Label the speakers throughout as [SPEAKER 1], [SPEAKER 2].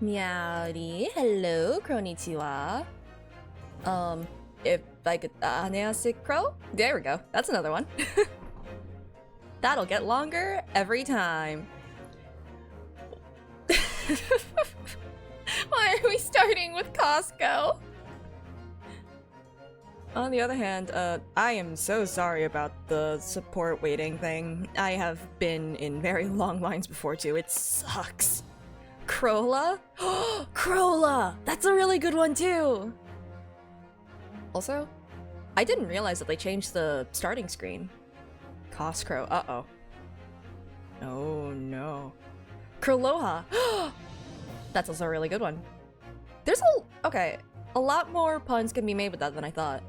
[SPEAKER 1] Meowdy. Hello, konnichiwa. If I could... 안녕하세요, crow? There we go. That's another one. That'll get longer every time. Why are we starting with Costco? On the other hand, I am so sorry about the support waiting thing. I have been in very long lines before too. It sucks. Crola? Crola! That's a really good one too! Also, I didn't realize that they changed the starting screen. Costco. Uh-oh. Oh no. Kroloha! That's also a really good one. There's a lot more puns can be made with that than I thought.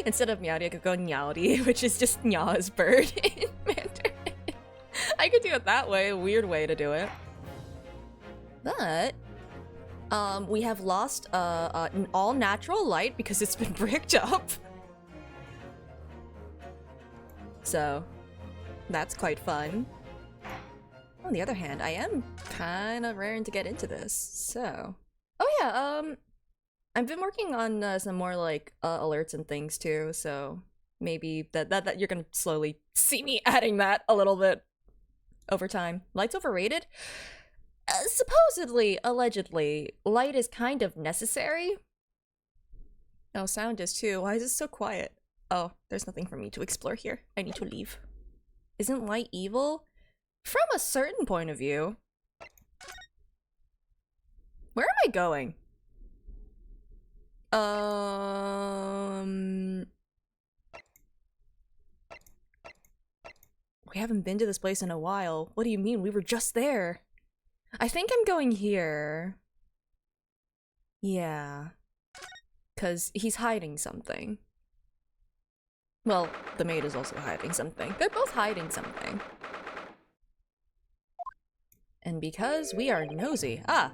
[SPEAKER 1] Instead of Meowdy, I could go Nyowdy, which is just Nya's bird in Mandarin. I could do it that way, a weird way to do it. But, we have lost an all-natural light because it's been bricked up. So, that's quite fun. On the other hand, I am kind of raring to get into this, so... Oh yeah, I've been working on some more, like, alerts and things too, so maybe that you're gonna slowly see me adding that a little bit over time. Light's overrated? Supposedly, allegedly, light is kind of necessary. Oh, sound is too. Why is it so quiet? Oh, there's nothing for me to explore here. I need to leave. Isn't light evil? From a certain point of view. Where am I going? We haven't been to this place in a while. What do you mean? We were just there. I think I'm going here. Yeah. 'Cause he's hiding something. Well, the maid is also hiding something. They're both hiding something. And because we are nosy. Ah!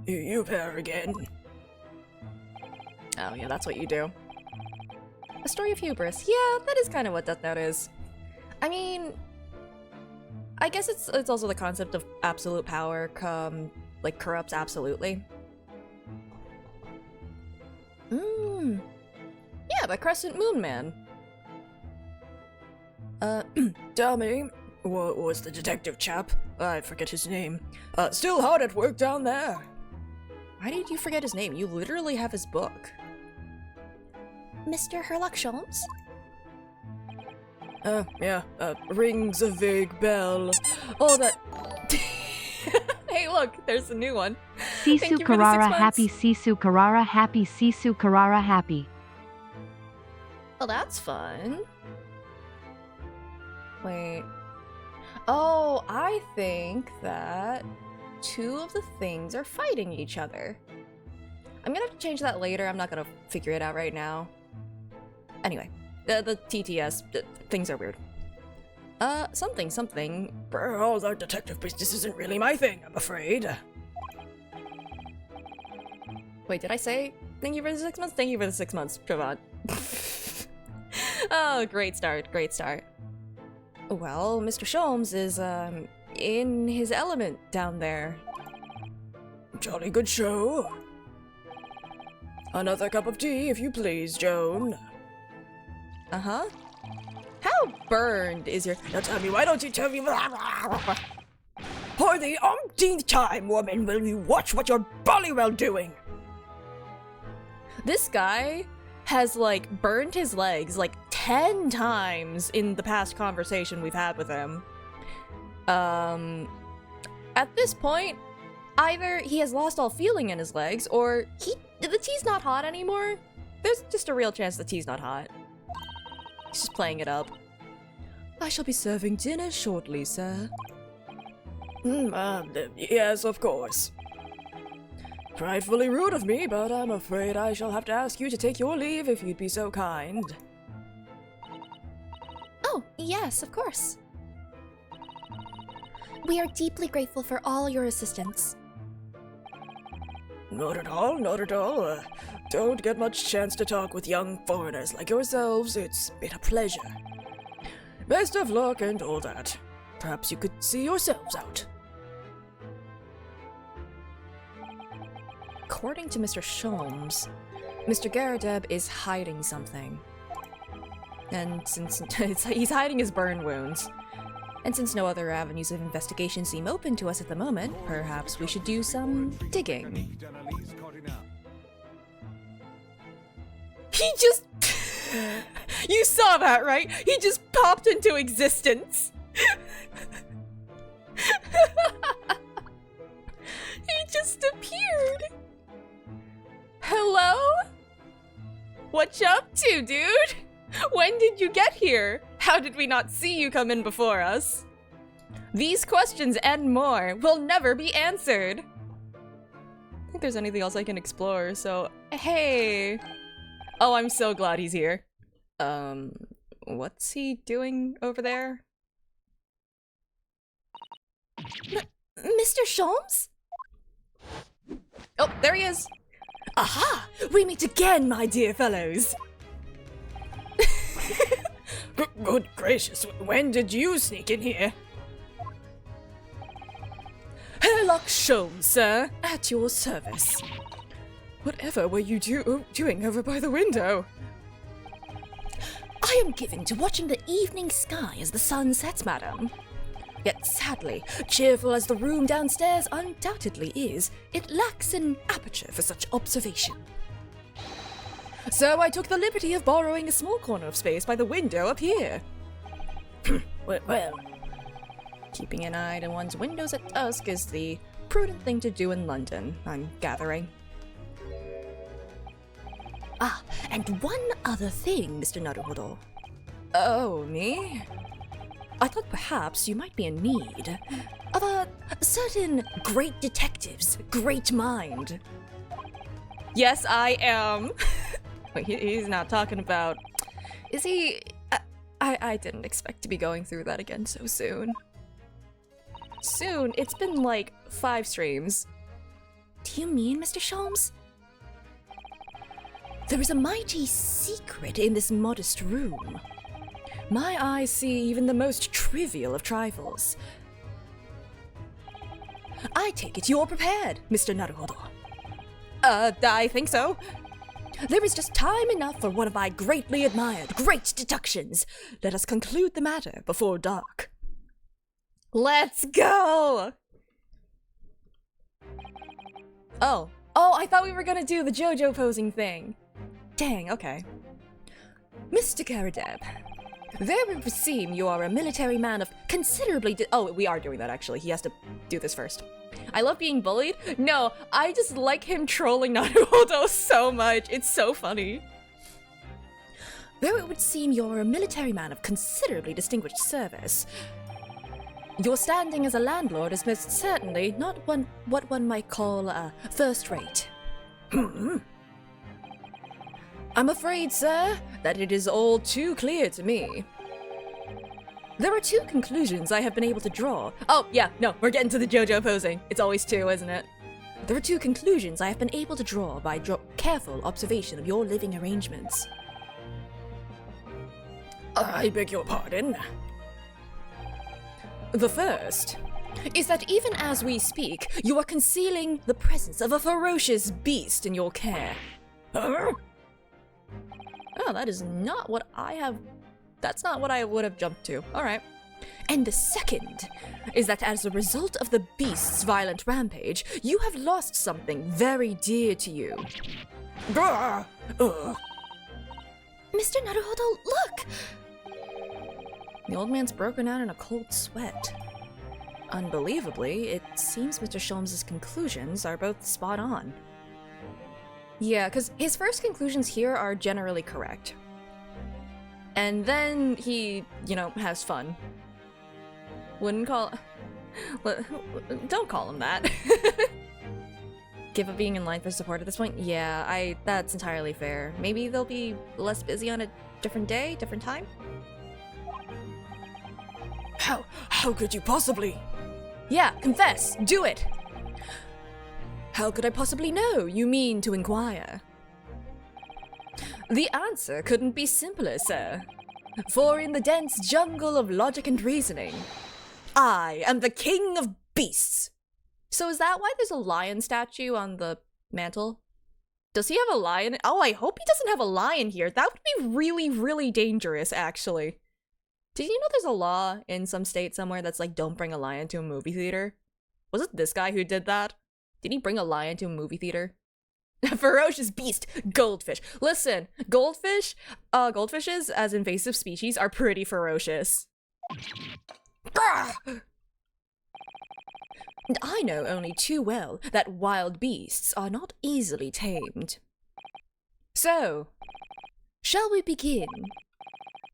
[SPEAKER 2] You pair again.
[SPEAKER 1] Oh yeah, that's what you do. A story of hubris. Yeah, that is kind of what Death Note is. I mean... I guess it's also the concept of absolute power corrupts absolutely. Yeah, the Crescent Moon Man.
[SPEAKER 2] Tell me, what was the detective chap? I forget his name. Still hard at work down there.
[SPEAKER 1] Why did you forget his name? You literally have his book. Mr. Herlock Sholmes?
[SPEAKER 2] Yeah, rings a vague bell. Oh, that...
[SPEAKER 1] Hey, look, there's a new one.
[SPEAKER 3] Sisu Carrara happy, Sisu Carrara happy, Sisu Carrara happy.
[SPEAKER 1] Oh, that's fun. Wait. Oh, I think that two of the things are fighting each other. I'm gonna have to change that later. I'm not gonna figure it out right now. Anyway, the TTS, things are weird. Something.
[SPEAKER 2] All that detective business isn't really my thing, I'm afraid.
[SPEAKER 1] Wait, did I say thank you for the 6 months? Thank you for the 6 months, Trevon. Oh, great start. Well, Mr. Sholmes is, in his element down there.
[SPEAKER 2] Jolly good show. Another cup of tea, if you please, Joan.
[SPEAKER 1] Uh-huh. How burned is your—
[SPEAKER 2] Now tell me, why don't you tell me— For the umpteenth time, woman, will you watch what you're bully well doing?
[SPEAKER 1] This guy has, like, burned his legs, like, 10 times in the past conversation we've had with him. At this point, either he has lost all feeling in his legs, or the tea's not hot anymore. There's just a real chance the tea's not hot. He's just playing it up. I shall be serving dinner shortly, sir.
[SPEAKER 2] Yes, of course. Frightfully rude of me, but I'm afraid I shall have to ask you to take your leave if you'd be so kind.
[SPEAKER 4] Oh, yes, of course. We are deeply grateful for all your assistance.
[SPEAKER 2] Not at all, not at all. Don't get much chance to talk with young foreigners like yourselves. It's been a pleasure. Best of luck and all that. Perhaps you could see yourselves out.
[SPEAKER 1] According to Mr. Sholmes, Mr. Garadeb is hiding something. And since he's hiding his burn wounds, and since no other avenues of investigation seem open to us at the moment, perhaps we should do some digging. He just... You saw that, right? He just popped into existence. He just appeared. Hello? What you up to, dude? When did you get here? How did we not see you come in before us? These questions and more will never be answered. I don't think there's anything else I can explore, so hey. Oh, I'm so glad he's here. What's he doing over there?
[SPEAKER 4] Mr. Sholmes?
[SPEAKER 1] Oh, there he is. Aha! We meet again, my dear fellows.
[SPEAKER 2] Good gracious, when did you sneak in here?
[SPEAKER 1] Herlock Sholmes, sir, at your service.
[SPEAKER 2] Whatever were you doing over by the window?
[SPEAKER 4] I am given to watching the evening sky as the sun sets, madam.
[SPEAKER 1] Yet sadly, cheerful as the room downstairs undoubtedly is, it lacks an aperture for such observation. So I took the liberty of borrowing a small corner of space by the window up here.
[SPEAKER 2] Well,
[SPEAKER 1] Keeping an eye on one's windows at dusk is the prudent thing to do in London, I'm gathering.
[SPEAKER 4] Ah, and one other thing, Mr. Naruhodo.
[SPEAKER 1] Oh, me? I thought perhaps you might be in need
[SPEAKER 4] Of a certain great detective's great mind.
[SPEAKER 1] Yes, I am. Wait, he's not talking about... Is he... I didn't expect to be going through that again so soon. Soon? It's been like 5 streams.
[SPEAKER 4] Do you mean, Mr. Sholmes? There is a mighty secret in this modest room.
[SPEAKER 1] My eyes see even the most trivial of trifles. I take it you're prepared, Mr. Naruhodo. I think so. There is just time enough for one of my greatly admired great deductions. Let us conclude the matter before dark. Let's go! Oh, I thought we were gonna do the JoJo posing thing. Dang, okay. Mr. Garadeb, there would seem you are a military man of considerably oh, we are doing that actually. He has to do this first. I love being bullied. No, I just like him trolling Naruhodo so much. It's so funny. Though it would seem you're a military man of considerably distinguished service, your standing as a landlord is most certainly not what one might call first rate. I'm afraid, sir, that it is all too clear to me. There are 2 conclusions I have been able to draw. Oh, yeah, no, we're getting to the JoJo posing. It's always 2, isn't it? There are 2 conclusions I have been able to draw by careful observation of your living arrangements.
[SPEAKER 2] I beg your pardon?
[SPEAKER 1] The first is that even as we speak, you are concealing the presence of a ferocious beast in your care.
[SPEAKER 2] Huh?
[SPEAKER 1] Oh, that is not what I have... That's not what I would have jumped to. Alright. And the second is that as a result of the beast's violent rampage, you have lost something very dear to you.
[SPEAKER 2] Mr.
[SPEAKER 4] Mr. Naruhodo, look!
[SPEAKER 1] The old man's broken out in a cold sweat. Unbelievably, it seems Mr. Sholmes' conclusions are both spot on. Yeah, because his first conclusions here are generally correct. And then he, has fun. Wouldn't call... Don't call him that. Give up being in line for support at this point? Yeah, that's entirely fair. Maybe they'll be less busy on a different day, different time?
[SPEAKER 2] How could you possibly?
[SPEAKER 1] Yeah, confess! Do it! How could I possibly know? You mean to inquire? The answer couldn't be simpler, sir. For in the dense jungle of logic and reasoning, I am the king of beasts. So is that why there's a lion statue on the mantle? Does he have a lion? Oh, I hope he doesn't have a lion here. That would be really, really dangerous, actually. Did you know there's a law in some state somewhere that's like, don't bring a lion to a movie theater? Was it this guy who did that? Did he bring a lion to a movie theater? A ferocious beast, goldfish. Listen, goldfishes as invasive species are pretty ferocious. I know only too well that wild beasts are not easily tamed. So, shall we begin?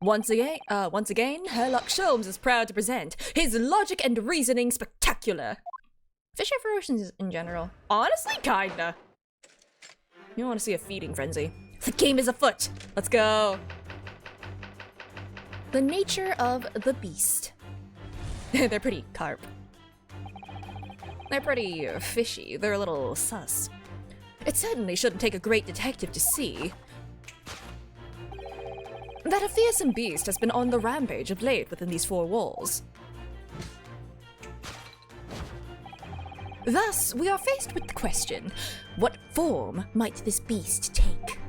[SPEAKER 1] Once again, Herlock Sholmes is proud to present his logic and reasoning spectacular. Fish are ferocious in general. Honestly, kinda. You want to see a feeding frenzy? The game is afoot. Let's go. The nature of the beast. They're pretty carp. They're pretty fishy. They're a little sus. It certainly shouldn't take a great detective to see that a fearsome beast has been on the rampage of late within these four walls. Thus, we are faced with the question, what form might this beast take?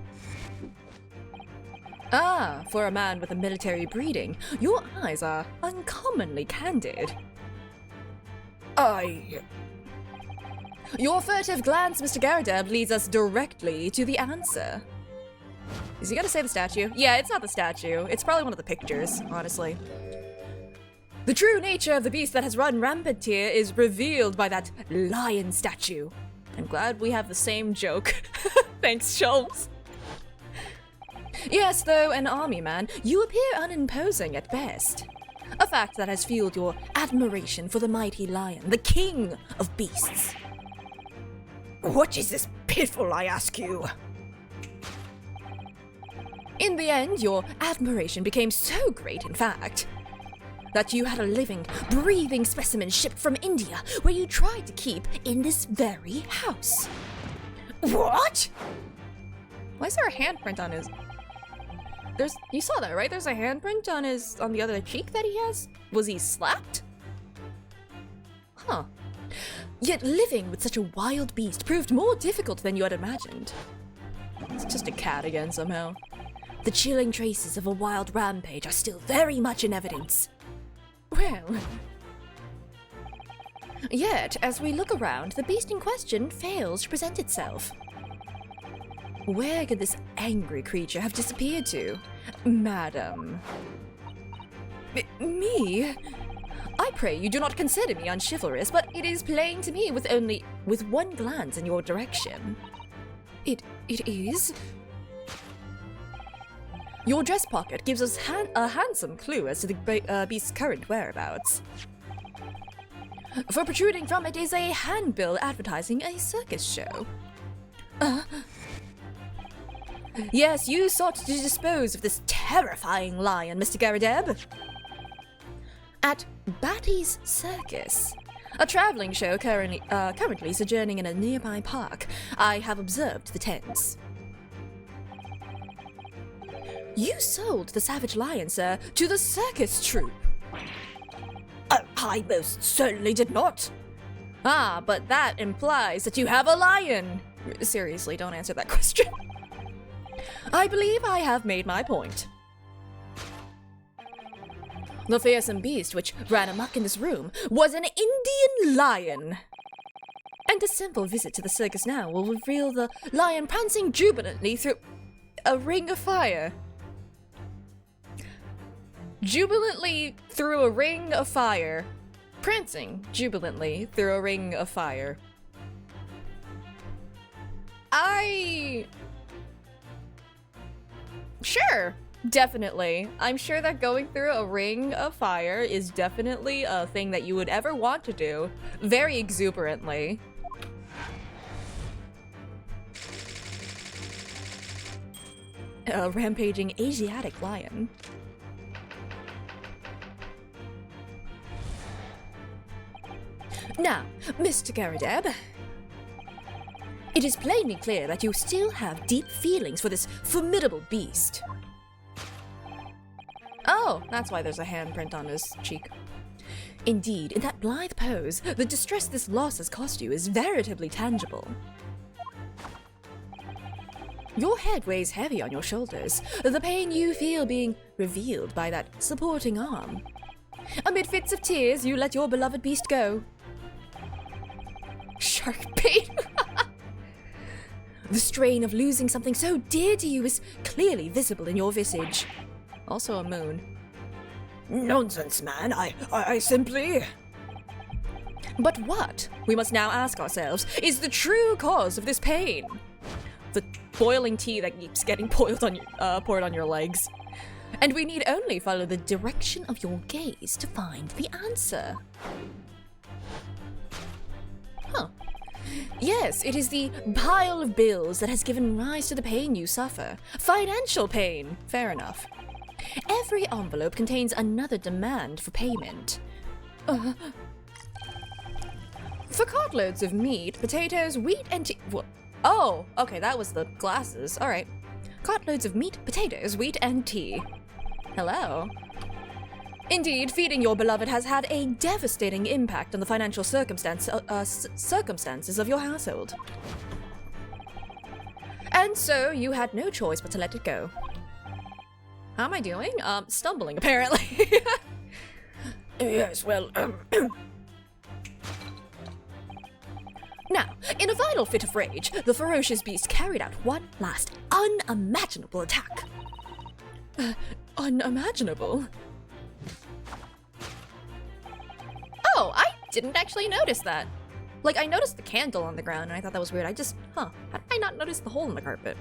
[SPEAKER 1] Ah, for a man with a military breeding, your eyes are uncommonly candid. Your furtive glance, Mr. Garadeb, leads us directly to the answer. Is he gonna say the statue? Yeah, it's not the statue. It's probably one of the pictures, honestly. The true nature of the beast that has run rampant here is revealed by that lion statue. I'm glad we have the same joke. Thanks, Sholmes. Yes, though an army man, you appear unimposing at best. A fact that has fueled your admiration for the mighty lion, the king of beasts. What is this piffle, I ask you? In the end, your admiration became so great, in fact, that you had a living, breathing specimen shipped from India, where you tried to keep in this very house. What? Why is there a handprint on his... You saw that, right? There's a handprint on the other cheek that he has? Was he slapped? Huh. Yet living with such a wild beast proved more difficult than you had imagined. It's just a cat again, somehow. The chilling traces of a wild rampage are still very much in evidence. Well... Yet, as we look around, the beast in question fails to present itself. Where could this angry creature have disappeared to? Madam. Me? I pray you do not consider me unchivalrous, but it is plain to me with one glance in your direction. It is? Your dress pocket gives us a handsome clue as to the beast's current whereabouts. For protruding from it is a handbill advertising a circus show. Yes, you sought to dispose of this terrifying lion, Mr. Garadeb. At Batty's Circus, a traveling show currently sojourning in a nearby park, I have observed the tents. You sold the savage lion, sir, to the circus troupe. I most certainly did not. Ah, but that implies that you have a lion. Seriously, don't answer that question. I believe I have made my point. The fearsome beast which ran amok in this room was an Indian lion. And a simple visit to the circus now will reveal the lion prancing jubilantly through a ring of fire. Jubilantly through a ring of fire. Prancing jubilantly through a ring of fire. Sure, definitely. I'm sure that going through a ring of fire is definitely a thing that you would ever want to do. Very exuberantly. A rampaging Asiatic lion. Now, Mr. Garadeb, it is plainly clear that you still have deep feelings for this formidable beast. Oh, that's why there's a handprint on his cheek.
[SPEAKER 4] Indeed, in that blithe pose, the distress this loss has cost you is veritably tangible. Your head weighs heavy on your shoulders, the pain you feel being revealed by that supporting arm. Amid fits of tears, you let your beloved beast go. Shark pain. The strain of losing something so dear to you is clearly visible in your visage.
[SPEAKER 1] Also a moon.
[SPEAKER 2] Nonsense, man. I simply...
[SPEAKER 4] But what, we must now ask ourselves, is the true cause of this pain?
[SPEAKER 1] The boiling tea that keeps getting poured on your legs.
[SPEAKER 4] And we need only follow the direction of your gaze to find the answer. Huh. Yes, it is the pile of bills that has given rise to the pain you suffer. Financial pain. Fair enough. Every envelope contains another demand for payment. For cartloads of meat, potatoes, wheat, and tea. Oh, okay, that was the glasses. All right. Cartloads of meat, potatoes, wheat, and tea. Hello. Indeed, feeding your beloved has had a devastating impact on the financial circumstances of your household. And so you had no choice but to let it go. How am I doing? Stumbling, apparently.
[SPEAKER 2] Yes, well,
[SPEAKER 4] Now, in a vital fit of rage, the ferocious beast carried out one last unimaginable attack.
[SPEAKER 1] Unimaginable?
[SPEAKER 4] Oh, I didn't actually notice that. Like, I noticed the candle on the ground and I thought that was weird. How did I not notice the hole in the carpet?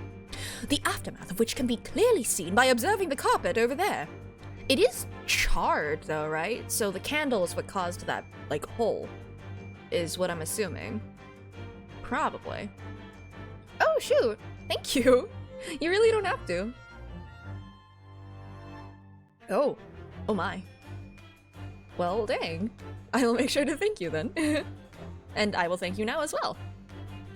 [SPEAKER 4] The aftermath of which can be clearly seen by observing the carpet over there. It is charred though, right? So the candle is what caused that, like, hole, is what I'm assuming. Probably. Oh, shoot. Thank you. You really don't have to. Oh. Oh my. Well, dang. I'll make sure to thank you then. And I will thank you now as well.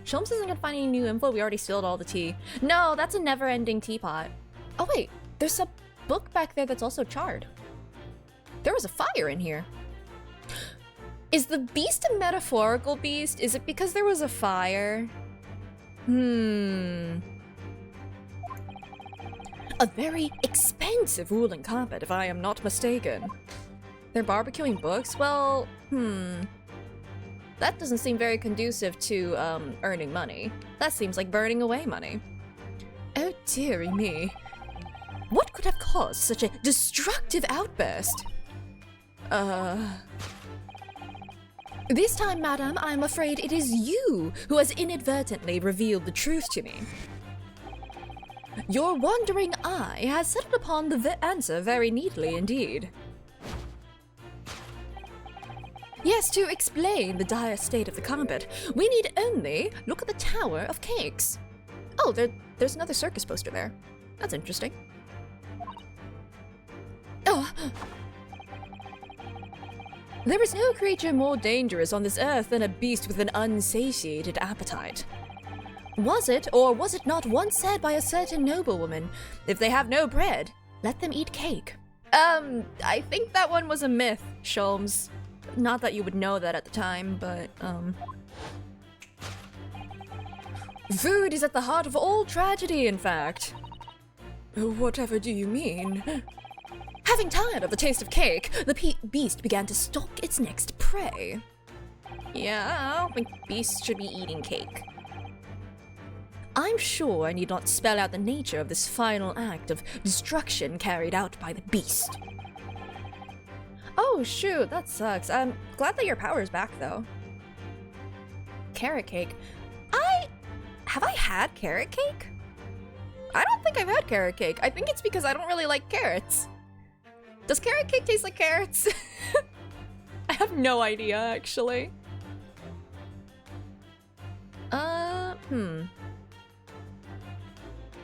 [SPEAKER 4] Sholmes isn't gonna find any new info. We already spilled all the tea. No, that's a never-ending teapot. Oh wait, there's a book back there that's also charred. There was a fire in here. Is the beast a metaphorical beast? Is it because there was a fire? A very expensive woolen carpet, if I am not mistaken. They're barbecuing books? Well, that doesn't seem very conducive to, earning money. That seems like burning away money. Oh dearie me. What could have caused such a destructive outburst? This time, madam, I'm afraid it is you who has inadvertently revealed the truth to me. Your wandering eye has settled upon the answer very neatly indeed. Yes, to explain the dire state of the carpet, we need only look at the Tower of Cakes. Oh, there's another circus poster there. That's interesting. Oh. There is no creature more dangerous on this earth than a beast with an unsatiated appetite. Was it, or was it not once said by a certain noblewoman, if they have no bread, let them eat cake? I think that one was a myth, Sholmes. Not that you would know that at the time, but, Food is at the heart of all tragedy, in fact.
[SPEAKER 1] Whatever do you mean?
[SPEAKER 4] Having tired of the taste of cake, the beast began to stalk its next prey. Yeah, I don't think beasts should be eating cake. I'm sure I need not spell out the nature of this final act of destruction carried out by the beast. Oh shoot, that sucks. I'm glad that your power's back though. Carrot cake. Have I had carrot cake? I don't think I've had carrot cake. I think it's because I don't really like carrots. Does carrot cake taste like carrots? I have no idea, actually.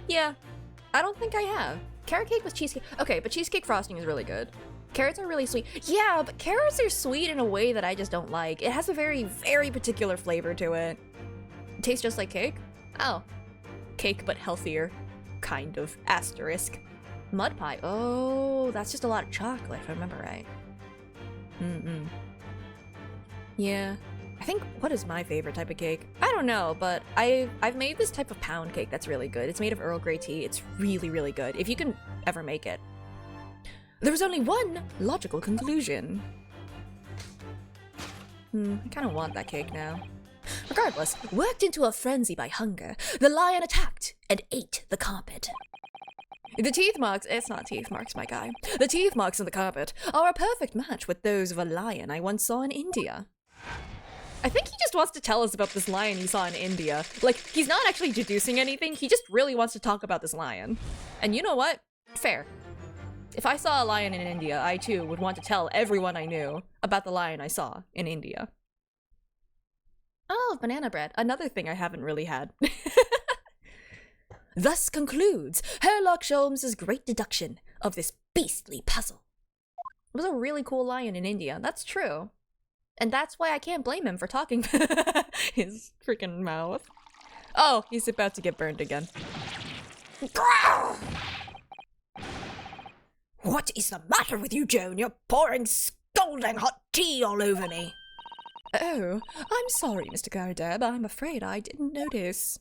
[SPEAKER 4] Yeah, I don't think I have. Carrot cake with cheesecake. Okay, but cheesecake frosting is really good. Carrots are really sweet. Yeah, but carrots are sweet in a way that I just don't like. It has a very, very particular flavor to it. It tastes just like cake? Oh. Cake, but healthier. Kind of. Asterisk. Mud pie. Oh, that's just a lot of chocolate, if I remember right. Yeah. I think, what is my favorite type of cake? I don't know, but I've made this type of pound cake that's really good. It's made of Earl Grey tea. It's really, really good, if you can ever make it. There is only one logical conclusion. I kind of want that cake now. Regardless, worked into a frenzy by hunger, the lion attacked and ate the carpet. The teeth marks, it's not teeth marks, my guy. The teeth marks on the carpet are a perfect match with those of a lion I once saw in India. I think he just wants to tell us about this lion he saw in India. Like, he's not actually deducing anything, he just really wants to talk about this lion. And you know what? Fair. If I saw a lion in India, I too would want to tell everyone I knew about the lion I saw in India. Oh, banana bread. Another thing I haven't really had. Thus concludes Sherlock Holmes' great deduction of this beastly puzzle. It was a really cool lion in India, that's true. And that's why I can't blame him for talking his freaking mouth. Oh, he's about to get burned again. What is the matter with you, Joan? You're pouring scalding hot tea all over me. Oh, I'm sorry, Mr. Garadeb. I'm afraid I didn't notice.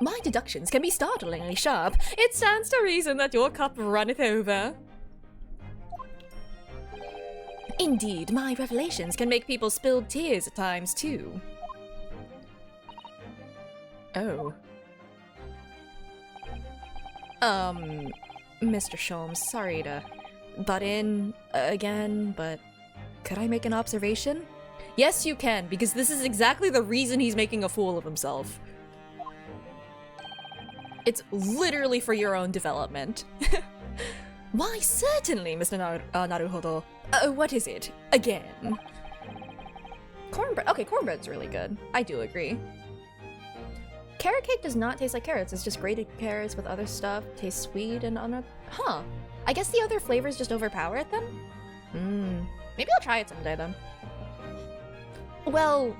[SPEAKER 4] My deductions can be startlingly sharp. It stands to reason that your cup runneth over. Indeed, my revelations can make people spill tears at times, too. Oh. Mr. Sholmes, sorry to butt in again, but could I make an observation? Yes, you can, because this is exactly the reason he's making a fool of himself. It's literally for your own development. Why, certainly, Mr. Naruhodo. What is it? Again? Cornbread. Okay, cornbread's really good. I do agree. Carrot cake does not taste like carrots. It's just grated carrots with other stuff. Tastes sweet and Huh. I guess the other flavors just overpower it then? Maybe I'll try it someday then. Well,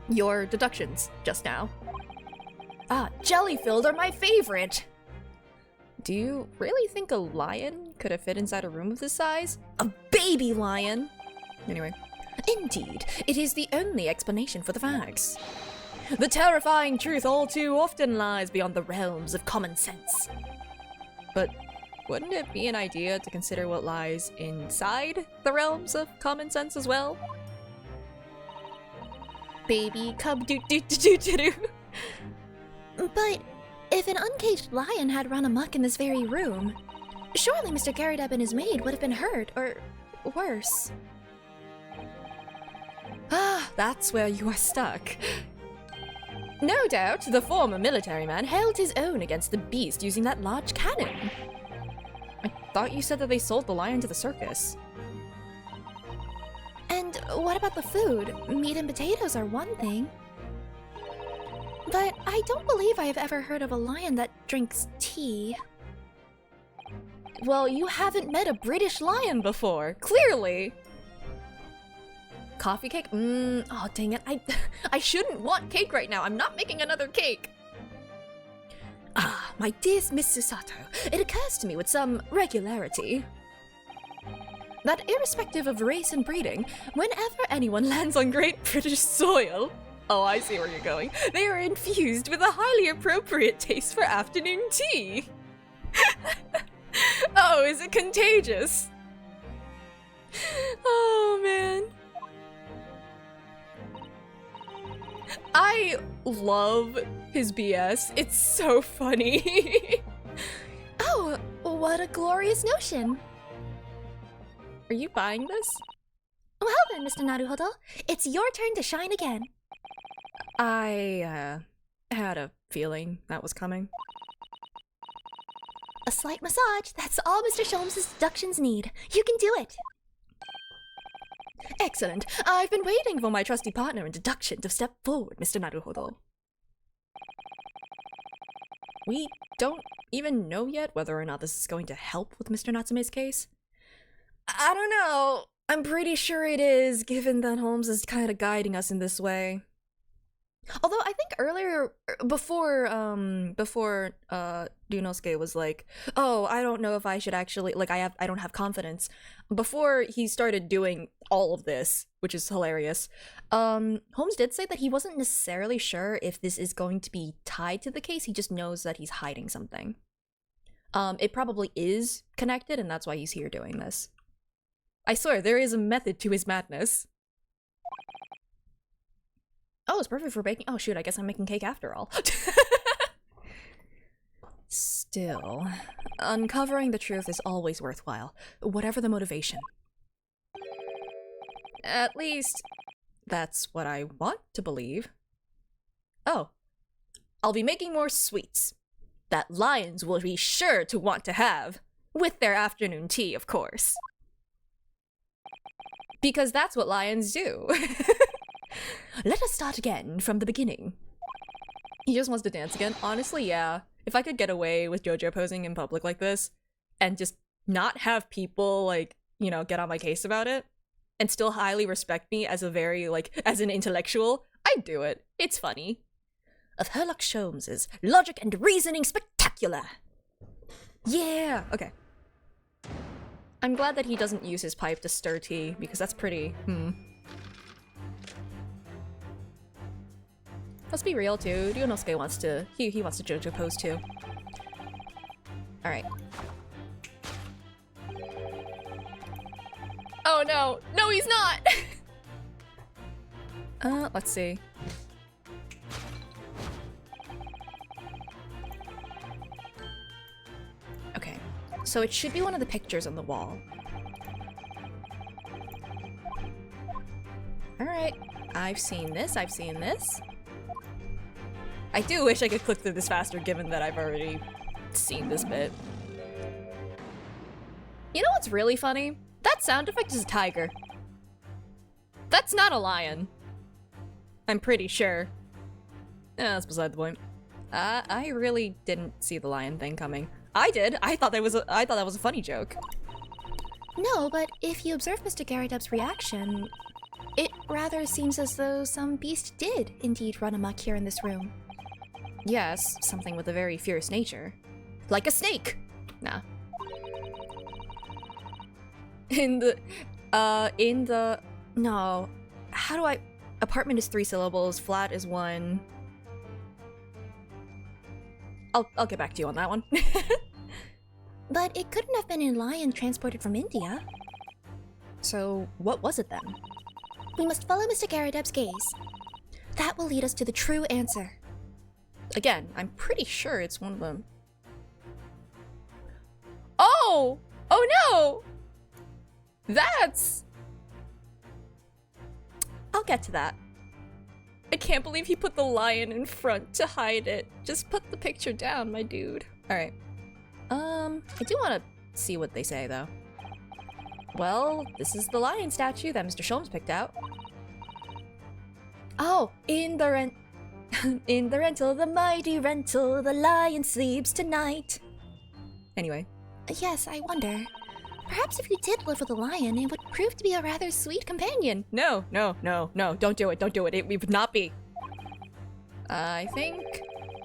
[SPEAKER 4] your deductions just now. Ah, jelly-filled are my favorite! Do you really think a lion could have fit inside a room of this size? A baby lion! Anyway. Indeed, it is the only explanation for the facts. The terrifying truth all too often lies beyond the realms of common sense. But wouldn't it be an idea to consider what lies inside the realms of common sense as well? Baby cub doo doo doo doo doo. But if an uncaged lion had run amok in this very room, surely Mr. Garadeb and his maid would have been hurt, or worse. Ah, that's where you are stuck. No doubt, the former military man held his own against the beast using that large cannon. I thought you said that they sold the lion to the circus. And what about the food? Meat and potatoes are one thing. But I don't believe I have ever heard of a lion that drinks tea. Well, you haven't met a British lion before, clearly! Coffee cake? Oh dang it, I shouldn't want cake right now, I'm not making another cake! Ah, my dearest Miss Susato, it occurs to me with some regularity that irrespective of race and breeding, whenever anyone lands on Great British soil, oh, I see where you're going. They are infused with a highly appropriate taste for afternoon tea. Oh, is it contagious? Oh, man. I love his BS. It's so funny. Oh, what a glorious notion. Are you buying this? Well then, Mr. Naruhodo, it's your turn to shine again. I had a feeling that was coming. A slight massage, that's all Mr. Sholmes' deductions need. You can do it. Excellent. I've been waiting for my trusty partner in deduction to step forward, Mr. Naruhodo. We don't even know yet whether or not this is going to help with Mr. Natsume's case. I don't know. I'm pretty sure it is, given that Holmes is kind of guiding us in this way. Although I think earlier, before Ryunosuke was like, oh, I don't know if I should actually, like, I don't have confidence. Before he started doing all of this, which is hilarious, Holmes did say that he wasn't necessarily sure if this is going to be tied to the case. He just knows that he's hiding something. It probably is connected, and that's why he's here doing this. I swear, there is a method to his madness. Oh, it's perfect for baking. Oh shoot, I guess I'm making cake after all. Still, uncovering the truth is always worthwhile, whatever the motivation. At least, that's what I want to believe. Oh, I'll be making more sweets that lions will be sure to want to have, with their afternoon tea, of course. Because that's what lions do. Let us start again from the beginning. He just wants to dance again. Honestly, yeah. If I could get away with JoJo posing in public like this, and just not have people, like, you know, get on my case about it, and still highly respect me as a very, like, as an intellectual, I'd do it. It's funny. Of Herlock Sholmes's logic and reasoning spectacular. Yeah! Okay. I'm glad that he doesn't use his pipe to stir tea, because that's pretty, Let's be real too. Ryunosuke wants to he wants to JoJo pose too. Alright. Oh no! No, he's not! Let's see. Okay. So it should be one of the pictures on the wall. Alright. I've seen this, I've seen this. I do wish I could click through this faster, given that I've already seen this bit. You know what's really funny? That sound effect is a tiger. That's not a lion. I'm pretty sure. That's beside the point. I really didn't see the lion thing coming. I did. I thought that was a funny joke.
[SPEAKER 5] No, but if you observe Mr. Garridub's reaction, it rather seems as though some beast did indeed run amok here in this room.
[SPEAKER 4] Yes, something with a very fierce nature. Like a snake! Nah. No. How do I... Apartment is 3 syllables, flat is 1. I'll get back to you on that one.
[SPEAKER 5] But it couldn't have been a lion transported from India.
[SPEAKER 4] So, what was it then?
[SPEAKER 5] We must follow Mr. Garridub's gaze. That will lead us to the true answer.
[SPEAKER 4] Again, I'm pretty sure it's one of them. Oh! Oh no! That's... I'll get to that. I can't believe he put the lion in front to hide it. Just put the picture down, my dude. Alright. I do want to see what they say, though. Well, this is the lion statue that Mr. Sholmes picked out. Oh, in the rental, the mighty rental, the lion sleeps tonight. Anyway.
[SPEAKER 5] Yes, I wonder. Perhaps if you did live with a lion, it would prove to be a rather sweet companion.
[SPEAKER 4] No, don't do it, it would not be. I think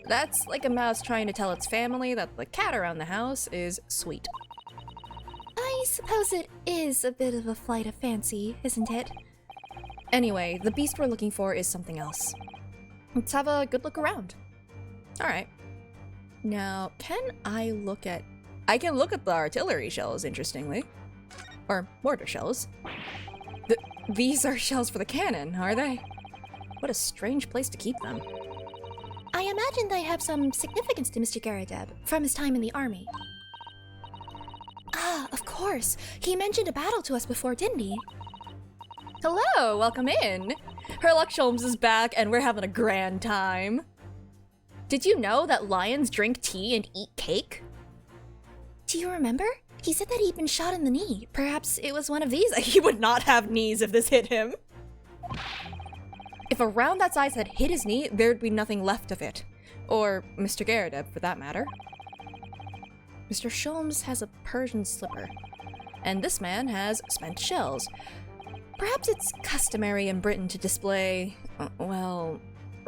[SPEAKER 4] that's like a mouse trying to tell its family that the cat around the house is sweet.
[SPEAKER 5] I suppose it is a bit of a flight of fancy, isn't it?
[SPEAKER 4] Anyway, the beast we're looking for is something else. Let's have a good look around. Alright. Now, I can look at the artillery shells, interestingly. Or mortar shells. These are shells for the cannon, are they? What a strange place to keep them.
[SPEAKER 5] I imagine they have some significance to Mr. Garridub from his time in the army. Ah, of course. He mentioned a battle to us before, didn't he?
[SPEAKER 4] Hello, welcome in. Herlock Sholmes is back and we're having a grand time. Did you know that lions drink tea and eat cake?
[SPEAKER 5] Do you remember? He said that he'd been shot in the knee. Perhaps it was one of these.
[SPEAKER 4] He would not have knees if this hit him. If a round that size had hit his knee, there'd be nothing left of it. Or Mr. Garridub, for that matter. Mr. Sholmes has a Persian slipper. And this man has spent shells. Perhaps it's customary in Britain to display, well,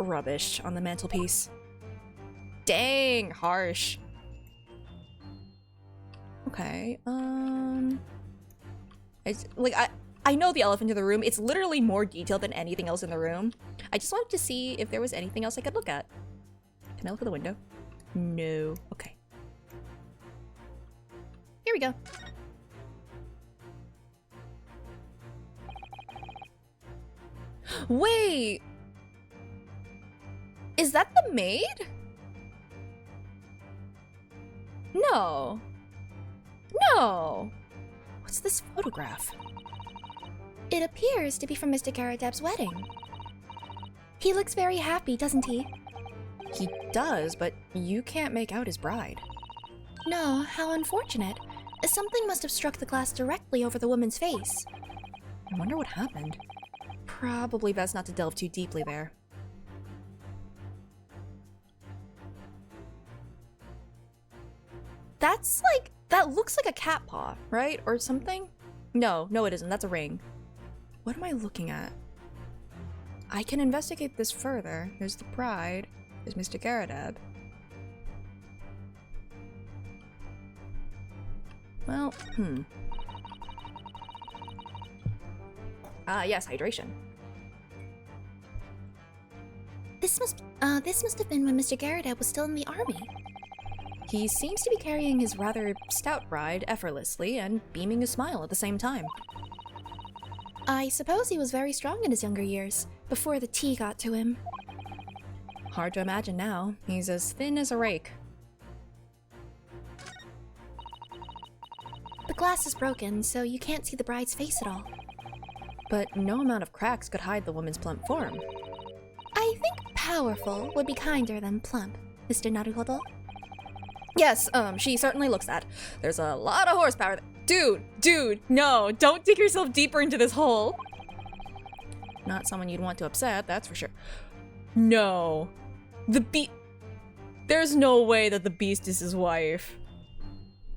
[SPEAKER 1] rubbish on the mantelpiece. Dang, harsh. Okay, I know the elephant in the room. It's literally more detailed than anything else in the room. I just wanted to see if there was anything else I could look at. Can I look at the window? No. Okay.
[SPEAKER 4] Here we go.
[SPEAKER 1] Wait! Is that the maid? No. No! What's this photograph?
[SPEAKER 5] It appears to be from Mr. Garadeb's wedding. He looks very happy, doesn't he?
[SPEAKER 1] He does, but you can't make out his bride.
[SPEAKER 5] No, how unfortunate. Something must have struck the glass directly over the woman's face.
[SPEAKER 1] I wonder what happened. Probably best not to delve too deeply there. That looks like a cat paw, right? Or something? No, it isn't. That's a ring. What am I looking at? I can investigate this further. There's the bride. There's Mr. Garadeb. Well, yes, hydration.
[SPEAKER 5] This must have been when Mr. Garadeb was still in the army.
[SPEAKER 1] He seems to be carrying his rather stout bride effortlessly and beaming a smile at the same time.
[SPEAKER 5] I suppose he was very strong in his younger years, before the tea got to him.
[SPEAKER 1] Hard to imagine now. He's as thin as a rake.
[SPEAKER 5] The glass is broken, so you can't see the bride's face at all.
[SPEAKER 1] But no amount of cracks could hide the woman's plump form.
[SPEAKER 5] I think powerful would be kinder than plump, Mr. Naruhodo.
[SPEAKER 1] Yes, she certainly looks that. There's a lot of horsepower Dude, no, don't dig yourself deeper into this hole. Not someone you'd want to upset, that's for sure. No. There's no way that the beast is his wife.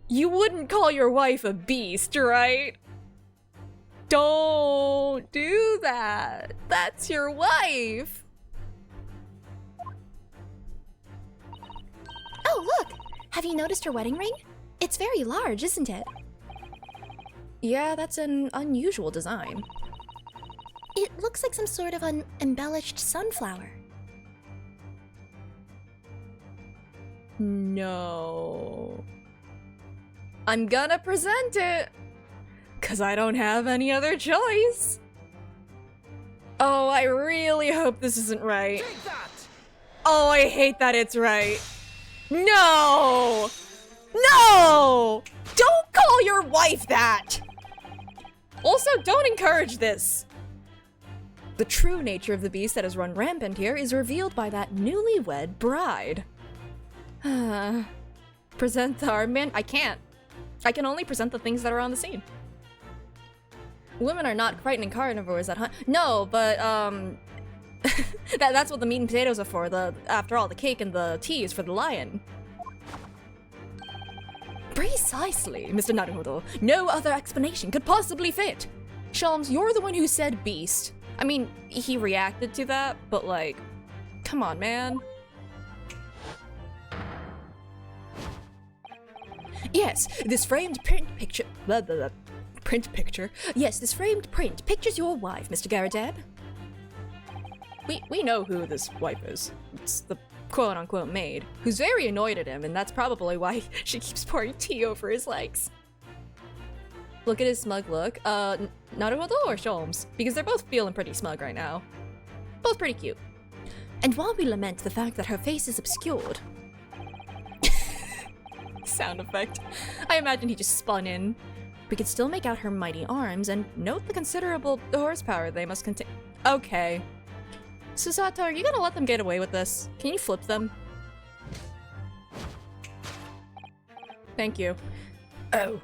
[SPEAKER 1] You wouldn't call your wife a beast, right? Don't do that. That's your wife.
[SPEAKER 5] Oh, look! Have you noticed her wedding ring? It's very large, isn't it?
[SPEAKER 1] Yeah, that's an unusual design.
[SPEAKER 5] It looks like some sort of an embellished sunflower.
[SPEAKER 1] No. I'm gonna present it, 'cause I don't have any other choice. Oh, I really hope this isn't right. Oh, I hate that it's right. No! No! Don't call your wife that! Also, don't encourage this. The true nature of the beast that has run rampant here is revealed by that newlywed bride. Present our man. I can't. I can only present the things that are on the scene. Women are not frightening carnivores that hunt. No, but that's what the meat and potatoes are for. After all, the cake and the tea is for the lion. Precisely, Mr. Naruhodo. No other explanation could possibly fit. Shalms, you're the one who said beast. I mean, he reacted to that, but like, come on, man. Yes, this framed print picture. Blah, blah, blah. Print picture. Yes, this framed print pictures your wife, Mr. Garadeb. We know who this wife is. It's the quote-unquote maid, who's very annoyed at him, and that's probably why she keeps pouring tea over his legs. Look at his smug look. Naruhodo or Sholmes? Because they're both feeling pretty smug right now. Both pretty cute. And while we lament the fact that her face is obscured... Sound effect. I imagine he just spun in. We could still make out her mighty arms and note the considerable horsepower they must contain. Okay. Susato, are you gonna let them get away with this? Can you flip them? Thank you. Oh,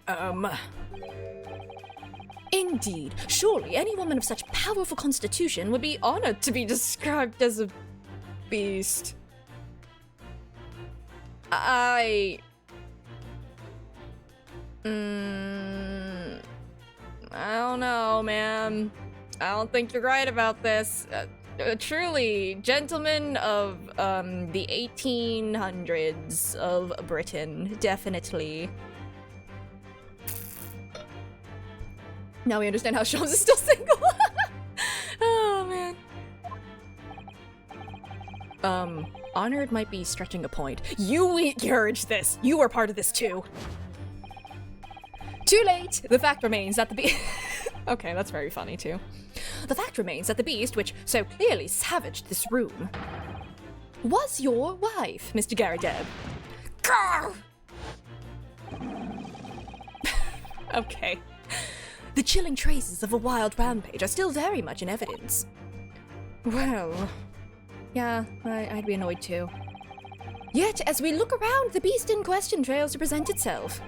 [SPEAKER 1] Indeed. Surely any woman of such powerful constitution would be honored to be described as a beast. I don't know, man. I don't think you're right about this. truly, gentlemen of the 1800s of Britain, definitely. Now we understand how Shams is still single. Oh man. Honored might be stretching a point. You encouraged this. You were part of this too. Too late. The fact remains that the beast. Okay, that's very funny too. The fact remains that the beast, which so clearly savaged this room, was your wife, Mr. Garrideb. Okay. The chilling traces of a wild rampage are still very much in evidence. Well, yeah, I'd be annoyed too. Yet, as we look around, the beast in question fails to present itself.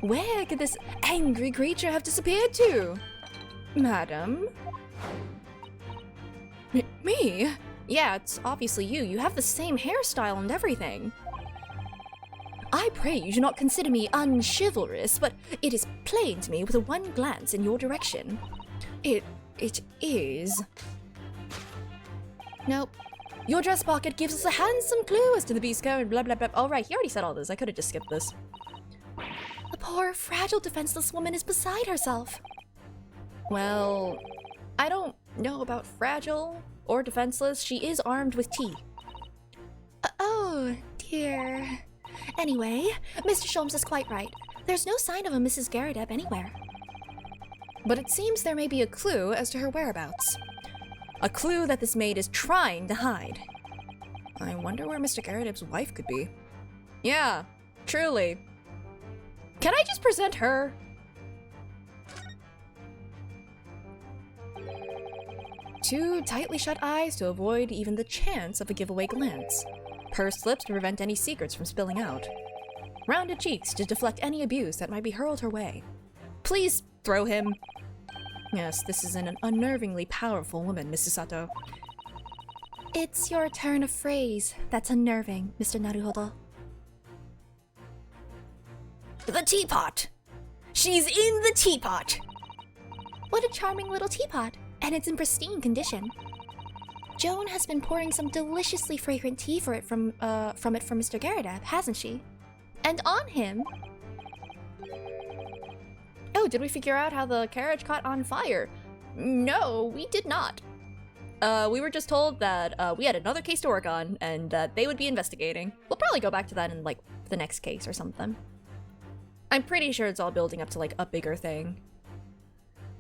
[SPEAKER 1] Where could this angry creature have disappeared to? Madam? Me? Yeah, it's obviously you. You have the same hairstyle and everything. I pray you do not consider me unchivalrous, but it is plain to me with a one glance in your direction. It is. Nope. Your dress pocket gives us a handsome clue as to the beast's code, blah blah blah. All right, he already said all this. I could have just skipped this. The poor, fragile, defenseless woman is beside herself. Well, I don't know about fragile or defenseless. She is armed with tea.
[SPEAKER 5] Oh, dear. Anyway, Mr. Sholmes is quite right. There's no sign of a Mrs. Garrideb anywhere.
[SPEAKER 1] But it seems there may be a clue as to her whereabouts. A clue that this maid is trying to hide. I wonder where Mr. Garrideb's wife could be. Yeah, truly. Can I just present her? Two tightly shut eyes to avoid even the chance of a giveaway glance. Pursed lips to prevent any secrets from spilling out. Rounded cheeks to deflect any abuse that might be hurled her way. Please throw him. Yes, this is an unnervingly powerful woman, Mrs. Sato.
[SPEAKER 5] It's your turn of phrase that's unnerving, Mr. Naruhodo.
[SPEAKER 1] The teapot! She's in the teapot!
[SPEAKER 5] What a charming little teapot, and it's in pristine condition. Joan has been pouring some deliciously fragrant tea for it from Mr. Garrideb, hasn't she? And on him.
[SPEAKER 1] Oh, did we figure out how the carriage caught on fire? No, we did not. We were just told that we had another case to work on and that they would be investigating. We'll probably go back to that in like the next case or something. I'm pretty sure it's all building up to like a bigger thing.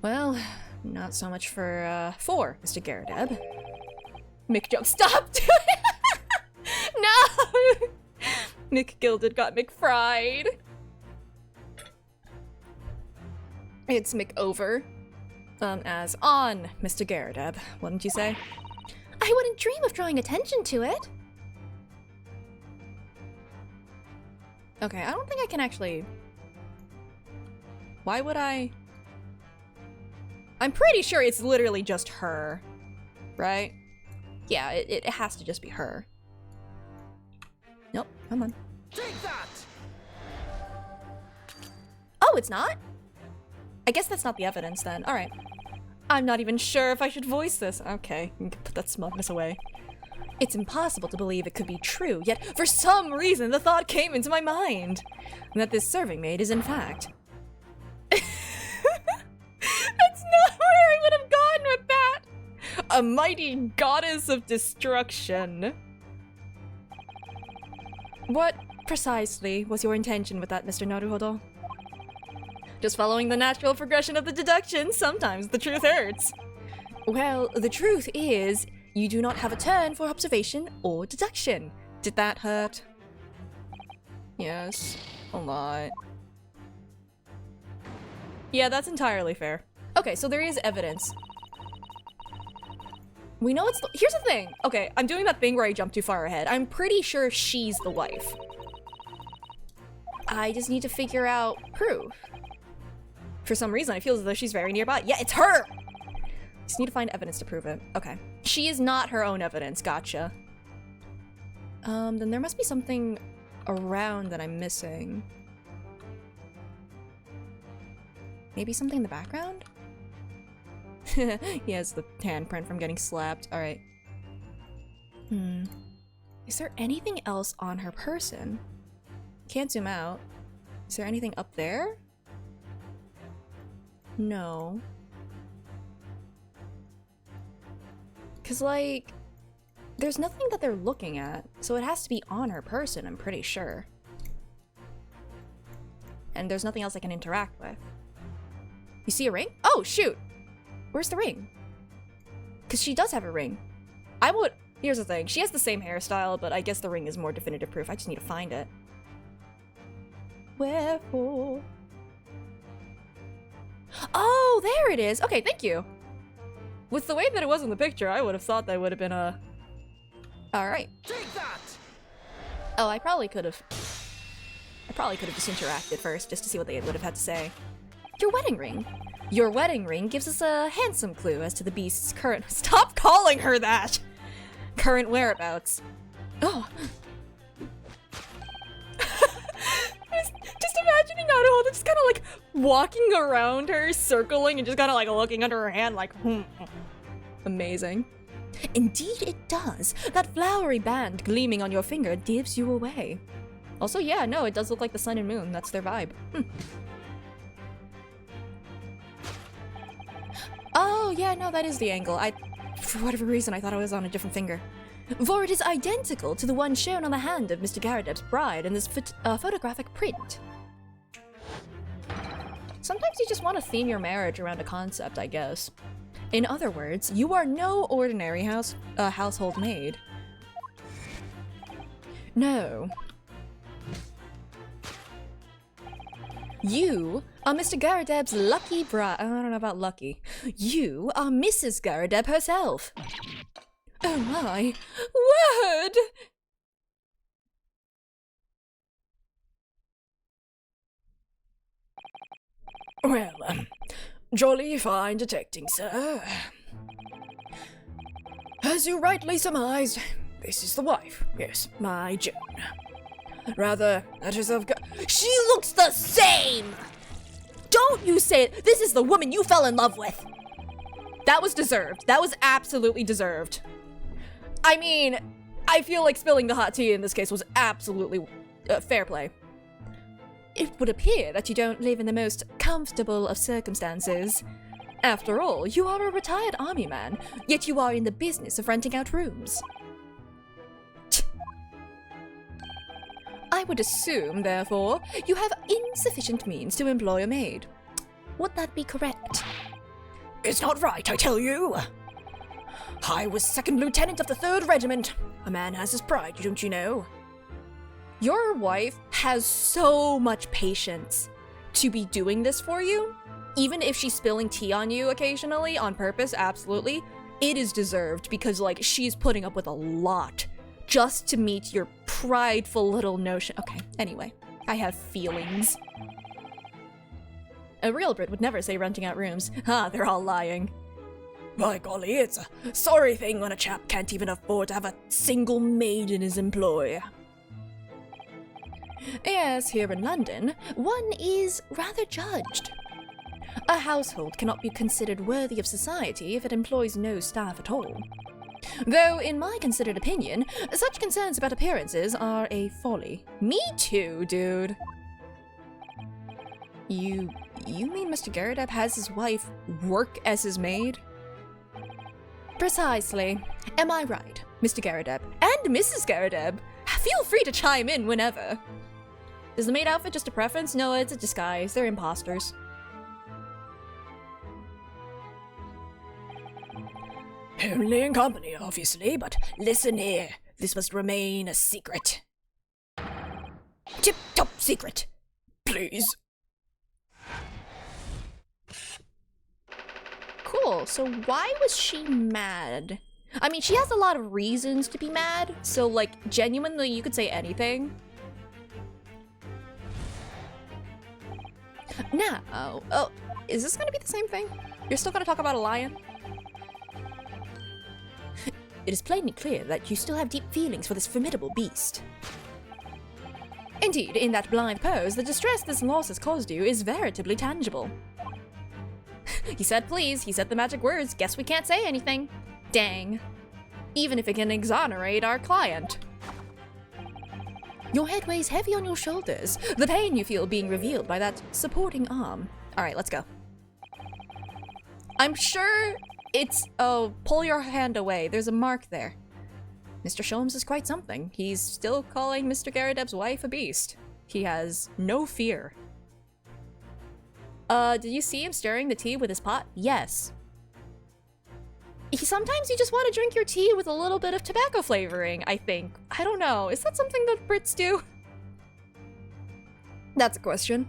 [SPEAKER 1] Well, not so much for Mr. Garrideb. McJoke, stop doing it! No! McGilded got McFried. It's McOver. As on Mr. Garrideb, wouldn't you say?
[SPEAKER 5] I wouldn't dream of drawing attention to it.
[SPEAKER 1] Okay, I don't think I can actually... Why would I? I'm pretty sure it's literally just her, right? Yeah, it has to just be her. Nope, come on.
[SPEAKER 6] Take that!
[SPEAKER 1] Oh, it's not? I guess that's not the evidence then. All right. I'm not even sure if I should voice this. Okay, you can put that smugness away. It's impossible to believe it could be true, yet for some reason the thought came into my mind that this serving maid is in fact... That's not where I would have gone with that! A mighty goddess of destruction. What precisely was your intention with that, Mr. Naruhodo? Just following the natural progression of the deduction, sometimes the truth hurts. Well, the truth is, you do not have a turn for observation or deduction. Did that hurt? Yes, a lot. Yeah, that's entirely fair. Okay, so there is evidence. We know it's here's the thing. Okay, I'm doing that thing where I jump too far ahead. I'm pretty sure she's the wife. I just need to figure out proof. For some reason, I feel as though she's very nearby. Yeah, it's her! Just need to find evidence to prove it. Okay. She is not her own evidence. Gotcha. Then there must be something around that I'm missing. Maybe something in the background? He has the handprint from getting slapped. Alright. Is there anything else on her person? Can't zoom out. Is there anything up there? No. Cause like, there's nothing that they're looking at, so it has to be on her person, I'm pretty sure. And there's nothing else I can interact with. You see a ring? Oh, shoot! Where's the ring? Cause she does have a ring. Here's the thing, she has the same hairstyle, but I guess the ring is more definitive proof. I just need to find it. Wherefore? Oh, there it is! Okay, thank you! With the way that it was in the picture, I would have thought that would have been a... Alright. Take that! Oh, I probably could have just interacted first, just to see what they would have had to say. Your wedding ring. Your wedding ring gives us a handsome clue as to the beast's current... Stop calling her that! Current whereabouts. Oh. just imagining Naruto just kind of like walking around her, circling, and just kind of like looking under her hand like, Amazing. Indeed it does. That flowery band gleaming on your finger gives you away. Also, yeah, no, it does look like the sun and moon. That's their vibe. Oh, yeah, no, that is the angle. For whatever reason, I thought I was on a different finger. For it is identical to the one shown on the hand of Mr. Garadeb's bride in this photographic print. Sometimes you just want to theme your marriage around a concept, I guess. In other words, you are no ordinary household maid. No. You are Mr. Garadeb's lucky bride. I don't know about lucky. You are Mrs. Garadeb herself. Oh my word!
[SPEAKER 2] Well, jolly fine detecting, sir. As you rightly surmised, this is the wife. Yes, my Joan. Rather, let herself go.
[SPEAKER 4] She looks the same! Don't you say it! This is the woman you fell in love with!
[SPEAKER 1] That was deserved. That was absolutely deserved. I mean, I feel like spilling the hot tea in this case was absolutely fair play. It would appear that you don't live in the most comfortable of circumstances. After all, you are a retired army man, yet you are in the business of renting out rooms. I would assume, therefore, you have insufficient means to employ a maid. Would that be correct?
[SPEAKER 2] It's not right, I tell you. I was 2nd Lieutenant of the 3rd Regiment. A man has his pride, don't you know?
[SPEAKER 1] Your wife has so much patience to be doing this for you. Even if she's spilling tea on you occasionally, on purpose, absolutely, it is deserved because, like, she's putting up with a lot just to meet your prideful little notion. Okay, anyway, I have feelings. A real Brit would never say renting out rooms. They're all lying.
[SPEAKER 2] By golly, it's a sorry thing when a chap can't even afford to have a single maid in his employ.
[SPEAKER 1] Yes, here in London, one is rather judged. A household cannot be considered worthy of society if it employs no staff at all. Though, in my considered opinion, such concerns about appearances are a folly. Me too, dude. You mean Mr. Garadeb has his wife work as his maid? Precisely. Am I right, Mr. Garadeb? And Mrs. Garadeb? Feel free to chime in whenever. Is the maid outfit just a preference? No, it's a disguise. They're imposters.
[SPEAKER 2] Only in company, obviously, but listen here. This must remain a secret. Tip-top secret. Please.
[SPEAKER 1] Cool, so why was she mad? I mean, she has a lot of reasons to be mad, so, like, genuinely, you could say anything. Now, oh, is this gonna be the same thing? You're still gonna talk about a lion? It is plainly clear that you still have deep feelings for this formidable beast. Indeed, in that blind pose, the distress this loss has caused you is veritably tangible. He said please, he said the magic words, guess we can't say anything. Dang.
[SPEAKER 4] even if it can exonerate our client. Your head weighs heavy on your shoulders, the pain you feel being revealed by that supporting arm. Alright, let's go. I'm sure it's... Oh, pull your hand away. There's a mark there. Mr. Sholmes is quite something. He's still calling Mr. Garadeb's wife a beast. He has no fear. Did you see him stirring the tea with his pot? Yes. Sometimes you just want to drink your tea with a little bit of tobacco flavoring, I think. I don't know. Is that something that Brits do? That's a question.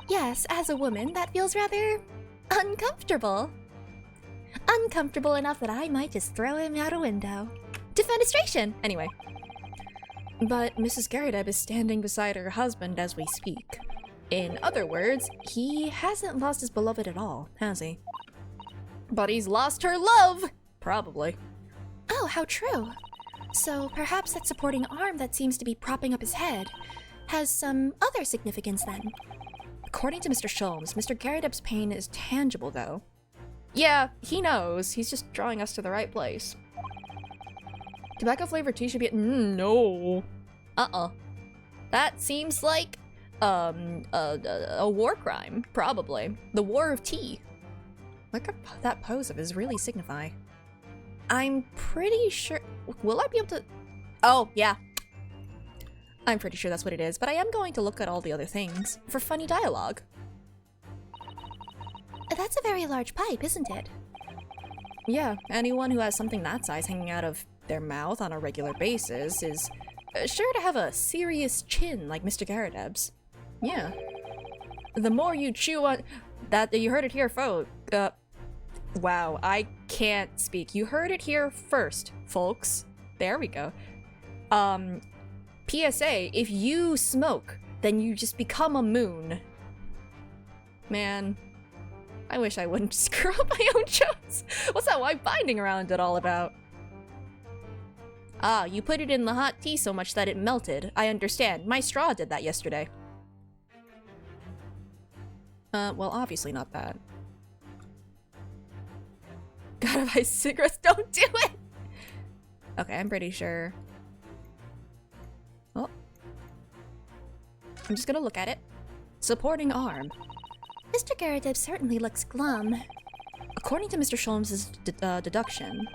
[SPEAKER 5] Yes, as a woman, that feels rather uncomfortable. Uncomfortable enough that I might just throw him out a window.
[SPEAKER 4] Defenestration! Anyway. But Mrs. Garadeb is standing beside her husband as we speak. In other words, he hasn't lost his beloved at all, has he? But he's lost her love! Probably.
[SPEAKER 5] Oh, how true. So perhaps that supporting arm that seems to be propping up his head has some other significance then.
[SPEAKER 4] According to Mr. Sholmes, Mr. Garadeb's pain is tangible, though. Yeah, he knows. He's just drawing us to the right place. Tobacco-flavored tea should be... no. That seems like, a war crime, probably. The War of Tea. What could that pose of his really signify? I'm pretty sure... Will I be able to... Oh, yeah. I'm pretty sure that's what it is, but I am going to look at all the other things for funny dialogue.
[SPEAKER 5] That's a very large pipe, isn't it?
[SPEAKER 4] Yeah, anyone who has something that size hanging out of their mouth on a regular basis is sure to have a serious chin like Mr. Garadeb's. Yeah. The more you chew on... That you heard it here, folks. Wow, I can't speak. You heard it here first, folks. There we go. PSA, if you smoke, then you just become a moon. Man, I wish I wouldn't screw up my own jokes. What's that white binding around it all about? Ah, you put it in the hot tea so much that it melted. I understand. My straw did that yesterday. Well, obviously not that. Gotta buy cigarettes, don't do it! Okay, I'm pretty sure. Oh. I'm just gonna look at it. Supporting arm.
[SPEAKER 5] Mr. Garadeb certainly looks glum.
[SPEAKER 4] According to Mr. Sholmes' deduction,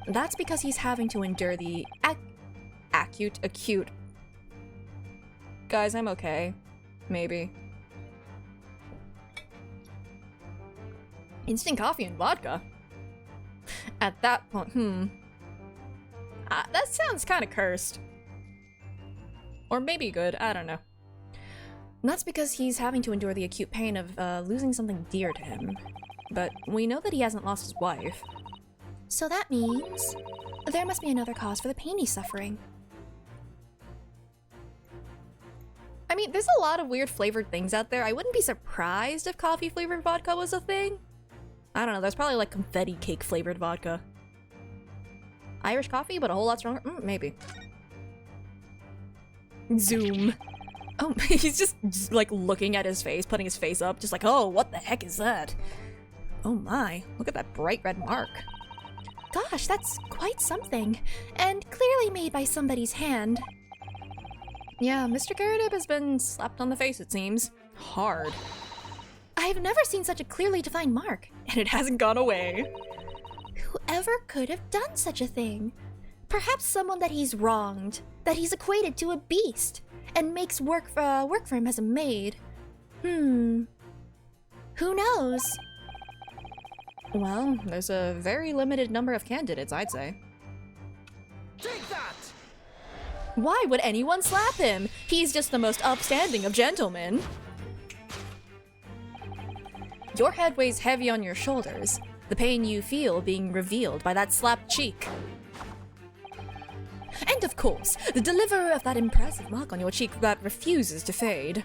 [SPEAKER 4] that's because he's having to endure the acute. Guys, I'm okay. Maybe. Instant coffee and vodka? At that point, that sounds kind of cursed. Or maybe good, I don't know. And that's because he's having to endure the acute pain of losing something dear to him. But we know that he hasn't lost his wife.
[SPEAKER 5] So that means there must be another cause for the pain he's suffering.
[SPEAKER 4] I mean, there's a lot of weird flavored things out there. I wouldn't be surprised if coffee flavored vodka was a thing. I don't know, there's probably like confetti cake flavored vodka. Irish coffee, but a whole lot stronger? Maybe. Zoom. Oh, he's just like looking at his face, putting his face up, just like, oh, what the heck is that? Oh my, look at that bright red mark.
[SPEAKER 5] Gosh, that's quite something. And clearly made by somebody's hand.
[SPEAKER 4] Yeah, Mr. Garadeb has been slapped on the face, it seems. Hard.
[SPEAKER 5] I've never seen such a clearly defined mark.
[SPEAKER 4] And it hasn't gone away.
[SPEAKER 5] Whoever could have done such a thing? Perhaps someone that he's wronged, that he's equated to a beast, and makes work for him as a maid. Who knows?
[SPEAKER 4] Well, there's a very limited number of candidates, I'd say.
[SPEAKER 6] Take that!
[SPEAKER 4] Why would anyone slap him? He's just the most upstanding of gentlemen. Your head weighs heavy on your shoulders, the pain you feel being revealed by that slapped cheek. And of course, the deliverer of that impressive mark on your cheek that refuses to fade.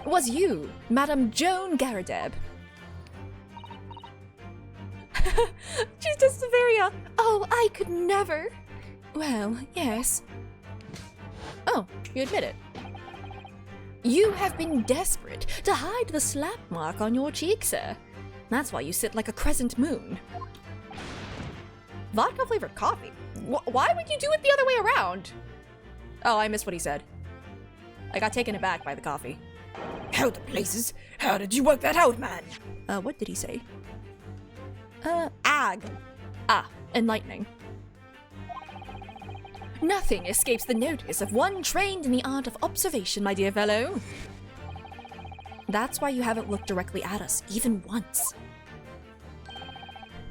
[SPEAKER 4] Was you, Madame Joan Garadeb. She's just very, oh, I could never. Well, yes. Oh, you admit it. You have been desperate to hide the slap mark on your cheek, sir. That's why you sit like a crescent moon. Vodka flavored coffee? Why would you do it the other way around? Oh, I missed what he said. I got taken aback by the coffee.
[SPEAKER 2] How the places? How did you work that out, man?
[SPEAKER 4] What did he say? Ag. Ah, enlightening. Nothing escapes the notice of one trained in the art of observation, my dear fellow. That's why you haven't looked directly at us, even once.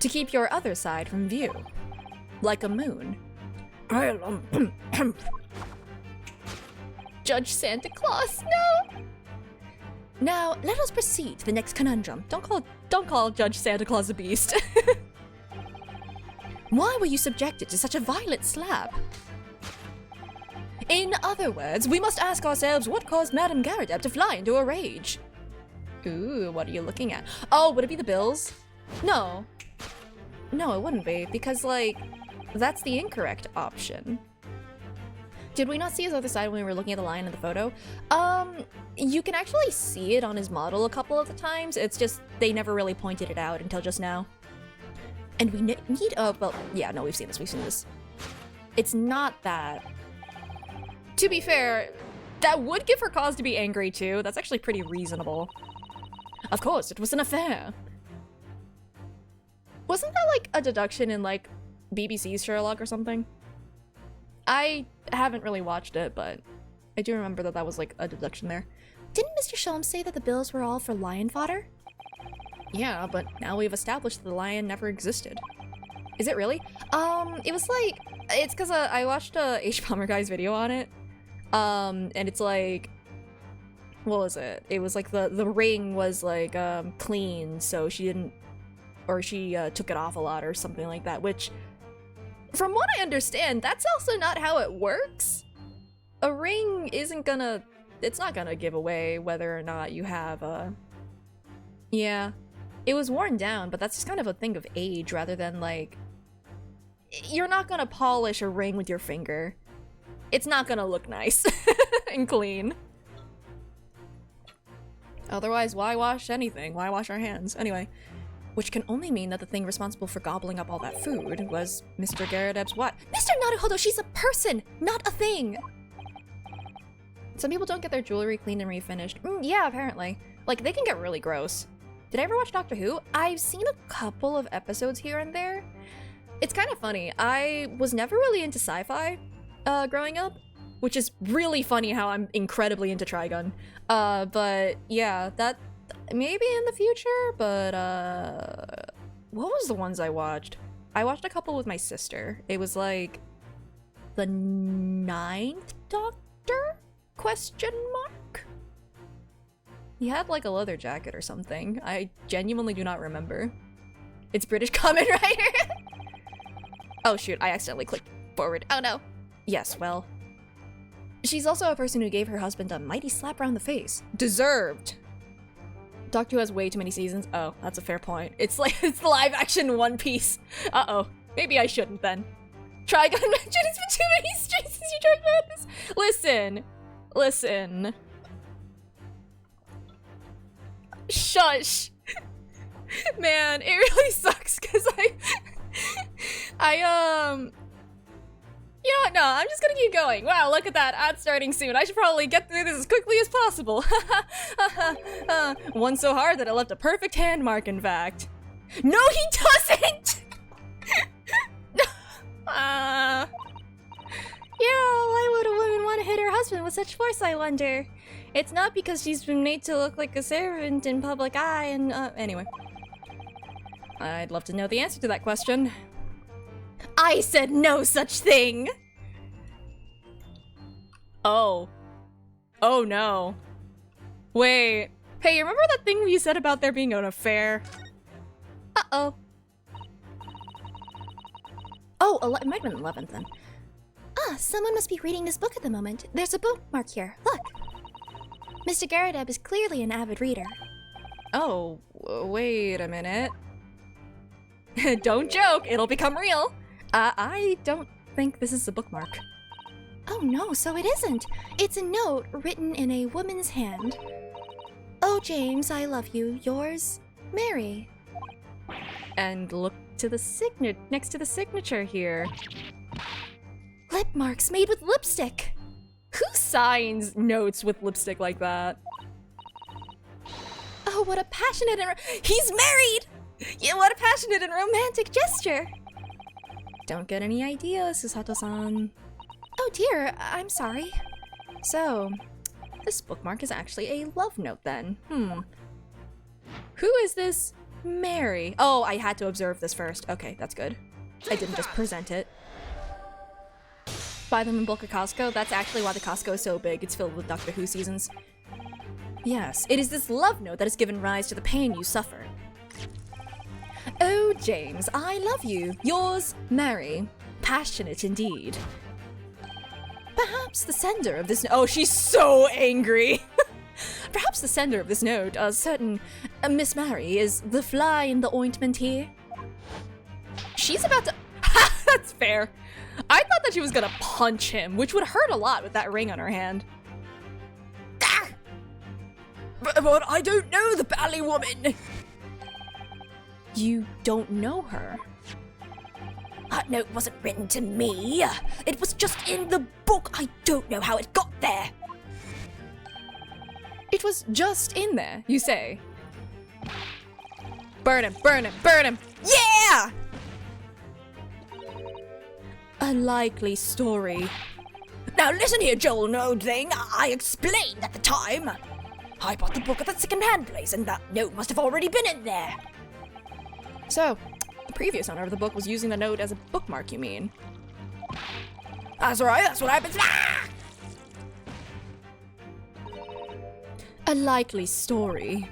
[SPEAKER 4] To keep your other side from view. Like a moon.
[SPEAKER 2] I'll,
[SPEAKER 4] Judge Santa Claus, no! Now, let us proceed to the next conundrum. Don't call Judge Santa Claus a beast. Why were you subjected to such a violent slap? In other words, we must ask ourselves what caused Madame Garadeb to fly into a rage. Ooh, what are you looking at? Oh, would it be the bills? No. No, it wouldn't be, because, like, that's the incorrect option. Did we not see his other side when we were looking at the lion in the photo? You can actually see it on his model a couple of the times. It's just they never really pointed it out until just now. And we need, well, yeah, no, we've seen this. It's not that. To be fair, that would give her cause to be angry too. That's actually pretty reasonable. Of course, it was an affair. Wasn't that like a deduction in like BBC's Sherlock or something? I haven't really watched it, but I do remember that was like a deduction there.
[SPEAKER 5] Didn't Mr. Sholmes say that the bills were all for lion fodder?
[SPEAKER 4] Yeah, but now we've established the lion never existed. Is it really? It was like, it's because I watched a H. Palmer guy's video on it. And it's like, what was it? It was like the ring was like clean, so she didn't, or she took it off a lot or something like that, which, from what I understand, that's also not how it works. A ring isn't gonna, it's not gonna give away whether or not you have a, yeah. It was worn down, but that's just kind of a thing of age rather than like, you're not gonna polish a ring with your finger. It's not gonna look nice and clean. Otherwise, why wash anything? Why wash our hands? Anyway, which can only mean that the thing responsible for gobbling up all that food was Mr. Garadeb's what?
[SPEAKER 5] Mr. Naruhodo, she's a person, not a thing!
[SPEAKER 4] Some people don't get their jewelry cleaned and refinished. Yeah, apparently. Like, they can get really gross. Did I ever watch Doctor Who? I've seen a couple of episodes here and there. It's kind of funny. I was never really into sci-fi growing up, which is really funny how I'm incredibly into Trigun. But yeah, that maybe in the future, but what was the ones I watched? I watched a couple with my sister. It was like the 9th Doctor? Question mark? He had like a leather jacket or something. I genuinely do not remember. It's British Kamen Rider. Oh shoot, I accidentally clicked forward. Oh no. Yes, well. She's also a person who gave her husband a mighty slap around the face. Deserved. Doctor Who has way too many seasons. Oh, that's a fair point. It's like, it's live action One Piece. Uh-oh. Maybe I shouldn't then. Trigun mentioned it's been too many streets since you tried about this. Listen. Shush. Man, it really sucks because you know what? No, I'm just gonna keep going. Wow, look at that. Ad starting soon. I should probably get through this as quickly as possible. One so hard that it left a perfect hand mark, in fact. No, he doesn't!
[SPEAKER 5] Yeah, why would a woman want to hit her husband with such force, I wonder? It's not because she's been made to look like a servant in public eye and,
[SPEAKER 4] anyway. I'd love to know the answer to that question.
[SPEAKER 5] I said no such thing!
[SPEAKER 4] Oh. Oh no. Wait. Hey, remember that thing you said about there being an affair?
[SPEAKER 5] Uh-oh. Oh, it might have been 11th then. Ah, someone must be reading this book at the moment. There's a bookmark here. Look. Mr. Garadeb is clearly an avid reader.
[SPEAKER 4] Oh, wait a minute. Don't joke, it'll become real. I don't think this is a bookmark.
[SPEAKER 5] Oh no, so it isn't. It's a note written in a woman's hand. Oh, James, I love you. Yours, Mary.
[SPEAKER 4] And look to the next to the signature here.
[SPEAKER 5] Lip marks made with lipstick.
[SPEAKER 4] Who signs notes with lipstick like that?
[SPEAKER 5] Oh, what a passionate and
[SPEAKER 4] He's married! Yeah, what a passionate and romantic gesture! Don't get any ideas, Susato-san.
[SPEAKER 5] Oh dear, I'm sorry.
[SPEAKER 4] So, this bookmark is actually a love note then. Who is this Mary? Oh, I had to observe this first. Okay, that's good. I didn't just present it. Buy them in bulk at Costco. That's actually why the Costco is so big. It's filled with Doctor Who seasons. Yes, it is this love note that has given rise to the pain you suffer. Oh, James, I love you. Yours, Mary. Passionate indeed. Perhaps the sender of this— oh, she's so angry. Perhaps the sender of this note, a certain Miss Mary, is the fly in the ointment here. She's about to— that's fair. I thought that she was gonna punch him, which would hurt a lot with that ring on her hand. But I don't know the bally woman. You don't know her? That note wasn't written to me. It was just in the book. I don't know how it got there. It was just in there, you say? Burn him, burn him, burn him! Yeah! A likely story. Now listen here, Joel Node thing. I explained at the time. I bought the book at that second-hand place, and that note must have already been in there. So, the previous owner of the book was using the note as a bookmark, you mean? That's right, that's what happens. Ah! A likely story.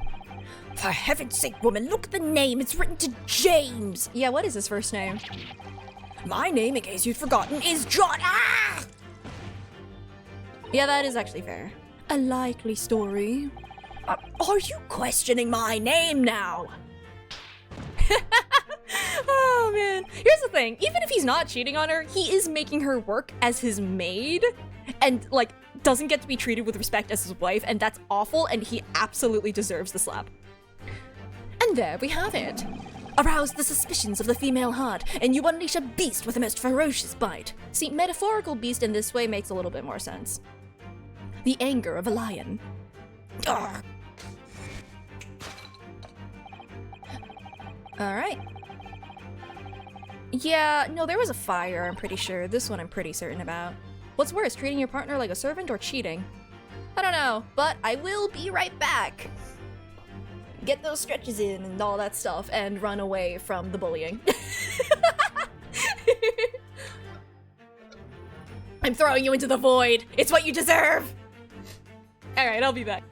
[SPEAKER 4] For heaven's sake, woman, look at the name. It's written to James. Yeah, what is his first name? My name, in case you'd forgotten, is John. Ah! Yeah, that is actually fair. A likely story. Are you questioning my name now? Oh man. Here's the thing. Even if he's not cheating on her, he is making her work as his maid and, like, doesn't get to be treated with respect as his wife, and that's awful, and he absolutely deserves the slap. And there we have it. Arouse the suspicions of the female heart, and you unleash a beast with the most ferocious bite. See, metaphorical beast in this way makes a little bit more sense. The anger of a lion. Ugh. Alright. Yeah, no, there was a fire, I'm pretty sure. This one I'm pretty certain about. What's worse, treating your partner like a servant or cheating? I don't know, but I will be right back. Get those stretches in and all that stuff, and run away from the bullying. I'm throwing you into the void. It's what you deserve. Alright, I'll be back.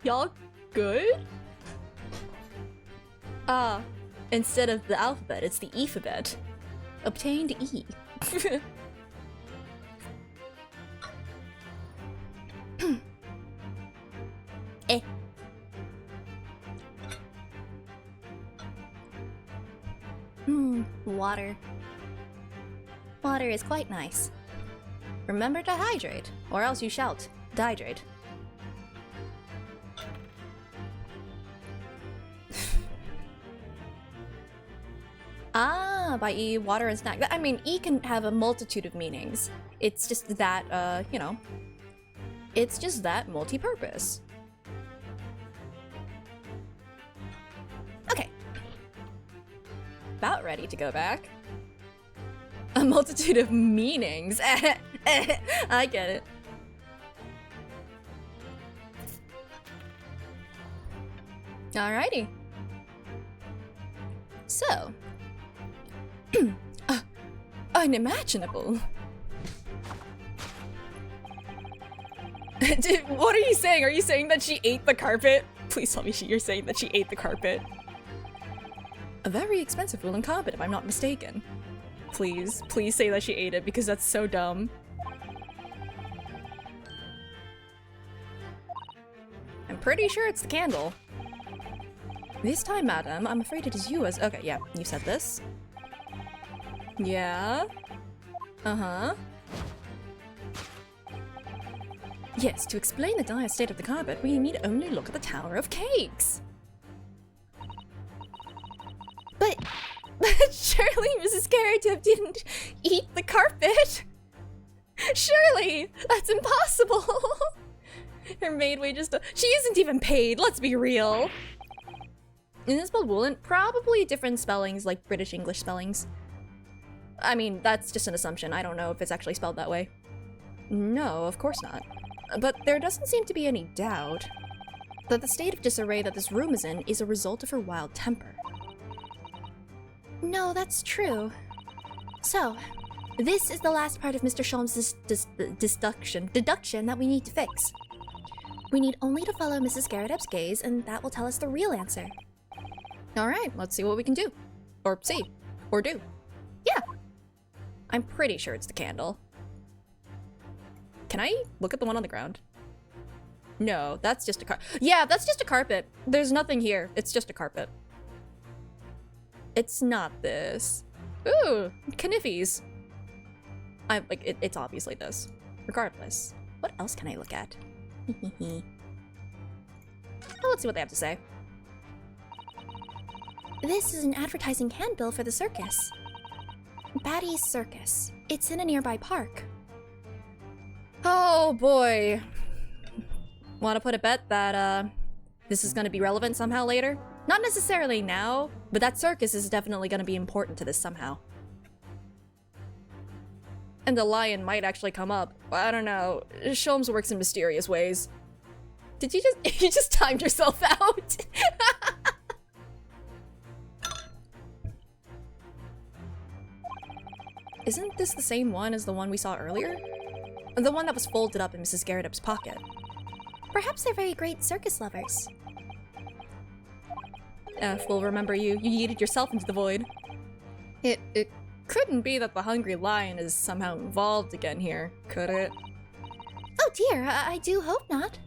[SPEAKER 4] Y'all good? Instead of the alphabet, it's the alphabet. Obtained E. Water. Water is quite nice. Remember to hydrate, or else you shalt dehydrate. Ah, by E, water and snack. I mean, E can have a multitude of meanings. It's just that, you know, it's just that multi-purpose. Okay. About ready to go back. A multitude of meanings. I get it. Alrighty. So. Unimaginable. Dude, what are you saying? Are you saying that she ate the carpet? Please tell me you're saying that she ate the carpet. A very expensive woolen carpet, if I'm not mistaken. Please, please say that she ate it, because that's so dumb. I'm pretty sure it's the candle. This time, madam, I'm afraid it is you as— okay, yeah, you said this. Yeah? Uh-huh. Yes, to explain the dire state of the carpet, we need only look at the Tower of Cakes. But surely Mrs. Garrett didn't eat the carpet? Surely! That's impossible! Her maid wages— she isn't even paid, let's be real! Isn't it spelled woolen? Probably different spellings, like British English spellings. I mean, that's just an assumption. I don't know if it's actually spelled that way. No, of course not. But there doesn't seem to be any doubt that the state of disarray that this room is in is a result of her wild temper.
[SPEAKER 5] No, that's true. So, this is the last part of Mr. Sholmes' deduction that we need to fix. We need only to follow Mrs. Garrett's gaze, and that will tell us the real answer.
[SPEAKER 4] Alright, let's see what we can do. Or see. Or do. Yeah! I'm pretty sure it's the candle. Can I look at the one on the ground? No, that's just a yeah, that's just a carpet. There's nothing here. It's just a carpet. It's not this. Ooh, Kniffies. It's obviously this. Regardless. What else can I look at? Well, let's see what they have to say.
[SPEAKER 5] This is an advertising handbill for the circus. Batty's Circus. It's in a nearby park.
[SPEAKER 4] Oh boy. Want to put a bet that this is going to be relevant somehow later? Not necessarily now, but that circus is definitely going to be important to this somehow. And the lion might actually come up. I don't know. Sholmes works in mysterious ways. Did you just— you just timed yourself out? Isn't this the same one as the one we saw earlier? The one that was folded up in Mrs. Garrett's pocket.
[SPEAKER 5] Perhaps they're very great circus lovers.
[SPEAKER 4] F will remember you. You yeeted yourself into the void. It couldn't be that the hungry lion is somehow involved again here, could it?
[SPEAKER 5] Oh dear, I do hope not.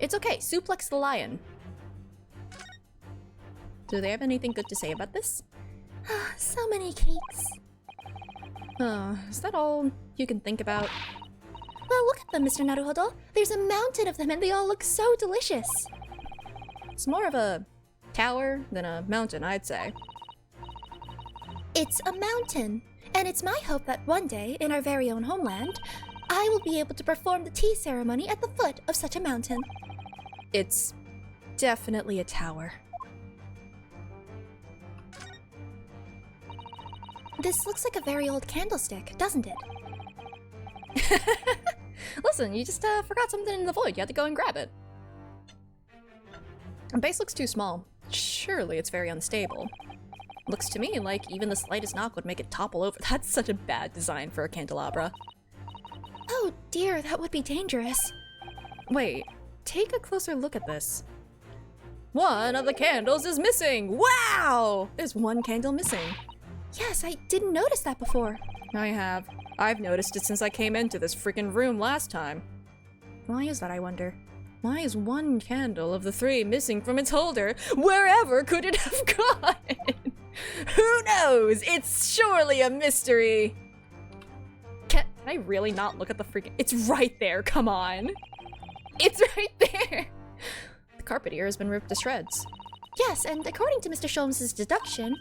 [SPEAKER 4] It's okay, suplex the lion. Do they have anything good to say about this?
[SPEAKER 5] So many cakes.
[SPEAKER 4] Is that all you can think about?
[SPEAKER 5] Well, look at them, Mr. Naruhodo. There's a mountain of them and they all look so delicious.
[SPEAKER 4] It's more of a tower than a mountain, I'd say.
[SPEAKER 5] It's a mountain, and it's my hope that one day, in our very own homeland, I will be able to perform the tea ceremony at the foot of such a mountain.
[SPEAKER 4] It's definitely a tower.
[SPEAKER 5] This looks like a very old candlestick, doesn't it?
[SPEAKER 4] Listen, you just forgot something in the void. You had to go and grab it. The base looks too small. Surely it's very unstable. Looks to me like even the slightest knock would make it topple over. That's such a bad design for a candelabra.
[SPEAKER 5] Oh dear, that would be dangerous.
[SPEAKER 4] Wait, take a closer look at this. One of the candles is missing! Wow! There's one candle missing.
[SPEAKER 5] Yes, I didn't notice that before.
[SPEAKER 4] I have. I've noticed it since I came into this freaking room last time. Why is that, I wonder? Why is one candle of the three missing from its holder? Wherever could it have gone?
[SPEAKER 1] Who knows? It's surely a mystery. Can I really not look at the freaking... It's right there, come on. It's right there.
[SPEAKER 4] The carpet here has been ripped to shreds.
[SPEAKER 5] Yes, and according to Mr. Sholmes' deduction,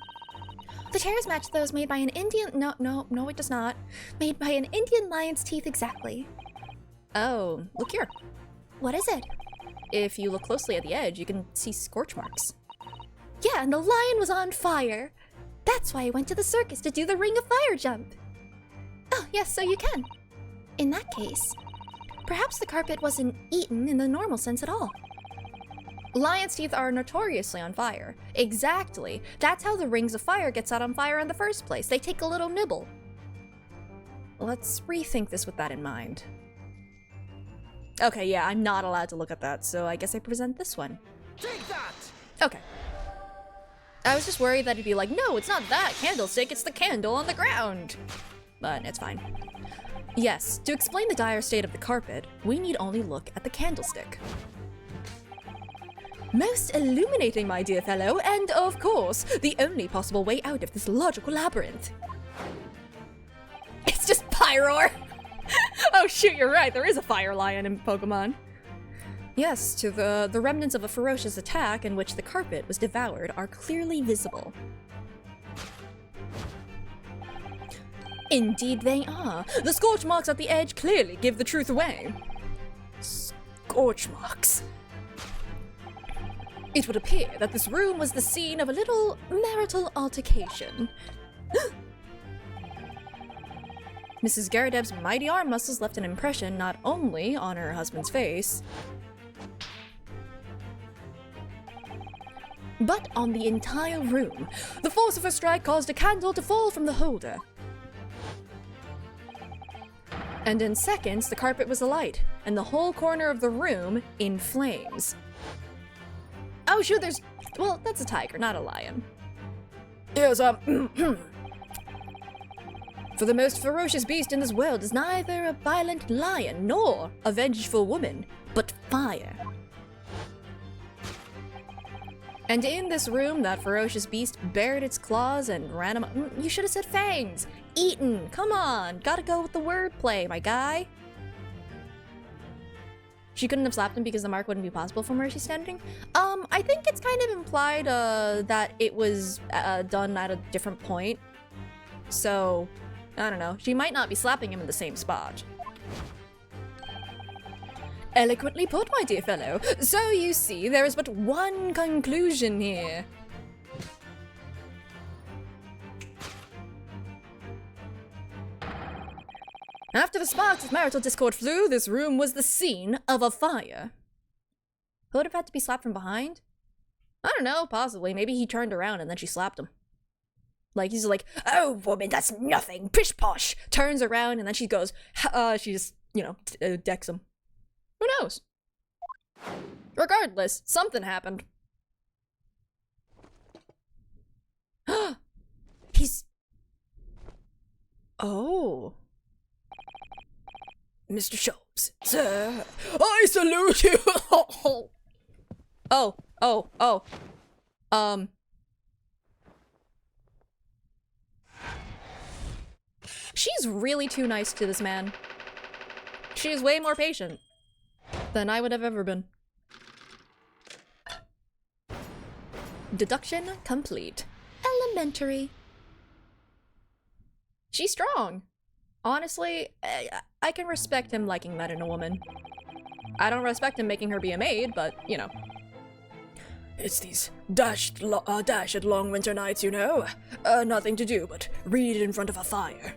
[SPEAKER 5] the chairs match those made by an Indian... No, it does not. Made by an Indian lion's teeth exactly.
[SPEAKER 4] Oh, look here.
[SPEAKER 5] What is it?
[SPEAKER 4] If you look closely at the edge, you can see scorch marks.
[SPEAKER 5] Yeah, and the lion was on fire. That's why I went to the circus to do the ring of fire jump. Oh, yes, so you can. In that case, perhaps the carpet wasn't eaten in the normal sense at all.
[SPEAKER 4] Lion's teeth are notoriously on fire. Exactly. That's how the rings of fire get set on fire in the first place. They take a little nibble. Let's rethink this with that in mind. Okay, yeah, I'm not allowed to look at that, so I guess I present this one.
[SPEAKER 6] Take that!
[SPEAKER 4] Okay. I was just worried that he'd be like, no, it's not that candlestick, it's the candle on the ground. But it's fine. Yes, to explain the dire state of the carpet, we need only look at the candlestick. Most illuminating, my dear fellow, and of course, the only possible way out of this logical labyrinth. It's just Pyroar!
[SPEAKER 1] Oh shoot, you're right, there is a fire lion in Pokemon.
[SPEAKER 4] Yes, to the remnants of a ferocious attack in which the carpet was devoured are clearly visible. Indeed they are. The scorch marks at the edge clearly give the truth away. Scorch marks. It would appear that this room was the scene of a little marital altercation. Mrs. Garadeb's mighty arm muscles left an impression not only on her husband's face, but on the entire room. The force of her strike caused a candle to fall from the holder. And in seconds, the carpet was alight, and the whole corner of the room in flames. Oh, sure, there's... Well, that's a tiger, not a lion. Yes, For the most ferocious beast in this world is neither a violent lion nor a vengeful woman, but fire. And in this room, that ferocious beast bared its claws and ran among... You should have said fangs! Eaten! Come on! Gotta go with the wordplay, my guy! She couldn't have slapped him because the mark wouldn't be possible from where she's standing? I think it's kind of implied, that it was, done at a different point. So, I don't know. She might not be slapping him in the same spot. Eloquently put, my dear fellow. So you see, there is but one conclusion here. After the sparks of marital discord flew, this room was the scene of a fire. Who would have had to be slapped from behind? I don't know, possibly. Maybe he turned around and then she slapped him. Like, he's like, oh, woman, that's nothing, pish posh. Turns around and then she goes, she just, you know, decks him. Who knows? Regardless, something happened. He's... Oh. Mr. Sholmes, sir, I salute you! Oh. She's really too nice to this man. She is way more patient than I would have ever been. Deduction complete.
[SPEAKER 5] Elementary.
[SPEAKER 4] She's strong. Honestly, I can respect him liking that in a woman. I don't respect him making her be a maid, but, you know. It's these dashed long winter nights, you know. Nothing to do but read in front of a fire.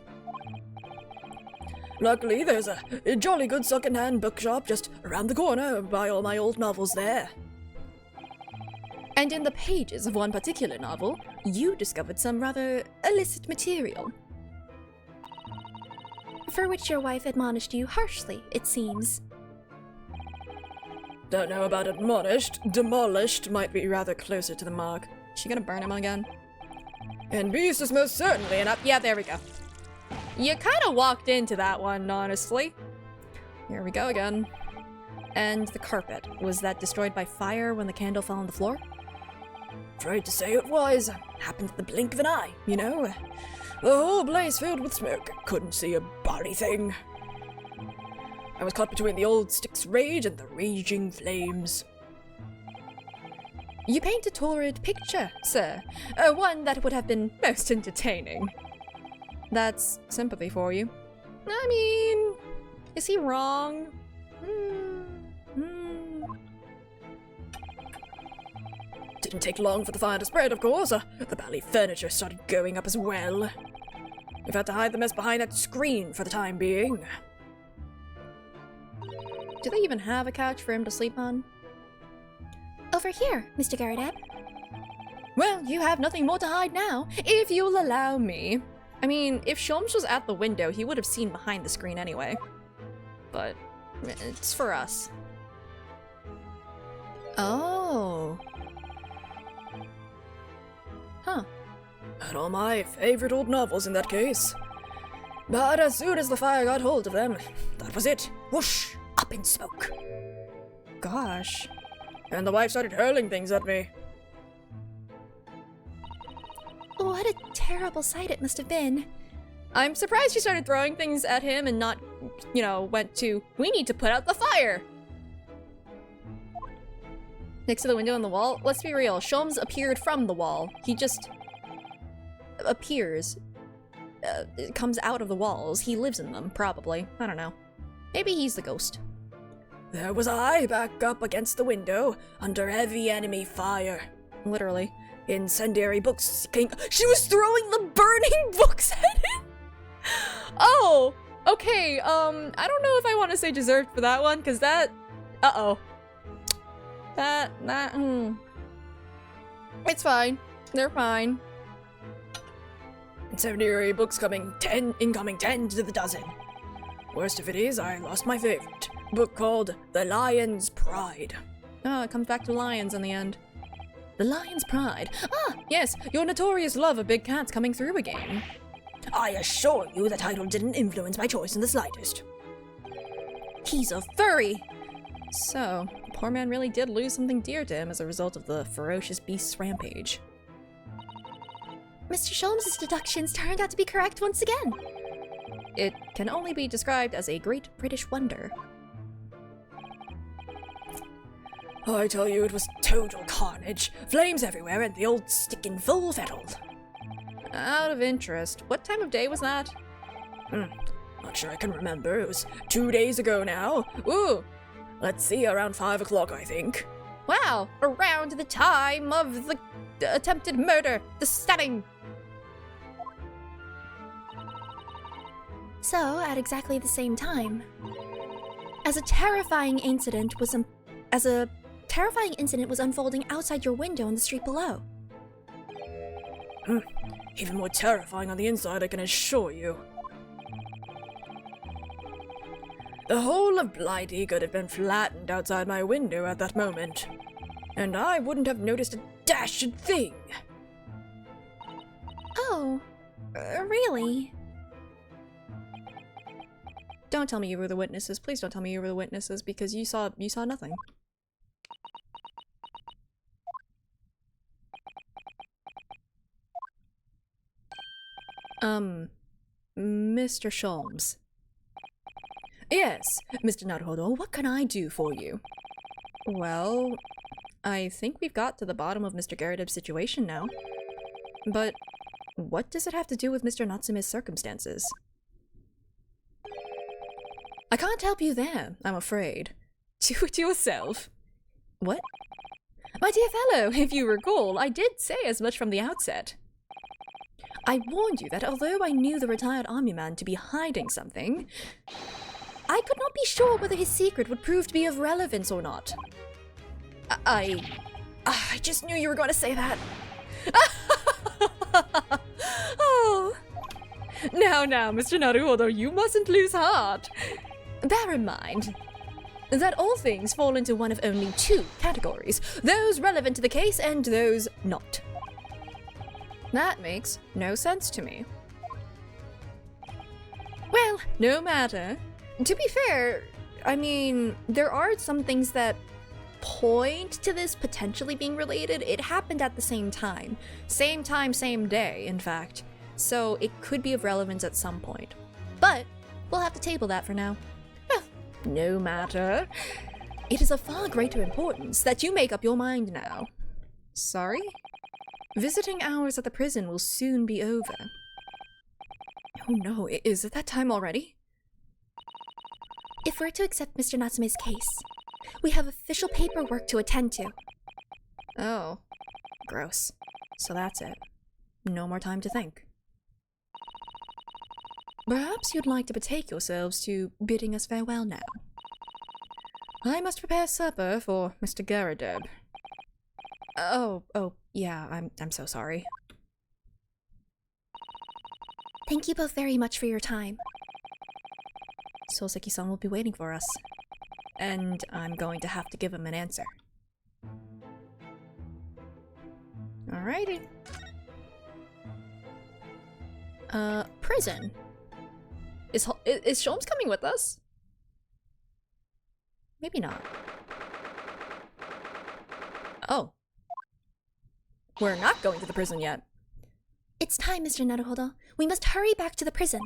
[SPEAKER 4] Luckily, there's a jolly good second-hand bookshop just around the corner. Buy all my old novels there. And in the pages of one particular novel, you discovered some rather illicit material.
[SPEAKER 5] For which your wife admonished you harshly, it seems.
[SPEAKER 4] Don't know about admonished. Demolished might be rather closer to the mark. She gonna burn him again? And Beast is most certainly an up. Yeah, there we go. You kind of walked into that one, honestly. Here we go again. And the carpet. Was that destroyed by fire when the candle fell on the floor?
[SPEAKER 2] Afraid to say it was. Happened in the blink of an eye, you know? The whole place filled with smoke. Couldn't see a body thing. I was caught between the old stick's rage and the raging flames.
[SPEAKER 4] You paint a torrid picture, sir. One that would have been most entertaining. That's sympathy for you. I mean, is he wrong?
[SPEAKER 2] Didn't take long for the fire to spread, of course. The bally furniture started going up as well. We've had to hide the mess behind that screen for the time being.
[SPEAKER 4] Do they even have a couch for him to sleep on?
[SPEAKER 5] Over here, Mr. Garrett.
[SPEAKER 4] Well, you have nothing more to hide now, if you'll allow me. I mean, if Sholmes was at the window, he would have seen behind the screen anyway. But it's for us. Oh. Huh.
[SPEAKER 2] And all my favorite old novels in that case. But as soon as the fire got hold of them, that was it. Whoosh! Up in smoke.
[SPEAKER 4] Gosh.
[SPEAKER 2] And the wife started hurling things at me.
[SPEAKER 5] What a terrible sight it must have been.
[SPEAKER 4] I'm surprised she started throwing things at him and not, went to, we need to put out the fire! Next to the window on the wall? Let's be real, Sholmes appeared from the wall. He just appears. It comes out of the walls. He lives in them, probably. I don't know. Maybe he's the ghost.
[SPEAKER 2] There was I, back up against the window, under heavy enemy fire.
[SPEAKER 4] Literally.
[SPEAKER 2] Incendiary books came. She was throwing the burning books at him!
[SPEAKER 4] Oh! Okay, I don't know if I want to say deserved for that one, because that... Uh-oh. It's fine. They're fine.
[SPEAKER 2] Incendiary books incoming 10 to the dozen. Worst of it is, I lost my favorite. Book called The Lion's Pride.
[SPEAKER 4] Oh, it comes back to lions in the end. The Lion's Pride. Ah, yes, your notorious love of big cats coming through again.
[SPEAKER 2] I assure you the title didn't influence my choice in the slightest.
[SPEAKER 4] He's a furry! So, the poor man really did lose something dear to him as a result of the ferocious beast's rampage.
[SPEAKER 5] Mr. Sholmes' deductions turned out to be correct once again.
[SPEAKER 4] It can only be described as a great British wonder.
[SPEAKER 2] I tell you, it was total carnage. Flames everywhere and the old stick in full fettle.
[SPEAKER 4] Out of interest, what time of day was that?
[SPEAKER 2] Not sure I can remember. It was 2 days ago now.
[SPEAKER 4] Ooh!
[SPEAKER 2] Let's see, around 5 o'clock, I think.
[SPEAKER 4] Wow! Around the time of the attempted murder! The stabbing!
[SPEAKER 5] So, at exactly the same time, as a terrifying incident was unfolding outside your window in the street below.
[SPEAKER 2] Even more terrifying on the inside, I can assure you. The whole of Blighty could have been flattened outside my window at that moment, and I wouldn't have noticed a dashed thing.
[SPEAKER 5] Oh, really?
[SPEAKER 4] Don't tell me you were the witnesses. Please don't tell me you were the witnesses, because you saw nothing. Mr. Sholmes. Yes, Mr. Naruhodo, what can I do for you? Well, I think we've got to the bottom of Mr. Garrett's situation now. But what does it have to do with Mr. Natsume's circumstances? I can't help you there, I'm afraid. Do it yourself. What? My dear fellow, if you recall, I did say as much from the outset. I warned you that although I knew the retired army man to be hiding something, I could not be sure whether his secret would prove to be of relevance or not. I just knew you were going to say that. Oh. Now, Mr. Naruhodo, you mustn't lose heart. Bear in mind that all things fall into one of only two categories, those relevant to the case and those not. That makes no sense to me. Well, no matter. To be fair, I mean, there are some things that point to this potentially being related. It happened at the same time. Same time, same day, in fact. So it could be of relevance at some point. But we'll have to table that for now. Well, no matter. It is of far greater importance that you make up your mind now. Sorry? Visiting hours at the prison will soon be over. Oh no, is it that time already?
[SPEAKER 5] If we're to accept Mr. Natsume's case, we have official paperwork to attend to.
[SPEAKER 4] Oh, gross. So that's it. No more time to think. Perhaps you'd like to betake yourselves to bidding us farewell now. I must prepare supper for Mr. Garadeb. Oh, yeah, I'm so sorry.
[SPEAKER 5] Thank you both very much for your time.
[SPEAKER 4] Soseki-san will be waiting for us. And I'm going to have to give him an answer. Alrighty. Prison. Is Sholmes coming with us? Maybe not. Oh. We're not going to the prison yet.
[SPEAKER 5] It's time, Mr. Naruhodo. We must hurry back to the prison.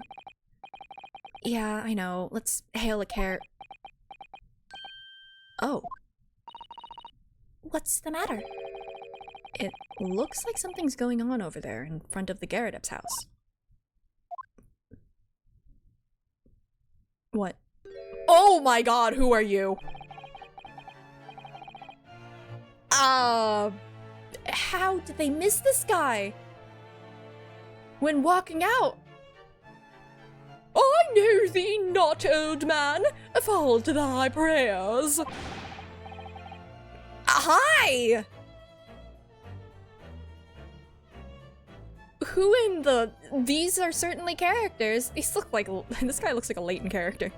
[SPEAKER 4] Yeah, I know. Let's hail a car. Oh.
[SPEAKER 5] What's the matter?
[SPEAKER 4] It looks like something's going on over there in front of the Garadeb's house. What? Oh my god, who are you? How did they miss this guy? When walking out? I know thee not, old man. Fall to thy prayers. Hi! Who in the... These are certainly characters. These look like... This guy looks like a latent character.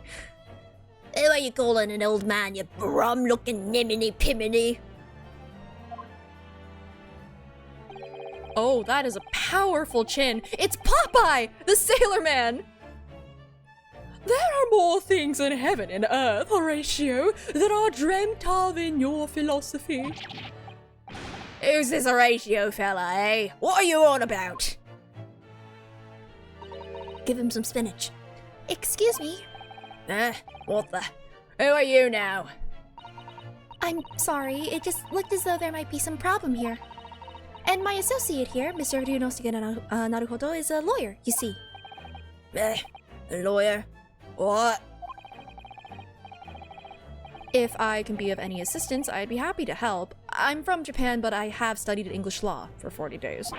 [SPEAKER 7] Who are you calling an old man, you brum-looking niminy-piminy?
[SPEAKER 4] Oh, that is a powerful chin. It's Popeye, the Sailor Man! There are more things in heaven and earth, Horatio, that are dreamt of in your philosophy.
[SPEAKER 7] Who's this Horatio fella, eh? What are you on about?
[SPEAKER 5] Give him some spinach. Excuse me.
[SPEAKER 7] What the? Who are you now?
[SPEAKER 5] I'm sorry, it just looked as though there might be some problem here. And my associate here, Mr. Ryunosuke Naruhodo, is a lawyer, you see.
[SPEAKER 7] A lawyer? What?
[SPEAKER 4] If I can be of any assistance, I'd be happy to help. I'm from Japan, but I have studied English law for 40 days.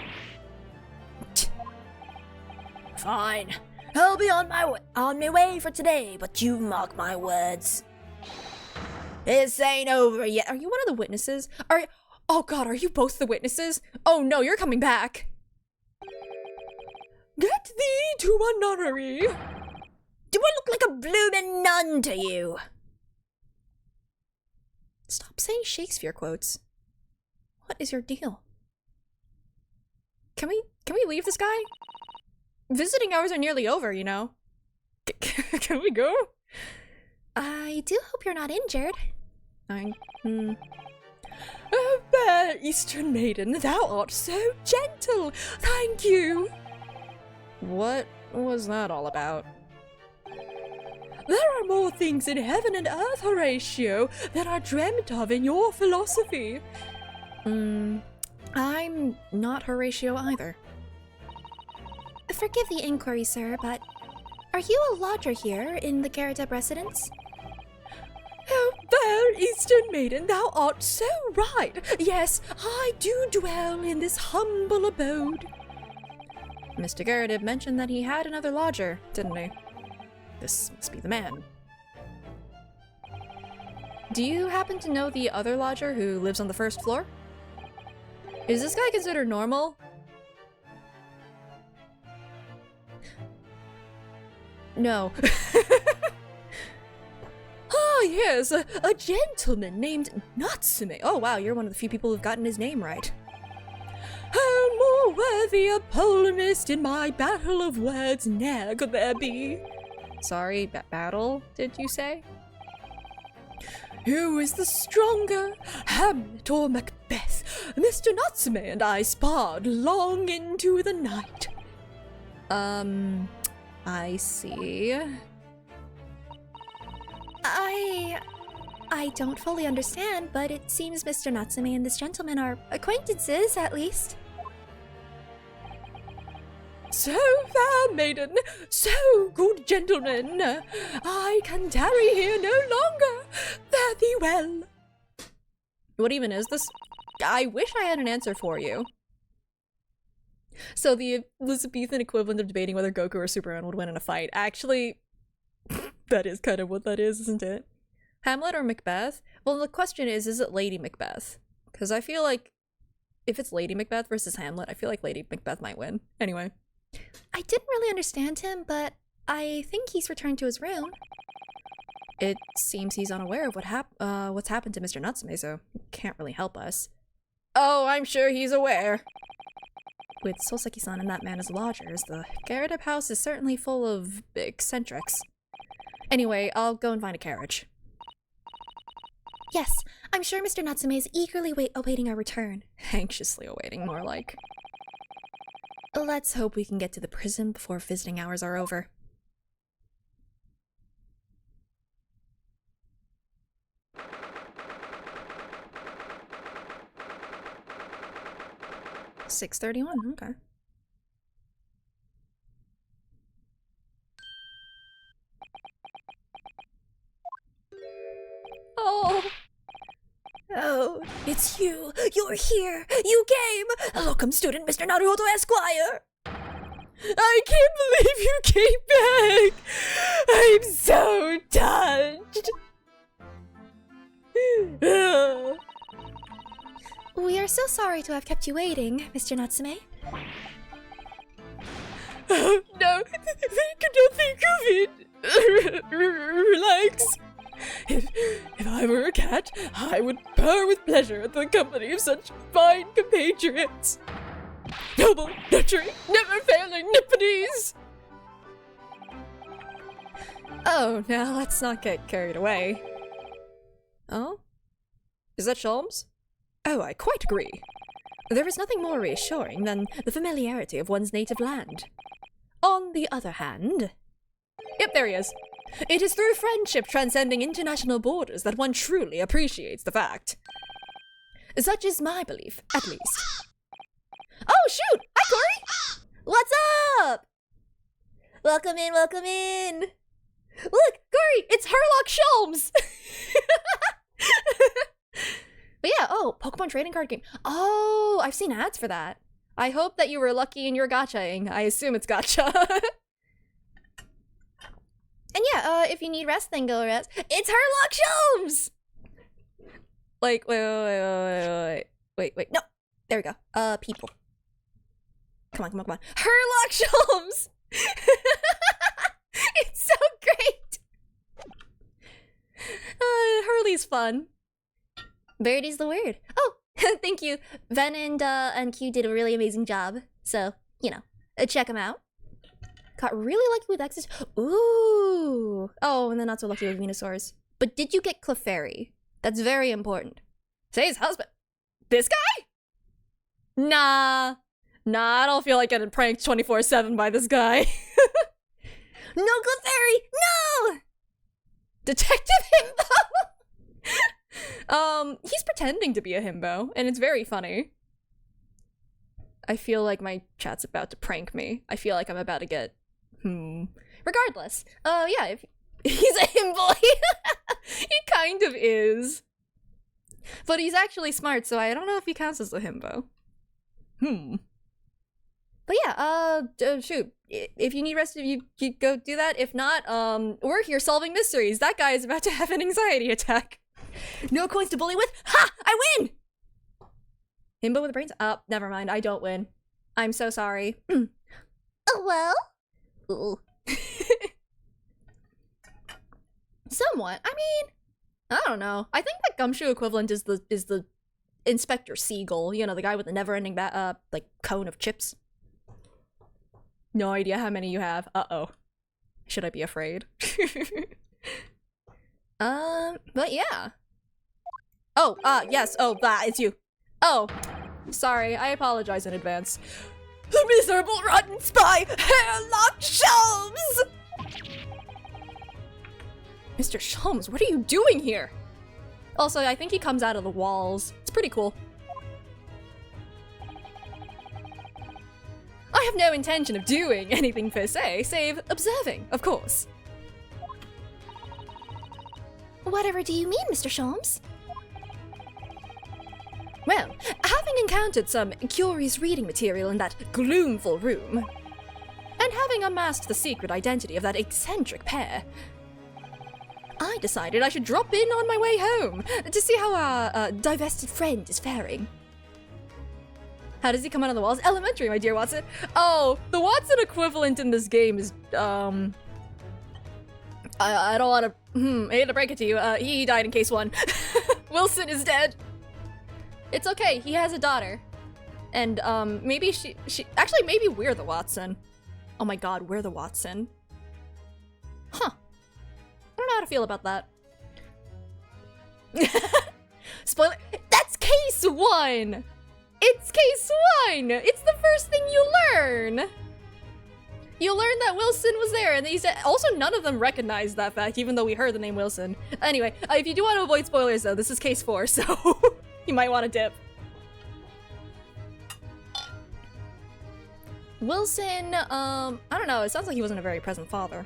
[SPEAKER 7] Fine. I'll be on my way for today, but you mark my words. This ain't over yet.
[SPEAKER 4] Are you one of the witnesses? Oh god, are you both the witnesses? Oh no, you're coming back. Get thee to a nunnery.
[SPEAKER 7] Do I look like a bloomin' nun to you?
[SPEAKER 4] Stop saying Shakespeare quotes. What is your deal? Can we leave this guy? Visiting hours are nearly over, you know. Can we go?
[SPEAKER 5] I do hope you're not injured.
[SPEAKER 4] Oh, fair Eastern maiden, thou art so gentle. Thank you. What was that all about? There are more things in heaven and earth, Horatio, that are dreamt of in your philosophy. I'm not Horatio either.
[SPEAKER 5] Forgive the inquiry, sir, but are you a lodger here in the Garadeb residence?
[SPEAKER 4] Oh, fair Eastern maiden, thou art so right. Yes, I do dwell in this humble abode. Mr. Garadeb mentioned that he had another lodger, didn't he? This must be the man. Do you happen to know the other lodger who lives on the first floor? Is this guy considered normal? No. Ah, yes, a gentleman named Natsume. Oh wow, you're one of the few people who've gotten his name right. How more worthy a polemist in my battle of words ne'er could there be. Sorry, battle, did you say?
[SPEAKER 2] Who is the stronger, Hamlet or Macbeth? Mr. Natsume and I sparred long into the night.
[SPEAKER 1] I see.
[SPEAKER 5] I don't fully understand, but it seems Mr. Natsume and this gentleman are acquaintances, at least.
[SPEAKER 2] So fair maiden, so good gentleman, I can tarry here no longer. Fare thee well.
[SPEAKER 1] What even is this? I wish I had an answer for you. So the Elizabethan equivalent of debating whether Goku or Superman would win in a fight. Actually, that is kind of what that is, isn't it? Hamlet or Macbeth? Well, the question is it Lady Macbeth? Because I feel like if it's Lady Macbeth versus Hamlet, I feel like Lady Macbeth might win. Anyway.
[SPEAKER 5] I didn't really understand him, but I think he's returned to his room.
[SPEAKER 1] It seems he's unaware of what's happened to Mr. Natsume, so he can't really help us. Oh, I'm sure he's aware. With Soseki-san and that man as lodgers, the Garrett house is certainly full of eccentrics. Anyway, I'll go and find a carriage.
[SPEAKER 5] Yes, I'm sure Mr. Natsume is eagerly awaiting our return.
[SPEAKER 1] Anxiously awaiting, more like. Let's hope we can get to the prison before visiting hours are over. $6:31, okay.
[SPEAKER 7] Oh, it's you. You're here. You came. Welcome, student Mr. Naruto Esquire.
[SPEAKER 2] I can't believe you came back. I'm so touched.
[SPEAKER 5] We are so sorry to have kept you waiting, Mr. Natsume.
[SPEAKER 2] Oh, no, they could not think of it. Relax. If I were a cat, I would purr with pleasure at the company of such fine compatriots. Noble, nurturing, never failing Nipponese.
[SPEAKER 1] Oh, now let's not get carried away. Oh? Is that Sholmes? Oh, I quite agree. There is nothing more reassuring than the familiarity of one's native land. On the other hand... Yep, there he is. It is through friendship transcending international borders that one truly appreciates the fact. Such is my belief, at least. Oh, shoot! Hi, Corey! What's up? Welcome in, welcome in! Look, Corey, it's Herlock Sholmes! But yeah, oh, Pokemon trading card game. Oh, I've seen ads for that. I hope that you were lucky in your gachaing. I assume it's gacha. And yeah, if you need rest, then go rest. It's Herlock Sholmes! Like, wait. No, there we go. People. Come on. Herlock Sholmes! It's so great! Hurley's fun. Birdie's the word. Oh, thank you. Ven and Q did a really amazing job. So, you know, check them out. Got really lucky with X's. Ooh. Oh, and then not so lucky with Venusaurs. But did you get Clefairy? That's very important. Say's husband. This guy? Nah, I don't feel like getting pranked 24/7 by this guy. No Clefairy! No! Detective Himbo! He's pretending to be a himbo, and it's very funny. I feel like my chat's about to prank me. I feel like I'm about to get... Regardless, yeah, if he's a himbo, he kind of is. But he's actually smart, so I don't know if he counts as a himbo. But yeah, shoot, if you need rest, you go do that. If not, we're here solving mysteries. That guy is about to have an anxiety attack. No coins to bully with? Ha! I win! Himbo with the brains? Never mind, I don't win. I'm so sorry.
[SPEAKER 5] Oh, well?
[SPEAKER 1] Ooh. Somewhat. I mean, I don't know. I think the gumshoe equivalent is the Inspector Seagull. You know, the guy with the never-ending like cone of chips. No idea how many you have. Uh-oh. Should I be afraid? But yeah.
[SPEAKER 4] Oh, yes. Oh, it's you. Oh, sorry. I apologize in advance.
[SPEAKER 2] The miserable rotten spy! Hairlock shelves!
[SPEAKER 4] Mr. Sholmes, what are you doing here? Also, I think he comes out of the walls. It's pretty cool. I have no intention of doing anything per se, save observing, of course.
[SPEAKER 5] Whatever do you mean, Mr. Sholmes?
[SPEAKER 4] Well, having encountered some curious reading material in that gloomful room, and having unmasked the secret identity of that eccentric pair, I decided I should drop in on my way home to see how our divested friend is faring. How does he come out of the walls? Elementary, my dear Watson. Oh, the Watson equivalent in this game is, I don't want to, I hate to break it to you, he died in case 1. Wilson is dead. It's okay, he has a daughter. And, maybe actually, maybe we're the Watson. Oh my god, we're the Watson. Huh. I don't know how to feel about that. Spoiler, that's case 1! It's case 1! It's the first thing you learn! You learn that Wilson was there, and he's also none of them recognize that fact, even though we heard the name Wilson. Anyway, if you do want to avoid spoilers though, this is case 4, so you might want to dip. Wilson, I don't know, it sounds like he wasn't a very present father.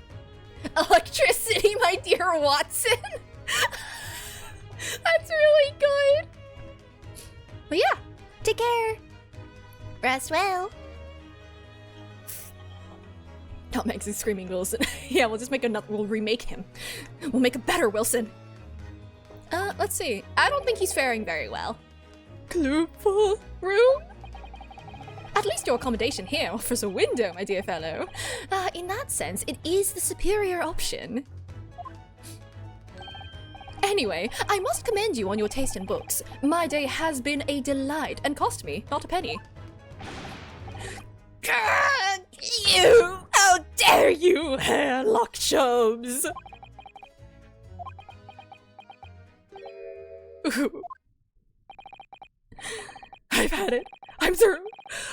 [SPEAKER 4] Electricity, my dear Watson! That's really good! But yeah,
[SPEAKER 5] Take care. Rest well.
[SPEAKER 4] Not Meg's screaming Wilson. Yeah, we'll just make another, we'll remake him. We'll make a better Wilson. Let's see. I don't think he's faring very well. Gloomful room? At least your accommodation here offers a window, my dear fellow. In that sense, it is the superior option. Anyway, I must commend you on your taste in books. My day has been a delight and cost me not a penny. You! How dare you, hairlock chubs! I've had it. I'm through.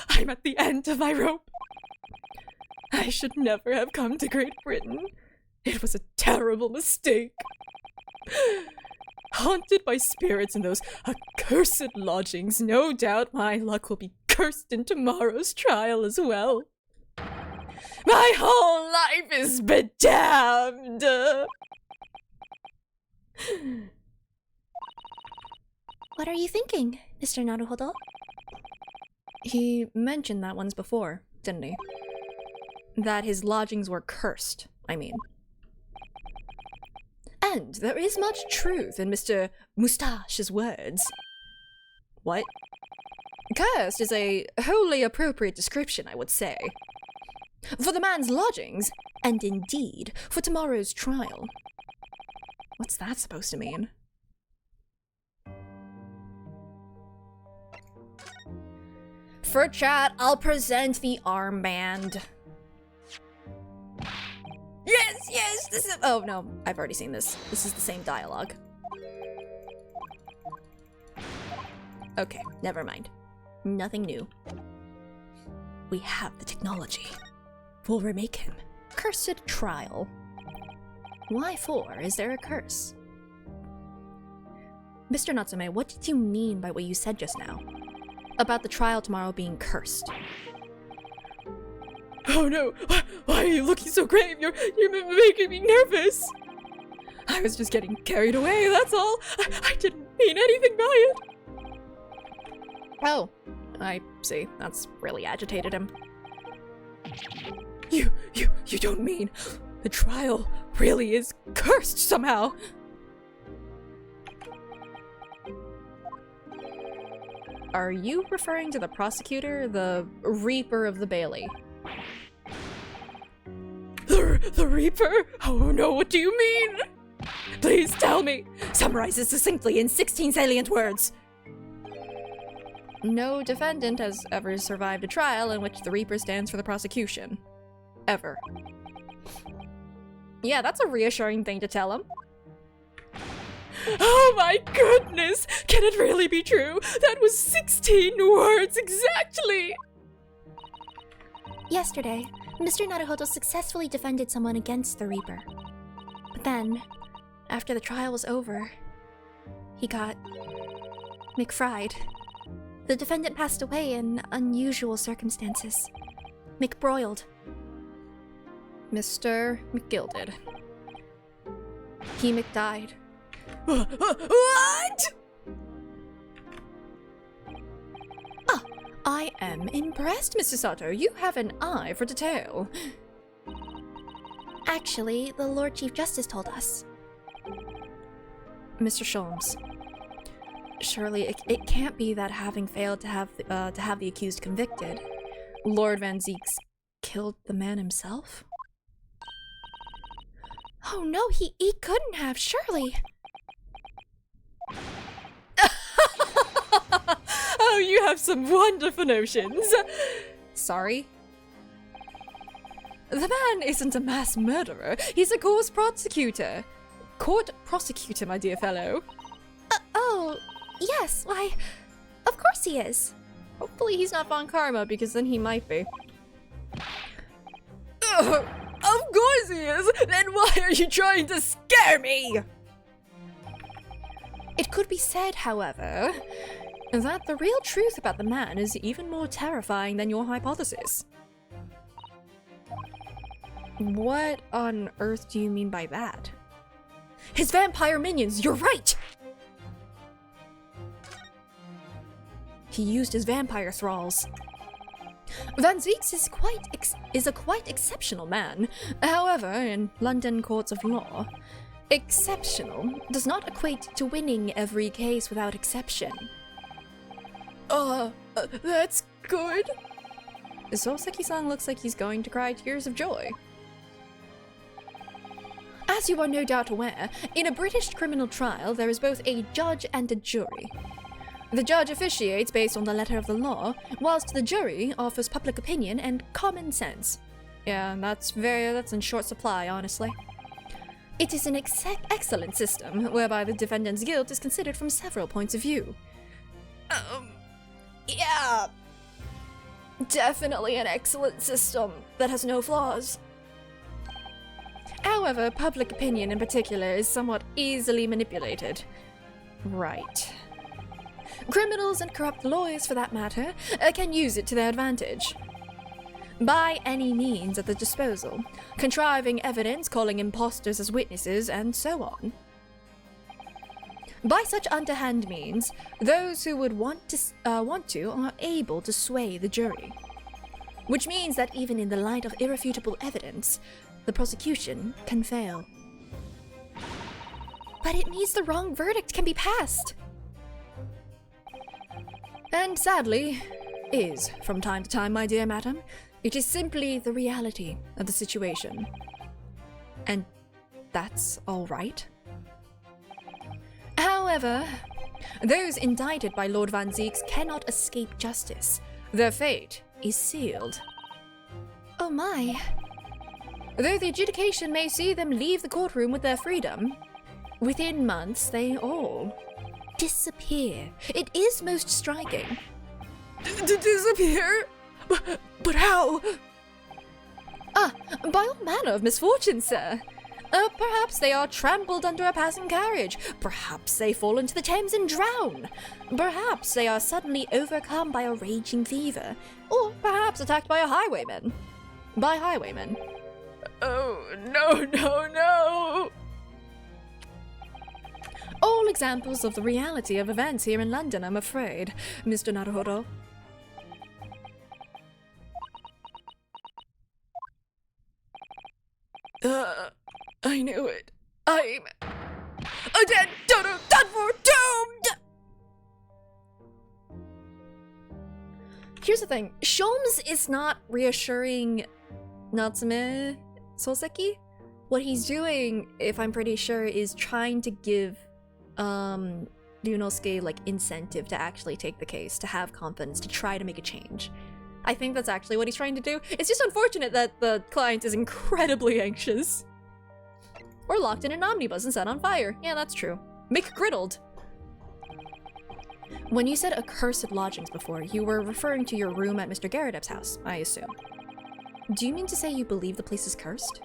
[SPEAKER 4] I'm at the end of my rope. I should never have come to Great Britain. It was a terrible mistake. Haunted by spirits in those accursed lodgings, no doubt my luck will be cursed in tomorrow's trial as well. My whole life is bedamned!
[SPEAKER 5] What are you thinking, Mr. Naruhodo?
[SPEAKER 4] He mentioned that once before, didn't he? That his lodgings were cursed, I mean. And there is much truth in Mr. Moustache's words. What? Cursed is a wholly appropriate description, I would say. For the man's lodgings, and indeed, for tomorrow's trial. What's that supposed to mean? For chat, I'll present the armband. Yes, this is- oh no, I've already seen this. This is the same dialogue. Okay, never mind. Nothing new. We have the technology. We'll remake him. Cursed trial. Why for? Is there a curse? Mr. Natsume, what did you mean by what you said just now? About the trial tomorrow being cursed? Oh no! Why are you looking so grave? You're making me nervous! I was just getting carried away, that's all! I didn't mean anything by it! Oh, I see. That's really agitated him. You don't mean the trial really is cursed somehow? Are you referring to the prosecutor, the Reaper of the Bailey? The Reaper? Oh no, what do you mean? Please tell me! Summarize this succinctly in 16 salient words! No defendant has ever survived a trial in which the Reaper stands for the prosecution. Ever. Yeah, that's a reassuring thing to tell him.
[SPEAKER 2] Oh my goodness! Can it really be true? That was 16 words exactly!
[SPEAKER 5] Yesterday, Mr. Naruhodo successfully defended someone against the Reaper. But then, after the trial was over, he got McFried. The defendant passed away in unusual circumstances. McBroiled.
[SPEAKER 4] Mr. McGilded. He McDied.
[SPEAKER 2] What?
[SPEAKER 4] I am impressed, Mr. Sato. You have an eye for detail.
[SPEAKER 5] Actually, the Lord Chief Justice told us.
[SPEAKER 4] Mr. Sholmes. Surely it can't be that having failed to have the accused convicted, Lord Van Zeeks killed the man himself?
[SPEAKER 5] Oh no, he couldn't have, surely.
[SPEAKER 2] Oh, you have some wonderful notions.
[SPEAKER 4] Sorry? The man isn't a mass murderer. He's a court prosecutor. Court prosecutor, my dear fellow.
[SPEAKER 5] Oh, yes, why, of course he is.
[SPEAKER 4] Hopefully he's not Von Karma, because then he might be.
[SPEAKER 2] Of course he is! Then why are you trying to scare me?
[SPEAKER 4] It could be said, however, that the real truth about the man is even more terrifying than your hypothesis. What on earth do you mean by that? His vampire minions, you're right! He used his vampire thralls. Van Zeeks is a quite exceptional man. However, in London courts of law, exceptional does not equate to winning every case without exception.
[SPEAKER 2] That's good.
[SPEAKER 4] Soseki-san looks like he's going to cry tears of joy. As you are no doubt aware, in a British criminal trial there is both a judge and a jury. The judge officiates based on the letter of the law, whilst the jury offers public opinion and common sense. Yeah, that's in short supply, honestly. It is an excellent system, whereby the defendant's guilt is considered from several points of view.
[SPEAKER 2] Yeah. Definitely an excellent system that has no flaws.
[SPEAKER 4] However, public opinion in particular is somewhat easily manipulated. Right. Criminals and corrupt lawyers, for that matter, can use it to their advantage. By any means at the disposal, contriving evidence, calling imposters as witnesses, and so on. By such underhand means, those who would want to are able to sway the jury. Which means that even in the light of irrefutable evidence, the prosecution can fail.
[SPEAKER 5] But it means the wrong verdict can be passed.
[SPEAKER 4] And sadly, is from time to time, my dear madam. It is simply the reality of the situation. And that's all right. However, those indicted by Lord Van Zeeks cannot escape justice. Their fate is sealed.
[SPEAKER 5] Oh my.
[SPEAKER 4] Though the adjudication may see them leave the courtroom with their freedom, within months they all disappear. It is most striking.
[SPEAKER 2] Disappear? But how?
[SPEAKER 4] By all manner of misfortune, sir. Perhaps they are trampled under a passing carriage. Perhaps they fall into the Thames and drown. Perhaps they are suddenly overcome by a raging fever. Or perhaps attacked by a highwayman. By highwaymen.
[SPEAKER 2] Oh, no.
[SPEAKER 4] All examples of the reality of events here in London, I'm afraid, Mr. Naruhodo.
[SPEAKER 2] I knew it. I'm dead, done for, doomed!
[SPEAKER 4] Here's the thing. Sholmes is not reassuring Natsume Soseki. What he's doing, if I'm pretty sure, is trying to give Ryunosuke like incentive to actually take the case, to have confidence, to try to make a change. I think that's actually what he's trying to do. It's just unfortunate that the client is incredibly anxious. Or locked in an omnibus and set on fire. Yeah, that's true. McGriddled. When you said accursed lodgings before, you were referring to your room at Mr. Garrideb's house, I assume. Do you mean to say you believe the place is cursed?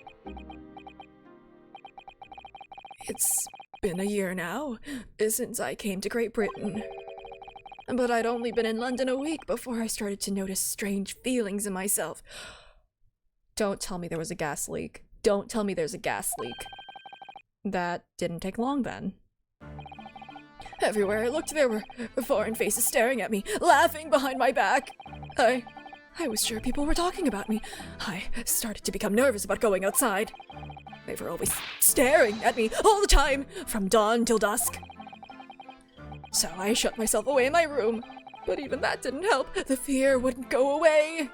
[SPEAKER 2] It's been a year now since I came to Great Britain. But I'd only been in London a week before I started to notice strange feelings in myself.
[SPEAKER 4] Don't tell me there was a gas leak. Don't tell me there's a gas leak. That didn't take long then.
[SPEAKER 2] Everywhere I looked, there were foreign faces staring at me, laughing behind my back. I was sure people were talking about me. I started to become nervous about going outside. They were always staring at me all the time, from dawn till dusk. So I shut myself away in my room, but even that didn't help. The fear wouldn't go away.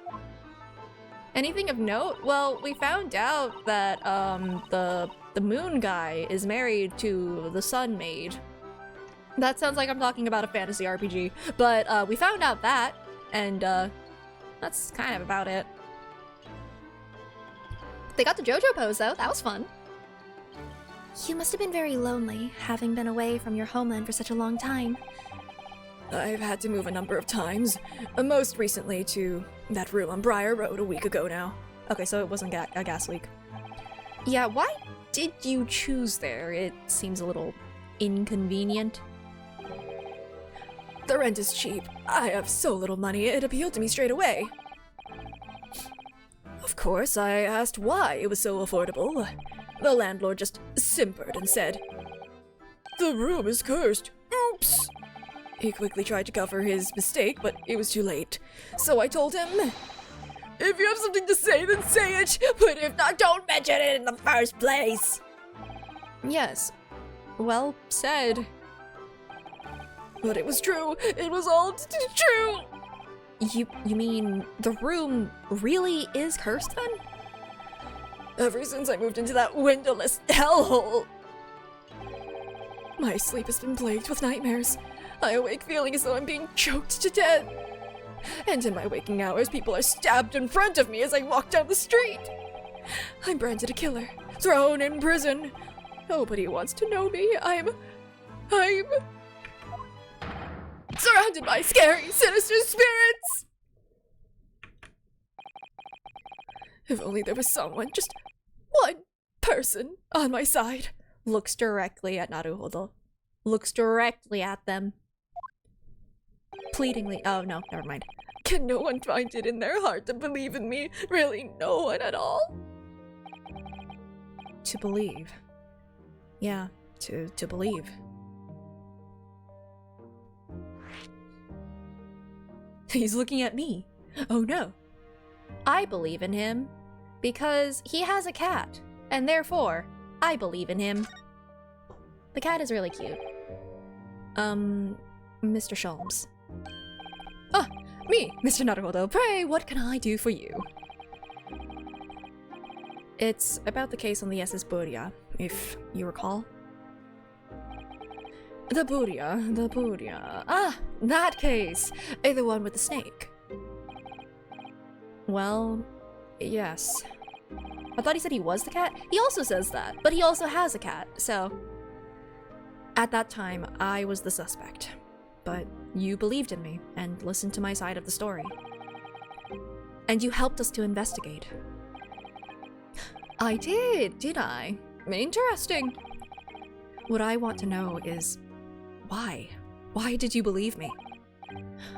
[SPEAKER 4] Anything of note? Well, we found out that the moon guy is married to the sun maid. That sounds like I'm talking about a fantasy RPG, but we found out that, and that's kind of about it. They got the JoJo pose though, that was fun.
[SPEAKER 5] You must have been very lonely, having been away from your homeland for such a long time.
[SPEAKER 2] I've had to move a number of times, most recently to that room on Briar Road a week ago now.
[SPEAKER 4] Okay, so it wasn't a gas leak. Yeah, why did you choose there? It seems a little inconvenient.
[SPEAKER 2] The rent is cheap. I have so little money, it appealed to me straight away. Of course, I asked why it was so affordable. The landlord just simpered and said, "The room is cursed. Oops." He quickly tried to cover his mistake, but it was too late. So I told him, "If you have something to say, then say it. But if not, don't mention it in the first place."
[SPEAKER 4] Yes. Well said.
[SPEAKER 2] But it was true. It was all true.
[SPEAKER 4] You mean the room really is cursed then?
[SPEAKER 2] Ever since I moved into that windowless hellhole, my sleep has been plagued with nightmares. I awake feeling as though I'm being choked to death. And in my waking hours, people are stabbed in front of me as I walk down the street. I'm branded a killer, thrown in prison. Nobody wants to know me. I'm surrounded by scary, sinister spirits. If only there was someone, just one person on my side.
[SPEAKER 4] Looks directly at Naruhodo. Looks directly at them. Pleadingly. Oh no, never mind.
[SPEAKER 2] Can no one find it in their heart to believe in me? Really, no one at all?
[SPEAKER 4] To believe. Yeah, to believe. He's looking at me. Oh no. I believe in him because he has a cat, and therefore, I believe in him. The cat is really cute. Mr. Sholmes. Ah, me, Mr. Naruhodo. Pray, what can I do for you? It's about the case on the SS Buria, if you recall. The Buria. Ah, that case. The one with the snake. Well, yes. I thought he said he was the cat. He also says that, but he also has a cat, so... At that time, I was the suspect. But you believed in me and listened to my side of the story. And you helped us to investigate. I did I? Interesting. What I want to know is, why? Why did you believe me?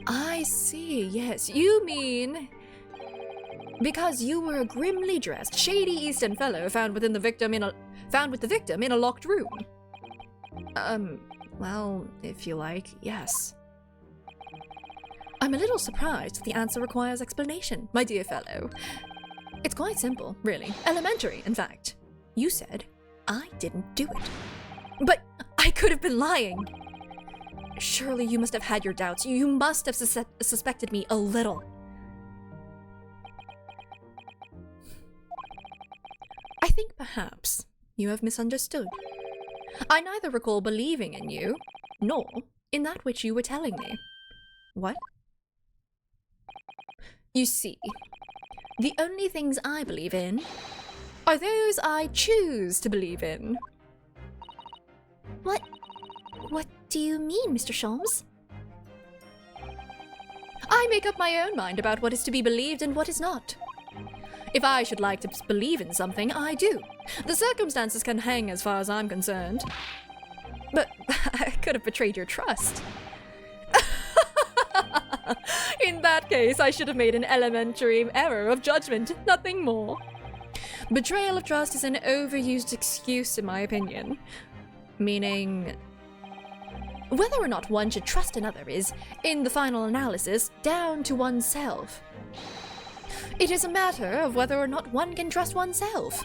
[SPEAKER 4] I see, yes, you mean... Because you were a grimly dressed, shady Eastern fellow found with the victim in a locked room. Well, if you like, yes. I'm a little surprised that the answer requires explanation, my dear fellow. It's quite simple, really. Elementary, in fact. You said I didn't do it. But I could have been lying. Surely you must have had your doubts. You must have suspected me a little. I think perhaps you have misunderstood. I neither recall believing in you, nor in that which you were telling me. What? You see, the only things I believe in are those I choose to believe in.
[SPEAKER 5] What What do you mean, Mr. Sholmes?
[SPEAKER 4] I make up my own mind about what is to be believed and what is not. If I should like to believe in something, I do. The circumstances can hang as far as I'm concerned. But I could have betrayed your trust. In that case, I should have made an elementary error of judgment, nothing more. Betrayal of trust is an overused excuse, in my opinion. Meaning, whether or not one should trust another is, in the final analysis, down to oneself. It is a matter of whether or not one can trust oneself.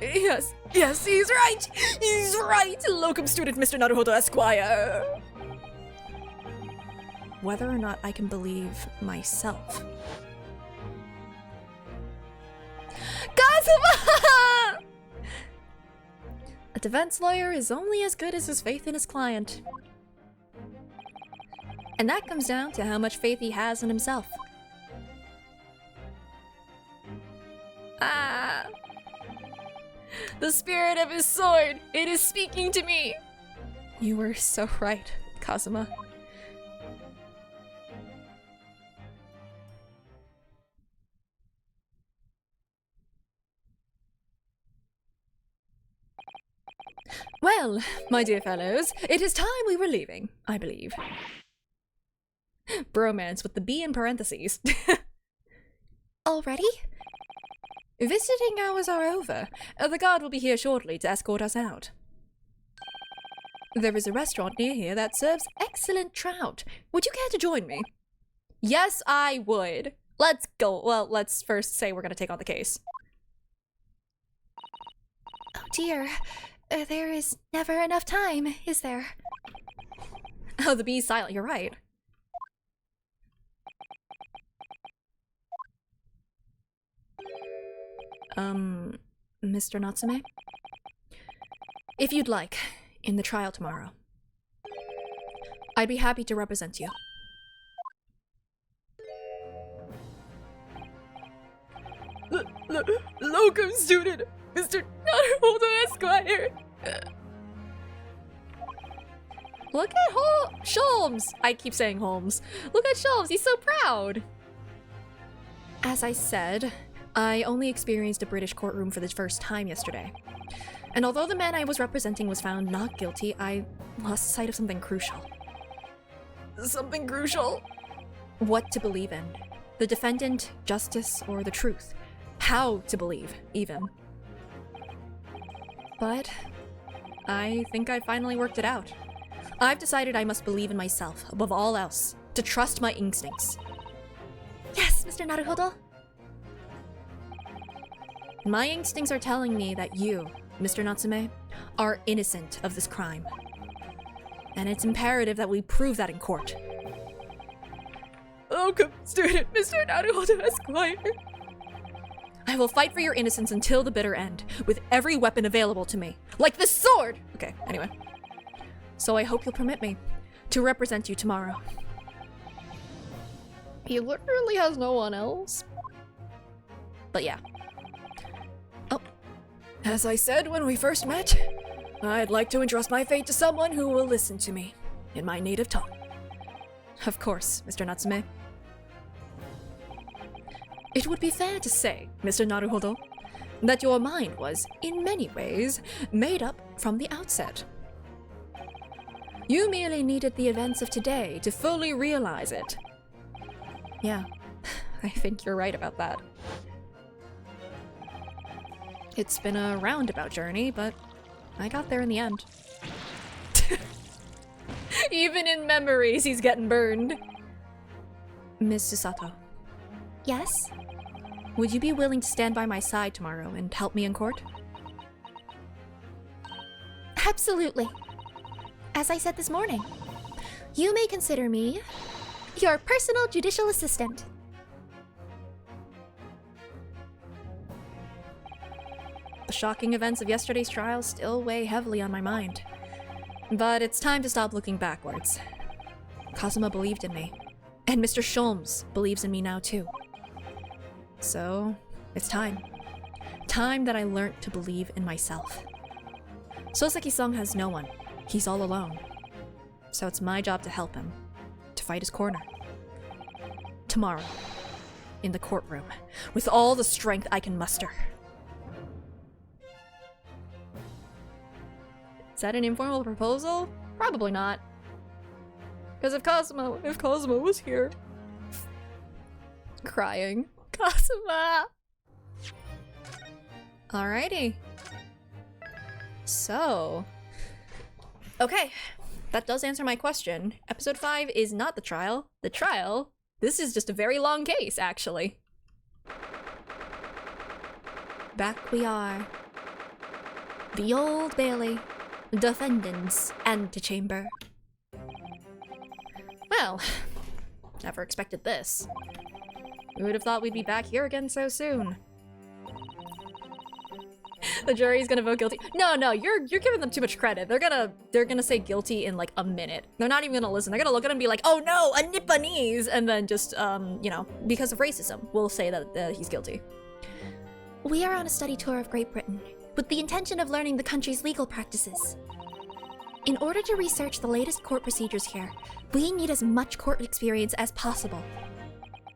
[SPEAKER 2] Yes, he's right! He's right! Locum student Mr. Naruhodo Esquire!
[SPEAKER 1] Whether or not I can believe myself.
[SPEAKER 4] Kazuma! A defense lawyer is only as good as his faith in his client. And that comes down to how much faith he has in himself. Ah! The spirit of his sword! It is speaking to me! You were so right, Kazuma. Well, my dear fellows, it is time we were leaving, I believe. Bromance with the B in parentheses.
[SPEAKER 5] Already?
[SPEAKER 4] Visiting hours are over. The guard will be here shortly to escort us out. There is a restaurant near here that serves excellent trout. Would you care to join me? Yes, I would. Let's go. Well, let's first say we're going to take on the case.
[SPEAKER 5] Oh dear. There is never enough time, is there?
[SPEAKER 4] Oh, the B's silent. You're right. Mr. Natsume? If you'd like, in the trial tomorrow, I'd be happy to represent you.
[SPEAKER 2] Locum student Mr. Naruhodo Esquire!
[SPEAKER 4] Look at Sholmes! I keep saying Holmes. Look at Sholmes, he's so proud! As I said, I only experienced a British courtroom for the first time yesterday. And although the man I was representing was found not guilty, I lost sight of something crucial.
[SPEAKER 2] Something crucial?
[SPEAKER 4] What to believe in. The defendant, justice, or the truth. How to believe, even. But I think I finally worked it out. I've decided I must believe in myself, above all else, to trust my instincts.
[SPEAKER 5] Yes, Mr. Naruhodo.
[SPEAKER 4] My instincts are telling me that you, Mr. Natsume, are innocent of this crime. And it's imperative that we prove that in court.
[SPEAKER 2] Locum student Mr. Naruhodo Esquire!
[SPEAKER 4] I will fight for your innocence until the bitter end, with every weapon available to me. Like this sword! Okay, anyway. So I hope you'll permit me to represent you tomorrow. He literally has no one else. But yeah. Oh.
[SPEAKER 2] As I said when we first met, I'd like to entrust my fate to someone who will listen to me in my native tongue.
[SPEAKER 4] Of course, Mr. Natsume. It would be fair to say, Mr. Naruhodo, that your mind was, in many ways, made up from the outset. You merely needed the events of today to fully realize it. Yeah, I think you're right about that. It's been a roundabout journey, but I got there in the end. Even in memories, he's getting burned. Ms. Susato,
[SPEAKER 5] Yes?
[SPEAKER 4] would you be willing to stand by my side tomorrow and help me in court?
[SPEAKER 5] Absolutely. As I said this morning, you may consider me your personal judicial assistant.
[SPEAKER 4] The shocking events of yesterday's trial still weigh heavily on my mind. But it's time to stop looking backwards. Kazuma believed in me. And Mr. Sholmes believes in me now too. So, it's time. Time that I learnt to believe in myself. Soseki-sung has no one. He's all alone. So it's my job to help him, to fight his corner. Tomorrow, in the courtroom, with all the strength I can muster. Is that an informal proposal? Probably not. Because if Cosmo was here... Crying. Cosmo! Alrighty. So... Okay, that does answer my question. Episode 5 is not the trial. The trial, this is just a very long case, actually. Back we are. The Old Bailey. Defendant's antechamber. Well, never expected this. Who would have thought we'd be back here again so soon? The jury's gonna vote guilty. No, you're giving them too much credit. They're gonna say guilty in like a minute. They're not even gonna listen. They're gonna look at him and be like, oh no, a Nipponese! And then just, you know, because of racism, we'll say that he's guilty.
[SPEAKER 5] We are on a study tour of Great Britain, with the intention of learning the country's legal practices. In order to research the latest court procedures here, we need as much court experience as possible.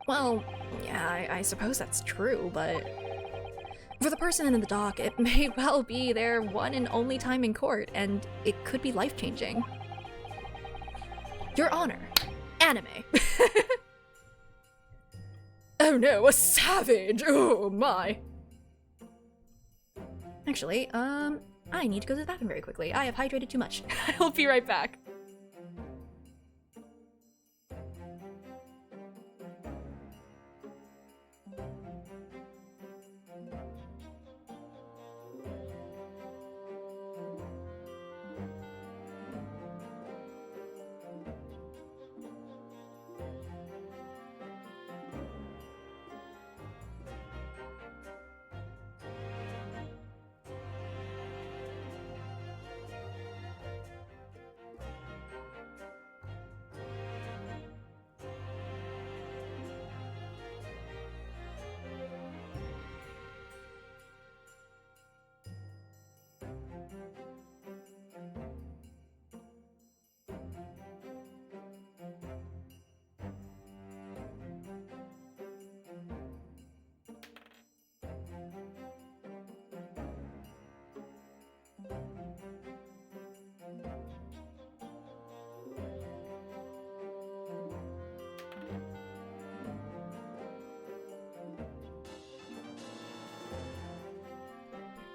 [SPEAKER 4] Well, yeah, I suppose that's true, but... For the person in the dock, it may well be their one and only time in court, and it could be life-changing. Your Honor. Anime.
[SPEAKER 2] Oh no, a savage! Oh my!
[SPEAKER 4] Actually, I need to go to the bathroom very quickly. I have hydrated too much. I'll be right back.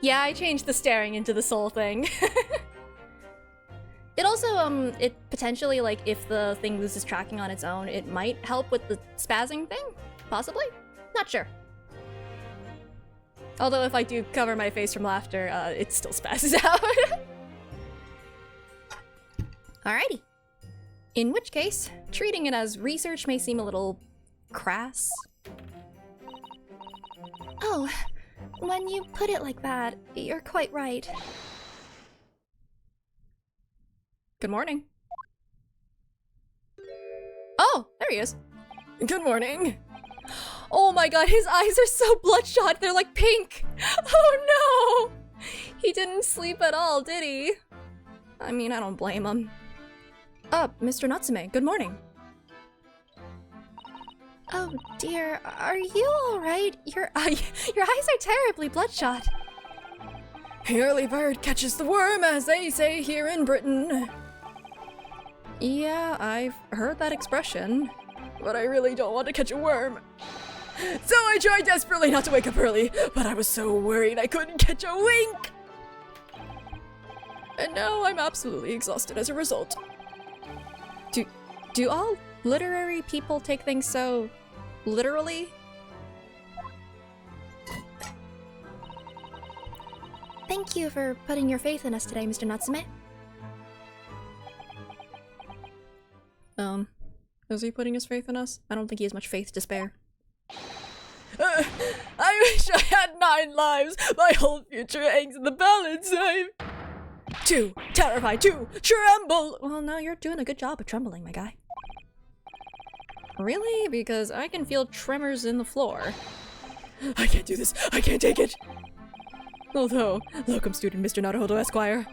[SPEAKER 4] Yeah, I changed the staring into the soul thing. It also, it potentially, like, if the thing loses tracking on its own, it might help with the spazzing thing? Possibly? Not sure. Although if I do cover my face from laughter, it still spazzes out. Alrighty. In which case, treating it as research may seem a little crass.
[SPEAKER 5] Oh, when you put it like that, you're quite right.
[SPEAKER 4] Good morning. Oh, there he is.
[SPEAKER 2] Good morning.
[SPEAKER 4] Oh my god, his eyes are so bloodshot, they're like pink! Oh no! He didn't sleep at all, did he? I mean, I don't blame him. Mr. Natsume, good morning.
[SPEAKER 5] Oh dear, are you alright? Your eyes are terribly bloodshot.
[SPEAKER 2] The early bird catches the worm, as they say here in Britain.
[SPEAKER 4] Yeah, I've heard that expression.
[SPEAKER 2] But I really don't want to catch a worm. So I tried desperately not to wake up early, but I was so worried I couldn't catch a wink. And now I'm absolutely exhausted as a result.
[SPEAKER 4] Do all literary people take things so literally?
[SPEAKER 5] Thank you for putting your faith in us today, Mr. Natsume.
[SPEAKER 4] Is he putting his faith in us? I don't think he has much faith to spare.
[SPEAKER 2] I wish I had 9 lives. My whole future hangs in the balance. I'm too terrified to tremble.
[SPEAKER 4] Well, no, you're doing a good job of trembling, my guy. Really? Because I can feel tremors in the floor.
[SPEAKER 2] I can't do this. I can't take it. Although, locum student Mr. Naruhodo Esquire.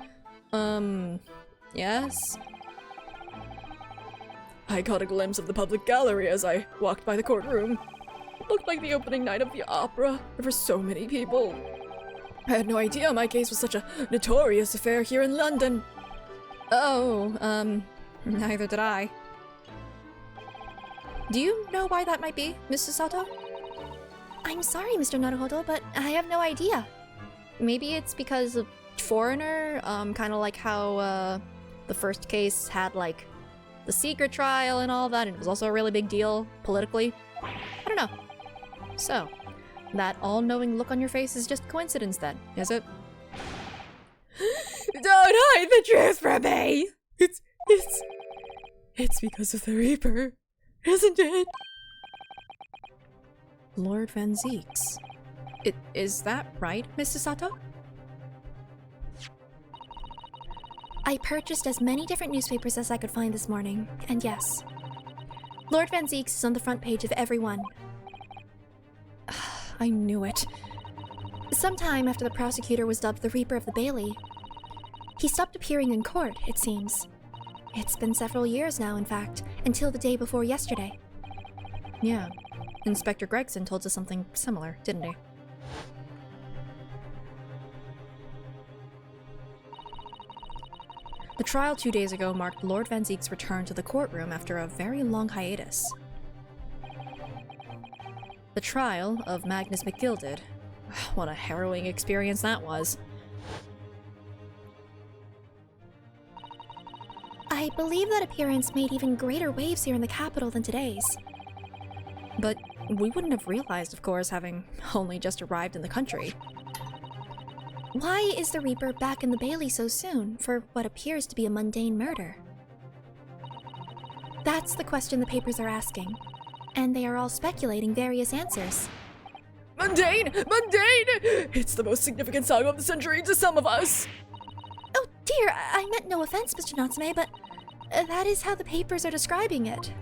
[SPEAKER 1] Yes?
[SPEAKER 2] I caught a glimpse of the public gallery as I walked by the courtroom. It looked like the opening night of the opera. There were so many people. I had no idea my case was such a notorious affair here in London.
[SPEAKER 1] Oh, neither did I. Do you know why that might be, Mrs. Sato?
[SPEAKER 5] I'm sorry, Mr. Naruhodo, but I have no idea.
[SPEAKER 4] Maybe it's because of foreigner, kind of like how, the first case had, like, the secret trial and all that, and it was also a really big deal politically. I don't know. So, that all-knowing look on your face is just coincidence then, is it?
[SPEAKER 1] Don't hide the truth from me! It's because of the Reaper, isn't it?
[SPEAKER 4] Lord Van Zeeks. Is that right, Mrs. Sato?
[SPEAKER 5] I purchased as many different newspapers as I could find this morning, and yes, Lord Van Zeeks is on the front page of every one.
[SPEAKER 1] I knew it.
[SPEAKER 5] Sometime after the prosecutor was dubbed the Reaper of the Bailey, he stopped appearing in court, it seems. It's been several years now, in fact, until the day before yesterday.
[SPEAKER 4] Yeah. Inspector Gregson told us something similar, didn't he? The trial 2 days ago marked Lord Van Zeek's return to the courtroom after a very long hiatus. The trial of Magnus McGilded. What a harrowing experience that was.
[SPEAKER 5] I believe that appearance made even greater waves here in the capital than today's.
[SPEAKER 4] But we wouldn't have realized, of course, having only just arrived in the country.
[SPEAKER 5] Why is the Reaper back in the Bailey so soon for what appears to be a mundane murder? That's the question the papers are asking, and they are all speculating various answers.
[SPEAKER 2] Mundane! Mundane! It's the most significant song of the century to some of us.
[SPEAKER 5] Oh dear, I meant no offense, Mr. Natsume, but that is how the papers are describing it.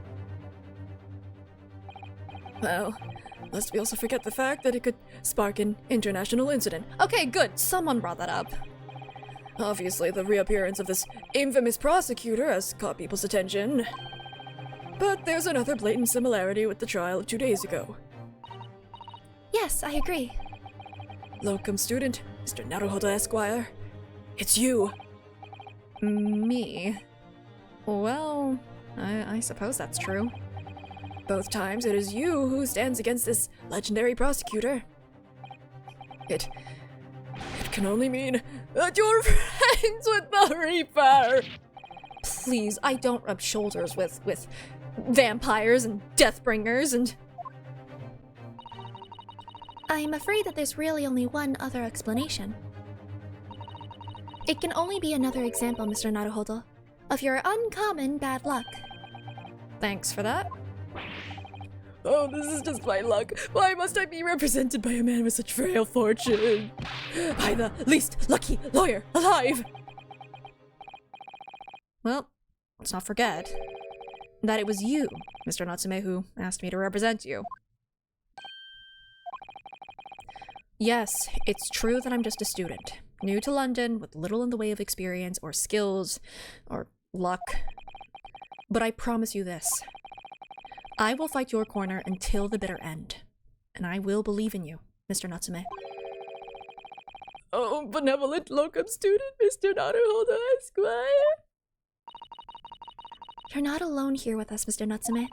[SPEAKER 2] Well, lest we also forget the fact that it could spark an international incident.
[SPEAKER 1] Okay, good. Someone brought that up.
[SPEAKER 2] Obviously, the reappearance of this infamous prosecutor has caught people's attention. But there's another blatant similarity with the trial of 2 days ago.
[SPEAKER 5] Yes, I agree.
[SPEAKER 2] Locum student, Mr. Naruhodo Esquire. It's you.
[SPEAKER 4] Me? Well, I suppose that's true.
[SPEAKER 2] Both times it is you who stands against this legendary prosecutor. It can only mean that you're friends with the Reaper!
[SPEAKER 1] Please, I don't rub shoulders with vampires and Deathbringers and...
[SPEAKER 5] I'm afraid that there's really only one other explanation. It can only be another example, Mr. Naruhodo, of your uncommon bad luck.
[SPEAKER 1] Thanks for that.
[SPEAKER 2] Oh, this is just my luck. Why must I be represented by a man with such frail fortune? By the least lucky lawyer alive!
[SPEAKER 4] Well, let's not forget that it was you, Mr. Natsume, who asked me to represent you. Yes, it's true that I'm just a student, new to London, with little in the way of experience or skills or luck. But I promise you this. I will fight your corner until the bitter end. And I will believe in you, Mr. Natsume.
[SPEAKER 2] Oh, benevolent locum student, Mr. Naruhodo Esquire.
[SPEAKER 5] You're not alone here with us, Mr. Natsume.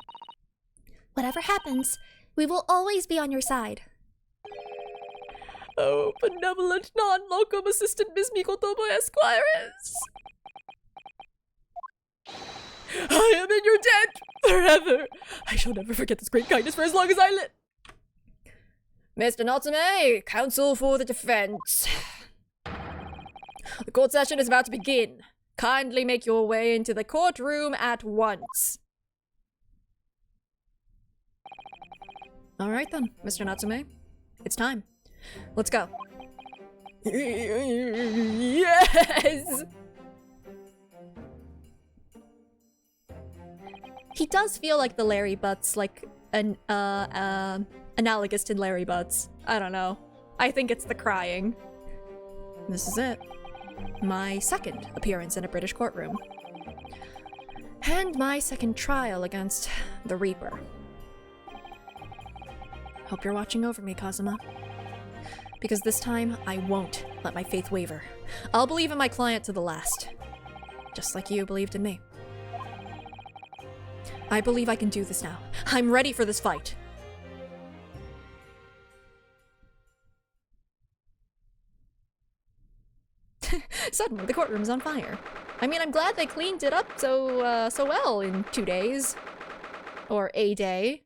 [SPEAKER 5] Whatever happens, we will always be on your side.
[SPEAKER 2] Oh, benevolent non-locum assistant Miss Mikotomo Esquires. I am in your debt forever. I shall never forget this great kindness for as long as I live. Mr. Natsume, counsel for the defense. The court session is about to begin. Kindly make your way into the courtroom at once.
[SPEAKER 4] All right then, Mr. Natsume. It's time. Let's go.
[SPEAKER 2] Yes!
[SPEAKER 1] He does feel like the Larry Butts, like an analogous to Larry Butts. I don't know. I think it's the crying.
[SPEAKER 4] This is it. my second appearance in a British courtroom. And my second trial against the Reaper. Hope you're watching over me, Kazuma. Because this time, I won't let my faith waver. I'll believe in my client to the last. Just like you believed in me. I believe I can do this now. I'm ready for this fight. Suddenly, the courtroom's on fire. I mean, I'm glad they cleaned it up so well in 2 days. Or a day.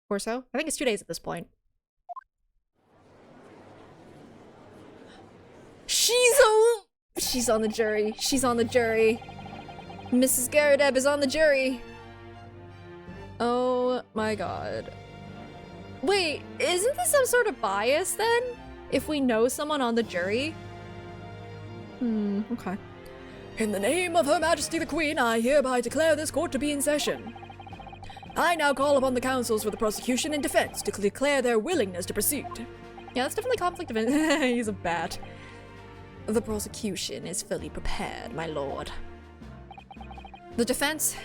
[SPEAKER 4] Or so. I think it's 2 days at this point. She's on the jury. She's on the jury. Mrs. Garadeb is on the jury. Oh my god. Wait, isn't this some sort of bias then? If we know someone on the jury? Okay.
[SPEAKER 2] In the name of Her Majesty the Queen, I hereby declare this court to be in session. I now call upon the counsels for the prosecution and defense to declare their willingness to proceed.
[SPEAKER 4] Yeah, that's definitely conflict of interest. He's a bat. The prosecution is fully prepared, my lord. The defense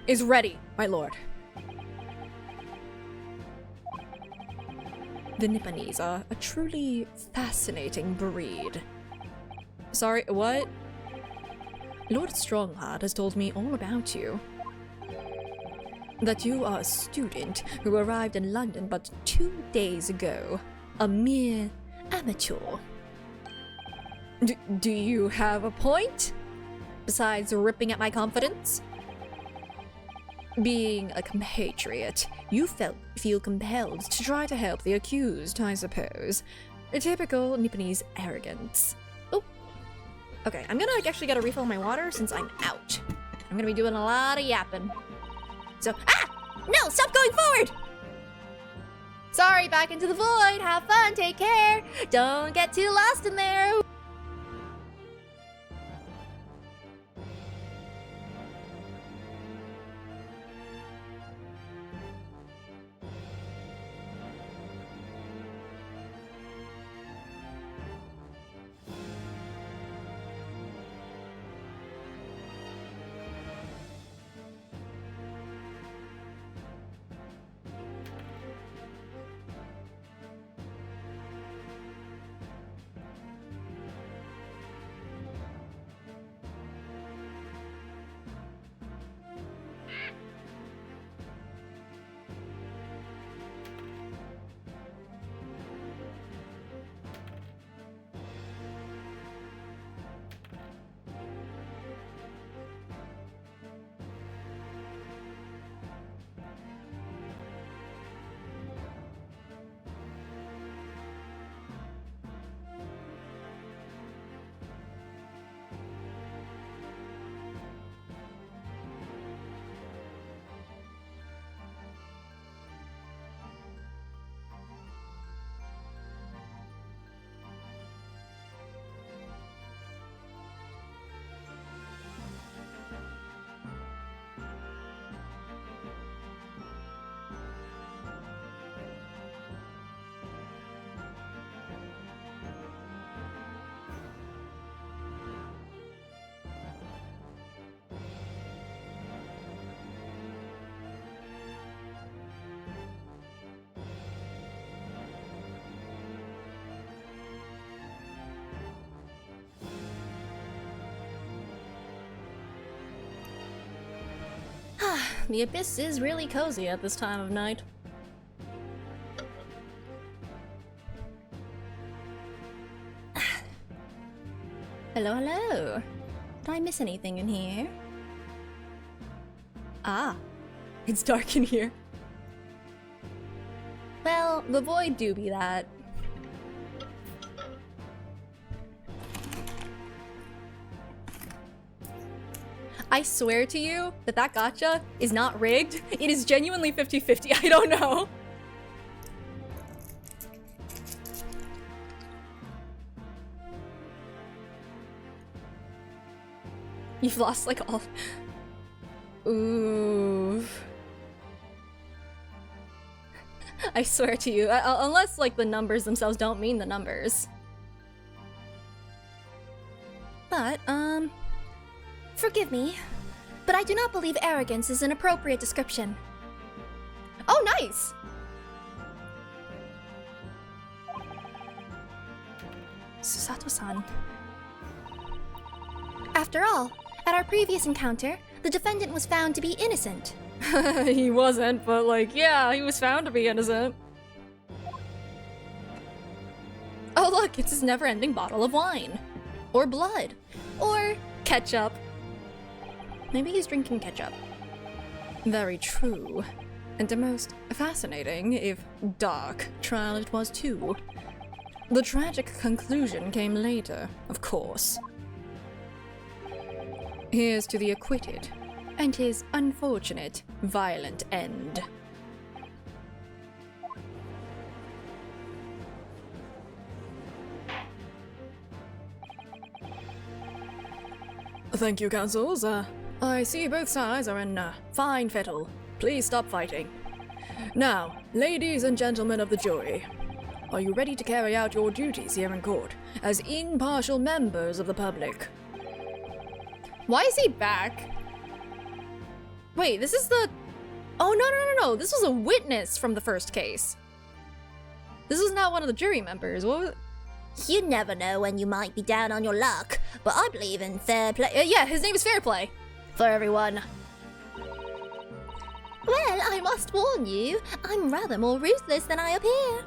[SPEAKER 4] is ready, my lord. The Nipponese are a truly fascinating breed. Sorry, what? Lord Strongheart has told me all about you. That you are a student who arrived in London but 2 days ago. A mere amateur. Do you have a point? Besides ripping at my confidence? Being a compatriot, you feel compelled to try to help the accused, I suppose. A typical Nipponese arrogance. Oh. Okay, I'm gonna actually gotta refill my water since I'm out. I'm gonna be doing a lot of yapping. So, no, stop going forward! Sorry, back into the void. Have fun, take care. Don't get too lost in there. The Abyss is really cozy at this time of night. Hello, hello. Did I miss anything in here? Ah, it's dark in here. Well, the void do be that. I swear to you that that gacha is not rigged. It is genuinely 50-50. I don't know. You've lost like all... Ooh. I swear to you, unless like the numbers themselves don't mean the numbers. but,
[SPEAKER 5] Forgive me, but I do not believe arrogance is an appropriate description.
[SPEAKER 4] oh, nice!
[SPEAKER 5] Susato-san. After all, at our previous encounter, the defendant was found to be innocent.
[SPEAKER 1] He wasn't, but like, yeah, he was found to be innocent.
[SPEAKER 4] Oh look, it's his never-ending bottle of wine. Or blood. Or ketchup. Maybe he's drinking ketchup.
[SPEAKER 1] Very true. And the most fascinating, if dark, trial it was too. The tragic conclusion came later, of course. Here's to the acquitted, and his unfortunate, violent end. Thank you, counsels. I see both sides are in fine fettle. Please stop fighting. Now, ladies and gentlemen of the jury, are you ready to carry out your duties here in court as impartial members of the public?
[SPEAKER 4] Why is he back? Wait, this is the... Oh, no. This was a witness from the first case. This is not one of the jury members. What was it?
[SPEAKER 7] You never know when you might be down on your luck, but I believe in fair play.
[SPEAKER 4] Yeah, his name is Fairplay.
[SPEAKER 7] For everyone.
[SPEAKER 5] Well, I must warn you, I'm rather more ruthless than I appear.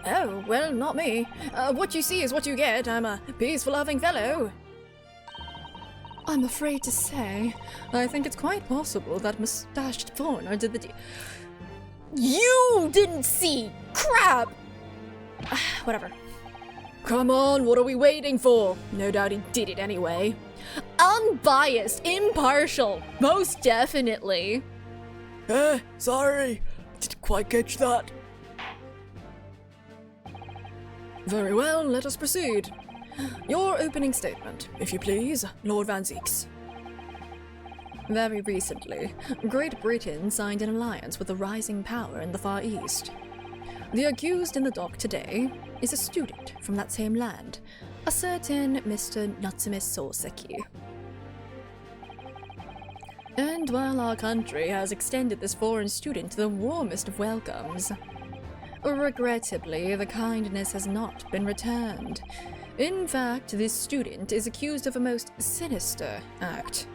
[SPEAKER 1] Oh, well, not me. What you see is what you get. I'm a peaceful, loving fellow. I'm afraid to say, I think it's quite possible that mustached foreigner did the
[SPEAKER 4] You didn't see! Crap! Whatever.
[SPEAKER 1] Come on, what are we waiting for? No doubt he did it anyway.
[SPEAKER 4] Unbiased, impartial, most definitely.
[SPEAKER 2] Sorry. Didn't quite catch that.
[SPEAKER 1] Very well, let us proceed. Your opening statement, if you please, Lord Van Zeeks. Very recently, Great Britain signed an alliance with a rising power in the Far East. The accused in the dock today is a student from that same land, a certain Mr. Natsume Soseki. And while our country has extended this foreign student the warmest of welcomes, regrettably, the kindness has not been returned. In fact, this student is accused of a most sinister act.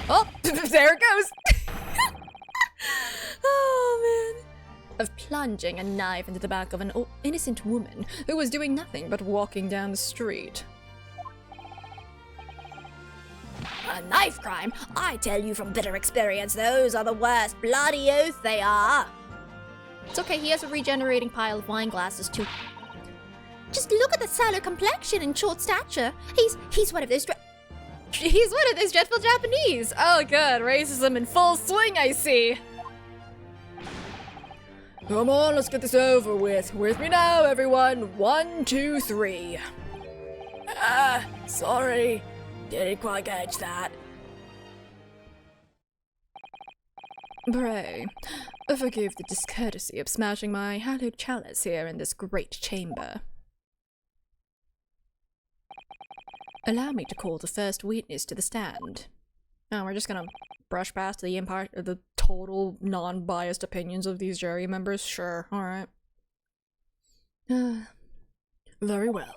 [SPEAKER 4] Oh, there it goes! Oh, man.
[SPEAKER 1] Of plunging a knife into the back of an innocent woman who was doing nothing but walking down the street.
[SPEAKER 7] A knife crime? I tell you from bitter experience, those are the worst bloody oath they are.
[SPEAKER 4] It's okay, he has a regenerating pile of wine glasses too.
[SPEAKER 5] Just look at the sallow complexion and short stature. He's one of those
[SPEAKER 4] He's one of those dreadful Japanese! Oh good, racism in full swing, I see!
[SPEAKER 2] Come on, let's get this over with. With me now, everyone. 1, 2, 3. Sorry. Didn't quite catch that.
[SPEAKER 1] Pray, forgive the discourtesy of smashing my hallowed chalice here in this great chamber. Allow me to call the first witness to the stand. Oh, we're just gonna brush past the total non-biased opinions of these jury members? Sure, alright.
[SPEAKER 2] Very well.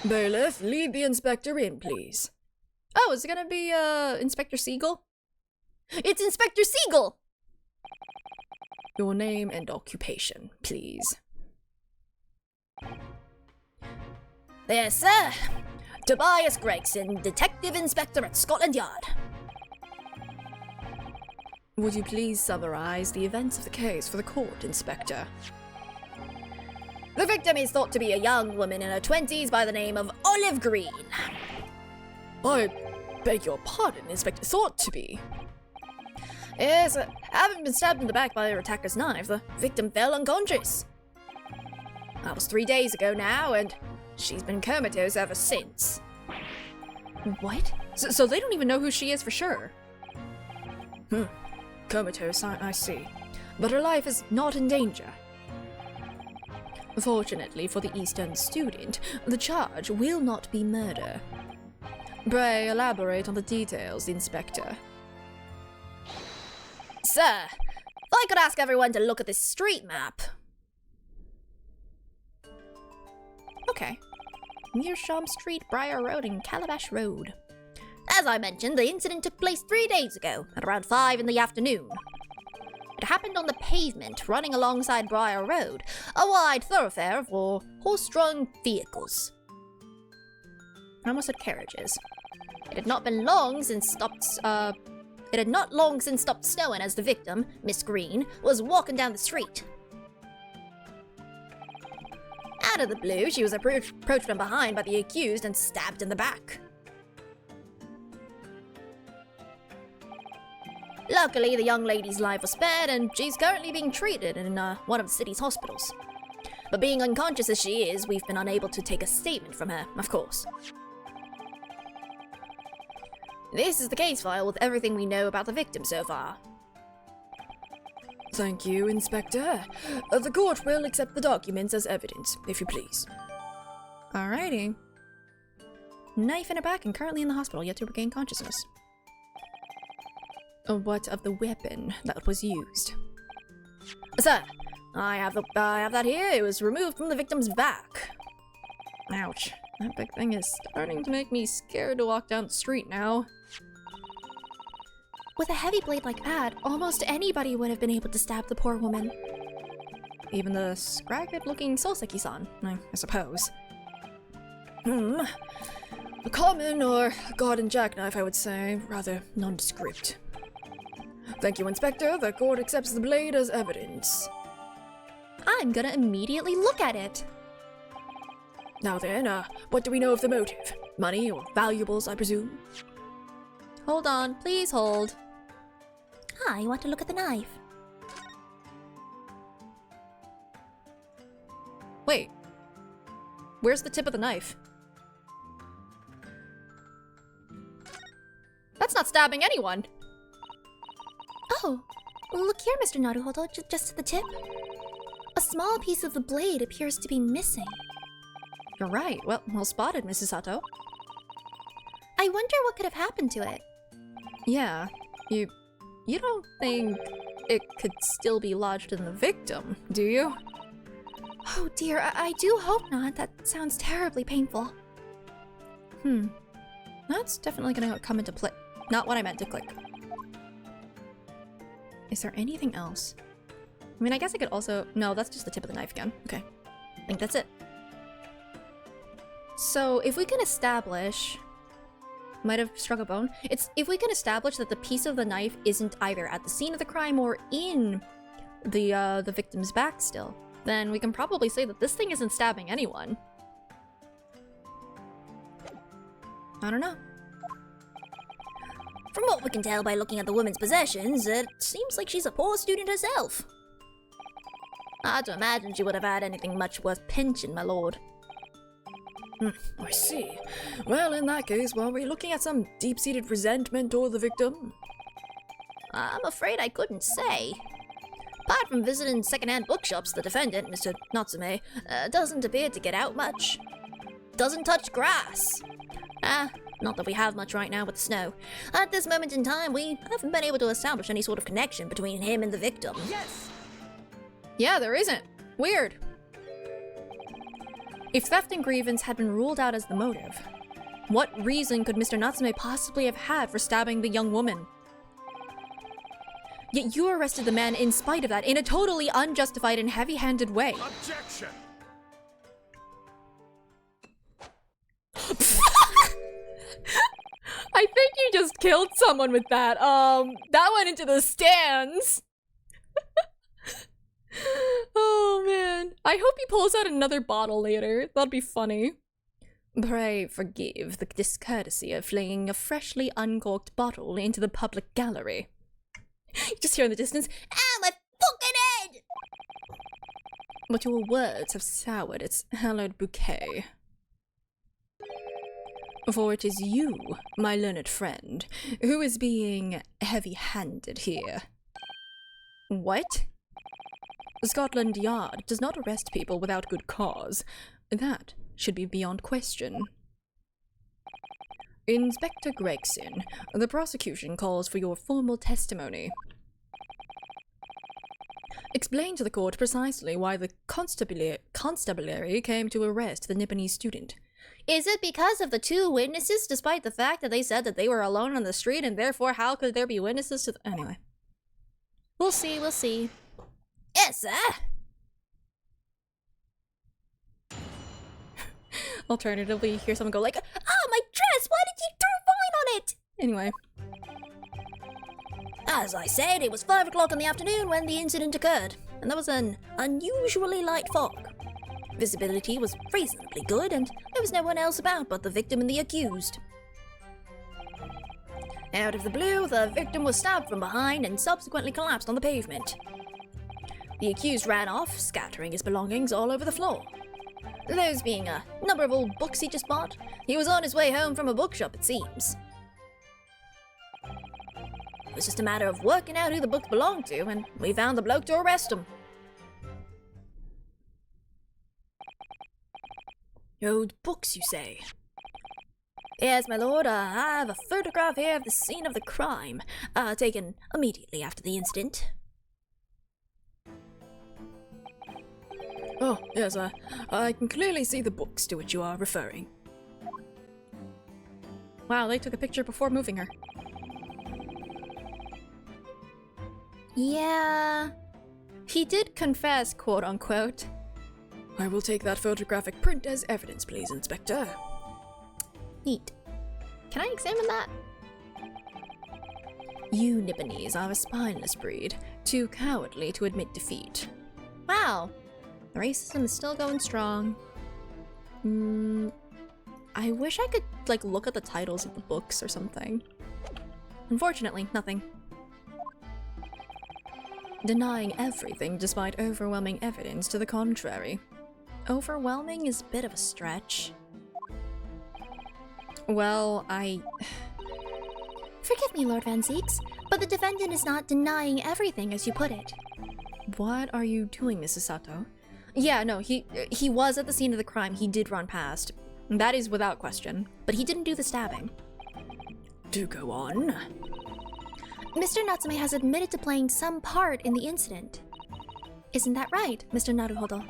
[SPEAKER 2] Bailiff, lead the inspector in, please.
[SPEAKER 4] Oh, is it gonna be, Inspector Siegel? It's Inspector Siegel!
[SPEAKER 1] Your name and occupation, please.
[SPEAKER 7] Yes, sir. Tobias Gregson, Detective Inspector at Scotland Yard.
[SPEAKER 1] Would you please summarize the events of the case for the court, Inspector?
[SPEAKER 7] The victim is thought to be a young woman in her 20s by the name of Olive Green.
[SPEAKER 2] I beg your pardon, Inspector.
[SPEAKER 1] Thought to be.
[SPEAKER 7] Yes, having been stabbed in the back by her attacker's knife, the victim fell unconscious. That was 3 days ago now, and she's been comatose ever since.
[SPEAKER 4] What? So they don't even know who she is for sure?
[SPEAKER 1] Comatose, I see. But her life is not in danger.
[SPEAKER 7] Fortunately for the Eastern student, the charge will not be murder. Pray elaborate on the details, Inspector.
[SPEAKER 4] Sir, if I could ask everyone to look at this street map. Okay. Meerschaum Street, Briar Road, and Calabash Road. As I mentioned, the incident took place 3 days ago, at around 5 in the afternoon. It happened on the pavement, running alongside Briar Road, a wide thoroughfare for horse-drawn vehicles. I almost said carriages. It had not long since stopped snowing as the victim, Miss Green, was walking down the street. Out of the blue, she was approached from behind by the accused and stabbed in the back. Luckily, the young lady's life was spared, and she's currently being treated in one of the city's hospitals. But being unconscious as she is, we've been unable to take a statement from her, of course. This is the case file with everything we know about the victim so far.
[SPEAKER 2] Thank you, Inspector. The court will accept the documents as evidence, if you please.
[SPEAKER 7] Alrighty. Knife in her back and currently in the hospital, yet to regain consciousness. What of the weapon that was used?
[SPEAKER 4] Sir, I have that here. It was removed from the victim's back.
[SPEAKER 7] Ouch. That big thing is starting to make me scared to walk down the street now.
[SPEAKER 5] With a heavy blade like that, almost anybody would have been able to stab the poor woman.
[SPEAKER 7] Even the scragged-looking Soseki-san, I suppose.
[SPEAKER 2] A common or garden jackknife, I would say. Rather nondescript. Thank you, Inspector. The court accepts the blade as evidence.
[SPEAKER 5] I'm gonna immediately look at it.
[SPEAKER 2] Now then, what do we know of the motive? Money or valuables, I presume?
[SPEAKER 7] Hold on, please hold.
[SPEAKER 5] I want to look at the knife.
[SPEAKER 7] Wait. Where's the tip of the knife? That's not stabbing anyone!
[SPEAKER 5] Oh, look here, Mr. Naruhodo, just at the tip. A small piece of the blade appears to be missing.
[SPEAKER 7] You're right. Well spotted, Mrs. Sato.
[SPEAKER 5] I wonder what could have happened to it.
[SPEAKER 7] Yeah, you don't think it could still be lodged in the victim, do you?
[SPEAKER 5] Oh dear, I do hope not. That sounds terribly painful.
[SPEAKER 7] That's definitely gonna come into play. Not what I meant to click. Is there anything else? I mean, I guess I could also... No, that's just the tip of the knife again. Okay. I think that's it. So, if we can establish... Might have struck a bone. If we can establish that the piece of the knife isn't either at the scene of the crime or in the victim's back still, then we can probably say that this thing isn't stabbing anyone. I don't know.
[SPEAKER 4] From what we can tell by looking at the woman's possessions, it seems like she's a poor student herself. Hard to imagine she would have had anything much worth pinching, my lord.
[SPEAKER 2] I see. Well, in that case, were we looking at some deep-seated resentment toward the victim?
[SPEAKER 4] I'm afraid I couldn't say. Apart from visiting second-hand bookshops, the defendant, Mr. Natsume, doesn't appear to get out much. Doesn't touch grass. Not that we have much right now with the snow. At this moment in time, we haven't been able to establish any sort of connection between him and the victim.
[SPEAKER 6] Yes!
[SPEAKER 7] Yeah, there isn't. Weird. If theft and grievance had been ruled out as the motive, what reason could Mr. Natsume possibly have had for stabbing the young woman? Yet you arrested the man in spite of that, in a totally unjustified and heavy-handed way.
[SPEAKER 6] Objection!
[SPEAKER 1] I think you just killed someone with that. That went into the stands. Oh man. I hope he pulls out another bottle later. That'd be funny.
[SPEAKER 7] Pray forgive the discourtesy of flinging a freshly uncorked bottle into the public gallery. You just hear in the distance,
[SPEAKER 4] Ow, my fucking head!
[SPEAKER 7] but your words have soured its hallowed bouquet. For it is you, my learned friend, who is being heavy-handed here. What? Scotland Yard does not arrest people without good cause. That should be beyond question. Inspector Gregson, the prosecution calls for your formal testimony. Explain to the court precisely why the constabulary came to arrest the Nipponese student.
[SPEAKER 4] Is it because of the two witnesses, despite the fact that they said that they were alone on the street, and therefore how could there be witnesses to anyway. We'll see, we'll see. Yes, sir!
[SPEAKER 7] Alternatively, you hear someone go like,
[SPEAKER 4] Oh, my dress! Why did you throw wine on it?
[SPEAKER 7] anyway.
[SPEAKER 4] As I said, it was 5 o'clock in the afternoon when the incident occurred, and there was an unusually light fog. Visibility was reasonably good, and there was no one else about but the victim and the accused. Out of the blue, the victim was stabbed from behind and subsequently collapsed on the pavement. The accused ran off, scattering his belongings all over the floor. Those being a number of old books he just bought, he was on his way home from a bookshop, it seems. It was just a matter of working out who the books belonged to, and we found the bloke to arrest him.
[SPEAKER 2] Old books, you say?
[SPEAKER 4] Yes, my lord, I have a photograph here of the scene of the crime, taken immediately after the incident.
[SPEAKER 2] Oh, yes, I can clearly see the books to which you are referring.
[SPEAKER 7] Wow, they took a picture before moving her.
[SPEAKER 4] Yeah, he did confess, quote unquote.
[SPEAKER 2] I will take that photographic print as evidence, please, Inspector.
[SPEAKER 4] Neat. Can I examine that?
[SPEAKER 7] You Nipponese are a spineless breed, too cowardly to admit defeat.
[SPEAKER 4] Wow, the racism is still going strong.
[SPEAKER 7] I wish I could, like, look at the titles of the books or something. Unfortunately, nothing. Denying everything despite overwhelming evidence to the contrary. Overwhelming is a bit of a stretch. Well,
[SPEAKER 5] Forgive me, Lord Van Zeeks, but the defendant is not denying everything as you put it.
[SPEAKER 7] What are you doing, Mrs. Sato? Yeah, no, he was at the scene of the crime. He did run past. That is without question. But he didn't do the stabbing.
[SPEAKER 2] Do go on.
[SPEAKER 5] Mr. Natsume has admitted to playing some part in the incident. Isn't that right, Mr. Naruhodo?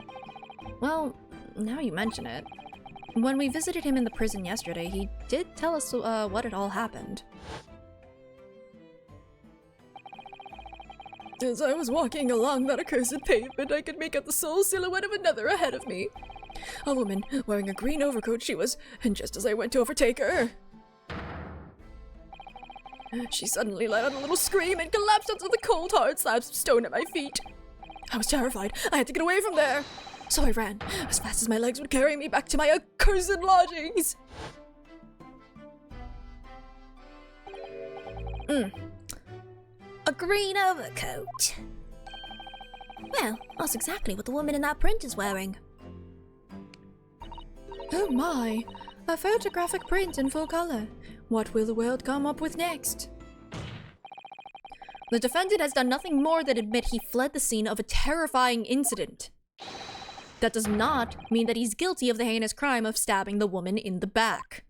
[SPEAKER 7] Well, now you mention it. When we visited him in the prison yesterday, he did tell us what had all happened.
[SPEAKER 2] As I was walking along that accursed pavement, I could make out the sole silhouette of another ahead of me. A woman wearing a green overcoat she was, and just as I went to overtake her, she suddenly let out a little scream and collapsed onto the cold, hard slabs of stone at my feet. I was terrified. I had to get away from there. So I ran, as fast as my legs would carry me back to my accursed lodgings.
[SPEAKER 4] A green overcoat. Well, that's exactly what the woman in that print is wearing.
[SPEAKER 7] Oh my! A photographic print in full color. What will the world come up with next? The defendant has done nothing more than admit he fled the scene of a terrifying incident. That does not mean that he's guilty of the heinous crime of stabbing the woman in the back.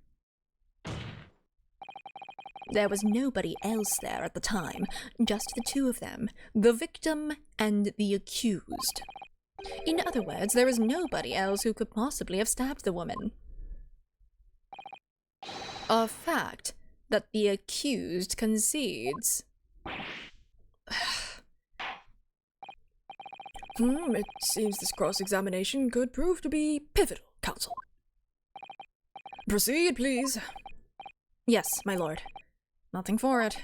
[SPEAKER 7] There was nobody else there at the time, just the two of them, the victim and the accused. In other words, there is nobody else who could possibly have stabbed the woman. A fact that the accused concedes.
[SPEAKER 2] It seems this cross-examination could prove to be pivotal, counsel. Proceed, please.
[SPEAKER 7] Yes, my lord. Nothing for it.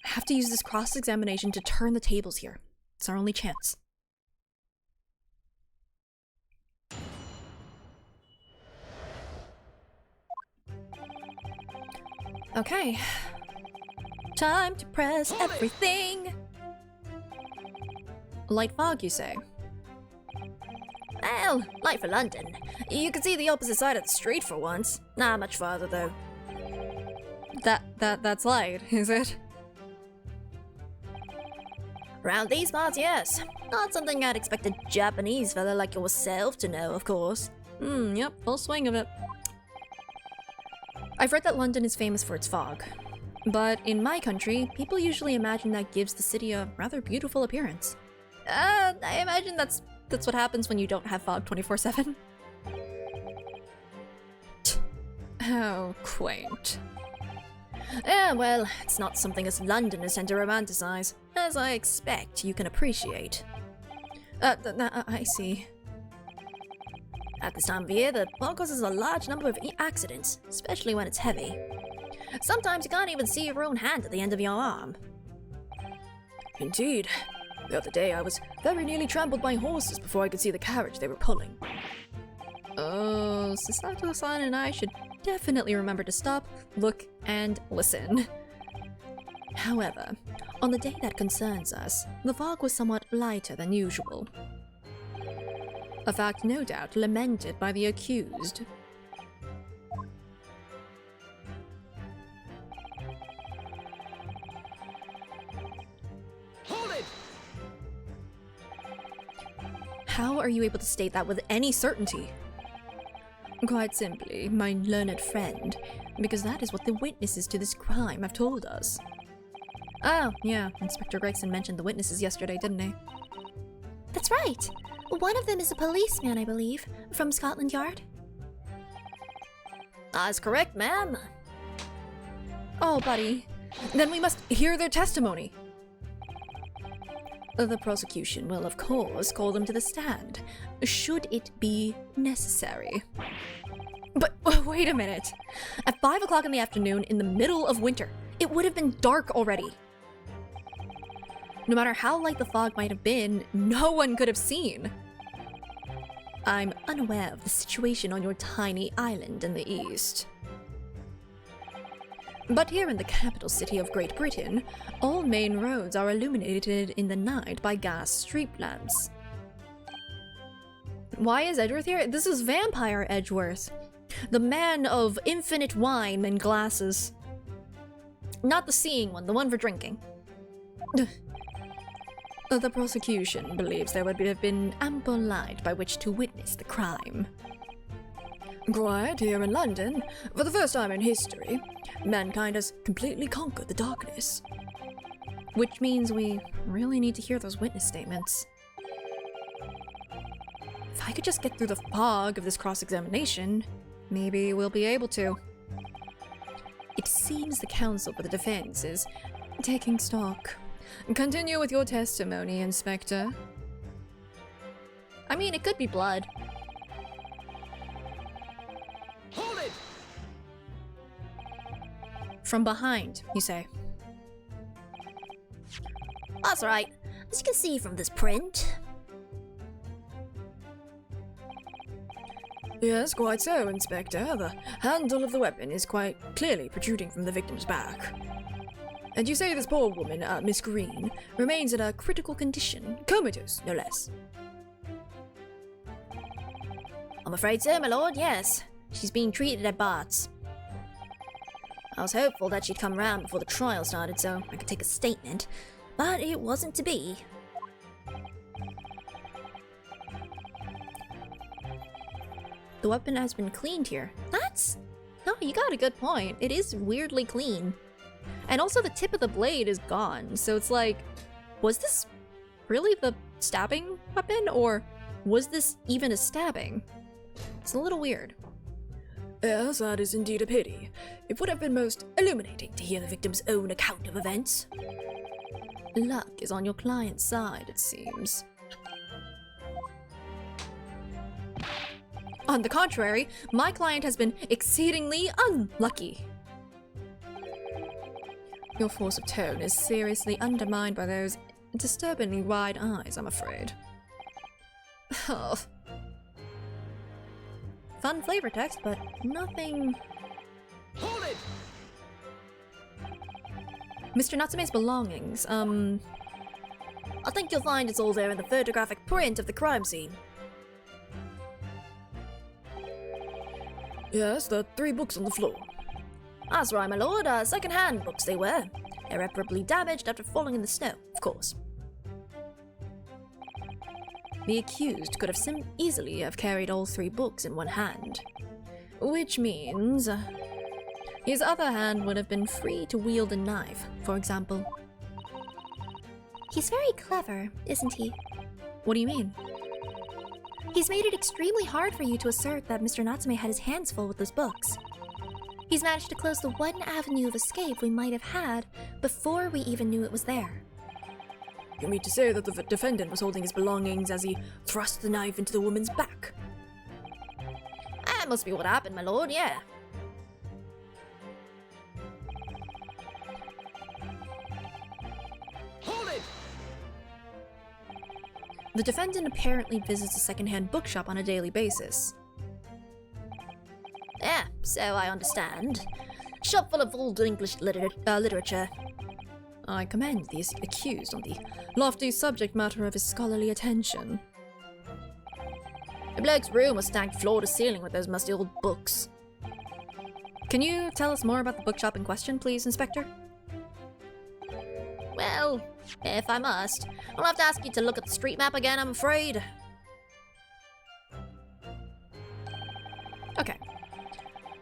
[SPEAKER 7] I have to use this cross-examination to turn the tables here. It's our only chance. Okay. Time to press everything! Light fog, you say?
[SPEAKER 4] Well, light for London. You can see the opposite side of the street for once. Not much farther, though.
[SPEAKER 7] That's light, is it?
[SPEAKER 4] Around these parts, yes. Not something I'd expect a Japanese fella like yourself to know, of course.
[SPEAKER 7] Yep, full swing of it. I've read that London is famous for its fog. But in my country, people usually imagine that gives the city a rather beautiful appearance. I imagine that's what happens when you don't have fog 24/7. How quaint.
[SPEAKER 4] Well, it's not something us Londoners tend to romanticize, as I expect you can appreciate.
[SPEAKER 7] I see.
[SPEAKER 4] At this time of year, the fog causes a large number of accidents, especially when it's heavy. Sometimes you can't even see your own hand at the end of your arm.
[SPEAKER 2] Indeed. The other day I was very nearly trampled by horses before I could see the carriage they were pulling.
[SPEAKER 7] Oh, Sasato-san and I should definitely remember to stop, look, and listen. However, on the day that concerns us, the fog was somewhat lighter than usual. A fact no doubt lamented by the accused.
[SPEAKER 6] Hold it!
[SPEAKER 7] How are you able to state that with any certainty? Quite simply, my learned friend, because that is what the witnesses to this crime have told us. Oh, yeah, Inspector Gregson mentioned the witnesses yesterday, didn't he?
[SPEAKER 5] That's right. One of them is a policeman, I believe, from Scotland Yard.
[SPEAKER 4] That's correct, ma'am.
[SPEAKER 7] Oh, buddy. Then we must hear their testimony. The prosecution will, of course, call them to the stand, should it be necessary. But wait a minute. At 5 o'clock in the afternoon, in the middle of winter, it would have been dark already. No matter how light the fog might have been, no one could have seen. I'm unaware of the situation on your tiny island in the east. But here in the capital city of Great Britain, all main roads are illuminated in the night by gas street lamps. Why is Edgeworth here? This is Vampire Edgeworth. The man of infinite wine and glasses. Not the seeing one, the one for drinking. The prosecution believes there would have been ample light by which to witness the crime.
[SPEAKER 2] Quiet here in London, for the first time in history, mankind has completely conquered the darkness.
[SPEAKER 7] Which means we really need to hear those witness statements. If I could just get through the fog of this cross-examination, maybe we'll be able to. It seems the counsel for the defense is taking stock. Continue with your testimony, Inspector.
[SPEAKER 4] I mean, it could be blood.
[SPEAKER 6] Hold it!
[SPEAKER 7] From behind, you say.
[SPEAKER 4] That's right. As you can see from this print.
[SPEAKER 2] Yes, quite so, Inspector. The handle of the weapon is quite clearly protruding from the victim's back. And you say this poor woman, Miss Green, remains in a critical condition, comatose, no less.
[SPEAKER 4] I'm afraid so, my lord, yes. She's being treated at Bart's. I was hopeful that she'd come round before the trial started so I could take a statement, but it wasn't to be.
[SPEAKER 7] The weapon has been cleaned here. No, you got a good point. It is weirdly clean. And also the tip of the blade is gone, so it's like, was this really the stabbing weapon, or was this even a stabbing? It's a little weird.
[SPEAKER 2] Yes, that is indeed a pity. It would have been most illuminating to hear the victim's own account of events.
[SPEAKER 7] Luck is on your client's side, it seems. On the contrary, my client has been exceedingly unlucky. Your force of tone is seriously undermined by those disturbingly wide eyes, I'm afraid. Oh. Fun flavor text, but nothing...
[SPEAKER 6] Hold it!
[SPEAKER 7] Mr. Natsume's belongings,
[SPEAKER 4] I think you'll find it's all there in the photographic print of the crime scene.
[SPEAKER 2] Yes, the 3 books on the floor.
[SPEAKER 4] That's right, my lord. Second-hand books they were. Irreparably damaged after falling in the snow, of course.
[SPEAKER 7] the accused could have easily have carried all 3 books in one hand. Which means his other hand would have been free to wield a knife, for example.
[SPEAKER 5] He's very clever, isn't he?
[SPEAKER 7] What do you mean?
[SPEAKER 5] He's made it extremely hard for you to assert that Mr. Natsume had his hands full with those books. He's managed to close the one avenue of escape we might have had before we even knew it was there.
[SPEAKER 2] You mean to say that the defendant was holding his belongings as he thrust the knife into the woman's back?
[SPEAKER 4] That must be what happened, my lord, yeah.
[SPEAKER 6] Hold it!
[SPEAKER 7] The defendant apparently visits a secondhand bookshop on a daily basis.
[SPEAKER 4] Yeah, so I understand. Shop full of old English literature.
[SPEAKER 7] I commend the accused on the lofty subject matter of his scholarly attention.
[SPEAKER 4] The bloke's room was stacked floor to ceiling with those musty old books.
[SPEAKER 7] Can you tell us more about the bookshop in question, please, Inspector?
[SPEAKER 4] Well, if I must, I'll have to ask you to look at the street map again, I'm afraid.
[SPEAKER 7] Okay.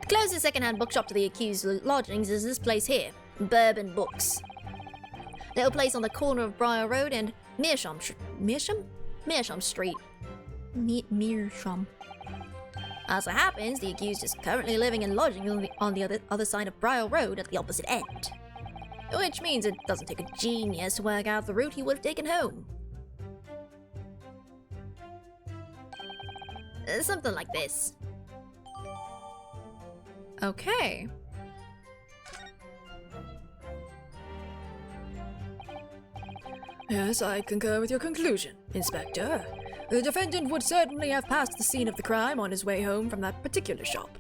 [SPEAKER 4] The closest second-hand bookshop to the accused lodgings is this place here, Bourbon Books. Little place on the corner of Briar Road and Meerschaum Street.
[SPEAKER 7] Meerschaum.
[SPEAKER 4] As it happens, the accused is currently living in lodgings on the other side of Briar Road at the opposite end. Which means it doesn't take a genius to work out the route he would have taken home. Something like this.
[SPEAKER 7] Okay.
[SPEAKER 2] Yes, I concur with your conclusion, Inspector. The defendant would certainly have passed the scene of the crime on his way home from that particular shop.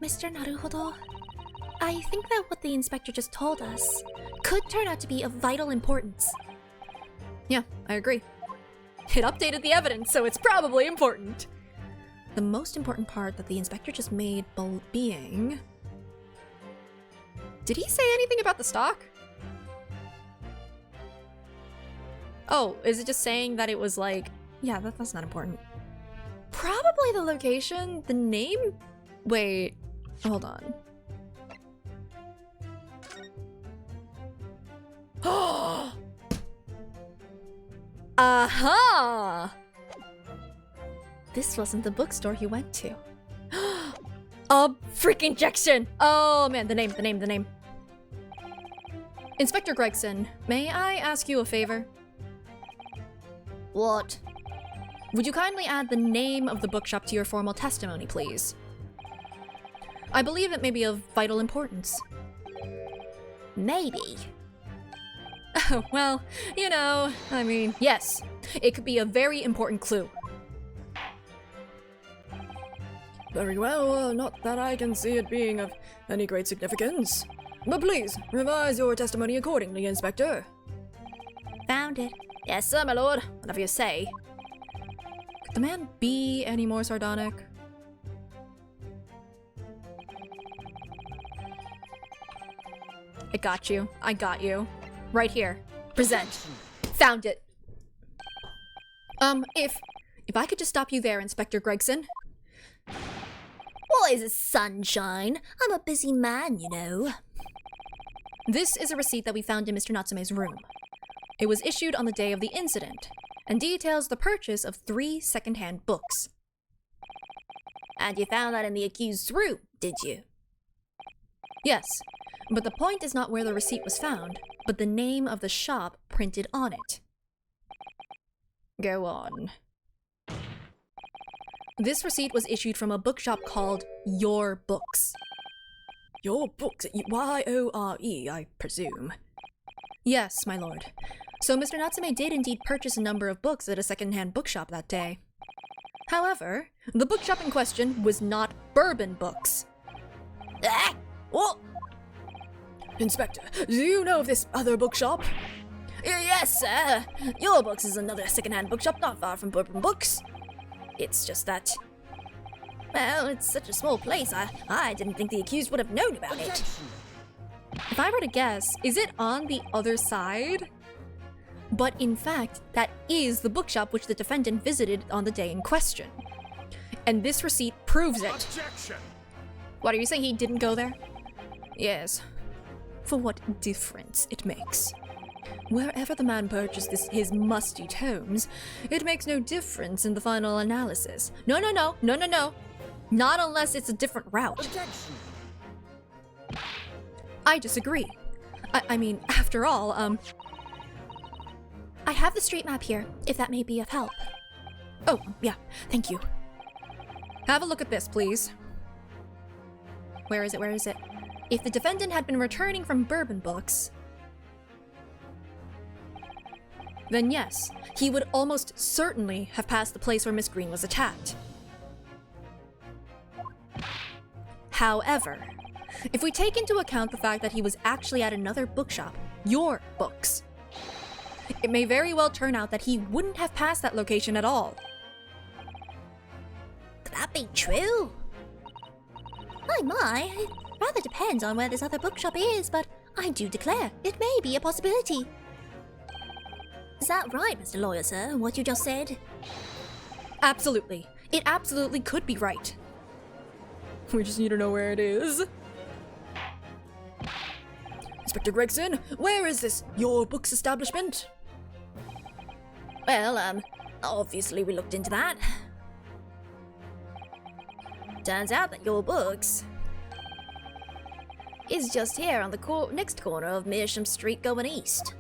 [SPEAKER 5] Mr. Naruhodo, I think that what the inspector just told us could turn out to be of vital importance.
[SPEAKER 7] Yeah, I agree. It updated the evidence, so it's probably important. The most important part that the inspector just made being... Did he say anything about the stock? Oh, is it just saying that it was like... Yeah, that's not important. Probably the location, the name? Wait, hold on. Aha! This wasn't the bookstore he went to. A freaking Jackson! Oh man, the name. Inspector Gregson, may I ask you a favor?
[SPEAKER 4] What?
[SPEAKER 7] Would you kindly add the name of the bookshop to your formal testimony, please? I believe it may be of vital importance.
[SPEAKER 4] Maybe.
[SPEAKER 7] Oh, well, you know, I mean, yes, it could be a very important clue.
[SPEAKER 2] Very well, not that I can see it being of any great significance. But please, revise your testimony accordingly, Inspector.
[SPEAKER 5] Found it.
[SPEAKER 4] Yes, sir, my lord. Whatever you say.
[SPEAKER 7] Could the man be any more sardonic? I got you. Right here. Present. Found it. If I could just stop you there, Inspector Gregson.
[SPEAKER 4] What is it, sunshine? I'm a busy man, you know.
[SPEAKER 7] This is a receipt that we found in Mr. Natsume's room. It was issued on the day of the incident, and details the purchase of 3 second-hand books.
[SPEAKER 4] And you found that in the accused's room, did you?
[SPEAKER 7] Yes, but the point is not where the receipt was found, but the name of the shop printed on it. Go on. This receipt was issued from a bookshop called Your Books.
[SPEAKER 2] Your Books, Y-O-R-E, I presume.
[SPEAKER 7] Yes, my lord. So Mr. Natsume did indeed purchase a number of books at a second-hand bookshop that day. However, the bookshop in question was not Bourbon Books.
[SPEAKER 4] Ah! What?
[SPEAKER 2] Inspector, do you know of this other bookshop?
[SPEAKER 4] Yes, sir. Your Books is another second-hand bookshop not far from Bourbon Books. It's just that... Well, it's such a small place, I didn't think the accused would have known about it.
[SPEAKER 7] If I were to guess, is it on the other side? But in fact, that is the bookshop which the defendant visited on the day in question. And this receipt proves it.
[SPEAKER 6] Objection!
[SPEAKER 7] What, are you saying he didn't go there? Yes. For what difference it makes. Wherever the man purchased his musty tomes, it makes no difference in the final analysis. No. Not unless it's a different route.
[SPEAKER 6] Objection!
[SPEAKER 7] I disagree. I mean, after all,
[SPEAKER 5] I have the street map here, if that may be of help.
[SPEAKER 7] Oh, yeah, thank you. Have a look at this, please. Where is it? If the defendant had been returning from Bourbon Books, then yes, he would almost certainly have passed the place where Miss Green was attacked. However, if we take into account the fact that he was actually at another bookshop, your books, it may very well turn out that he wouldn't have passed that location at all.
[SPEAKER 5] Could that be true? My, it rather depends on where this other bookshop is, but I do declare it may be a possibility. Is that right, Mr. Lawyer, sir, what you just said?
[SPEAKER 7] Absolutely. It absolutely could be right.
[SPEAKER 1] We just need to know where it is.
[SPEAKER 2] Inspector Gregson, where is this Your Books establishment?
[SPEAKER 5] Well, obviously we looked into that. Turns out that Your Books is just here on the next corner of Meersham Street going east.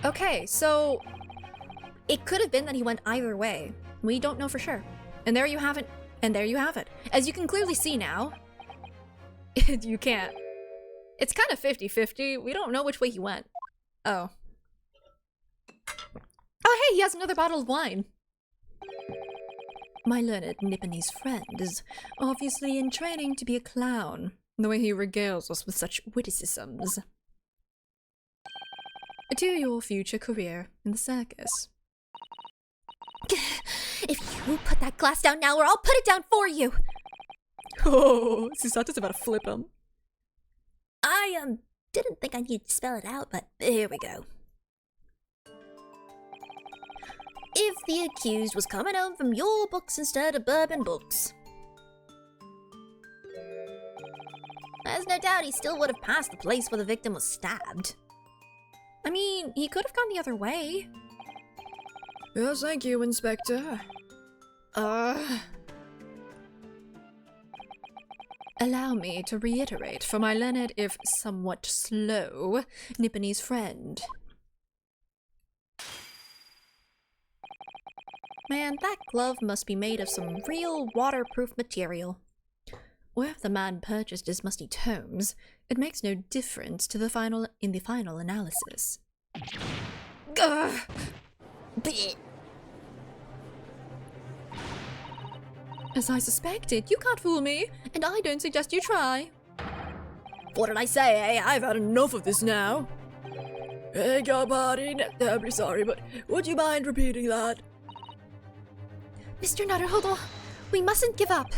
[SPEAKER 7] Okay, so it could have been that he went either way. We don't know for sure. And there you have it. And there you have it. As you can clearly see now, you can't. It's kind of 50-50. We don't know which way he went. Oh. Oh, hey, he has another bottle of wine. My learned Nipponese friend is obviously in training to be a clown, the way he regales us with such witticisms. To your future career in the circus.
[SPEAKER 5] If you put that glass down now, or I'll put it down for you!
[SPEAKER 1] Oh, Susato's about to flip him.
[SPEAKER 5] I, didn't think I needed to spell it out, but here we go. If the accused was coming home from Your Books instead of Bourbon Books, there's no doubt he still would have passed the place where the victim was stabbed.
[SPEAKER 7] I mean, he could have gone the other way.
[SPEAKER 2] Yes, thank you, Inspector.
[SPEAKER 7] Allow me to reiterate for my learned, if somewhat slow, Nipponese friend. Man, that glove must be made of some real waterproof material. Where the man purchased his musty tomes, it makes no difference to the final analysis. Ugh.
[SPEAKER 5] Blech.
[SPEAKER 7] As I suspected, you can't fool me, and I don't suggest you try.
[SPEAKER 2] What did I say, eh? I've had enough of this now. Beg your pardon, terribly sorry, but would you mind repeating that?
[SPEAKER 5] Mr. Nutterhodel, we mustn't give up.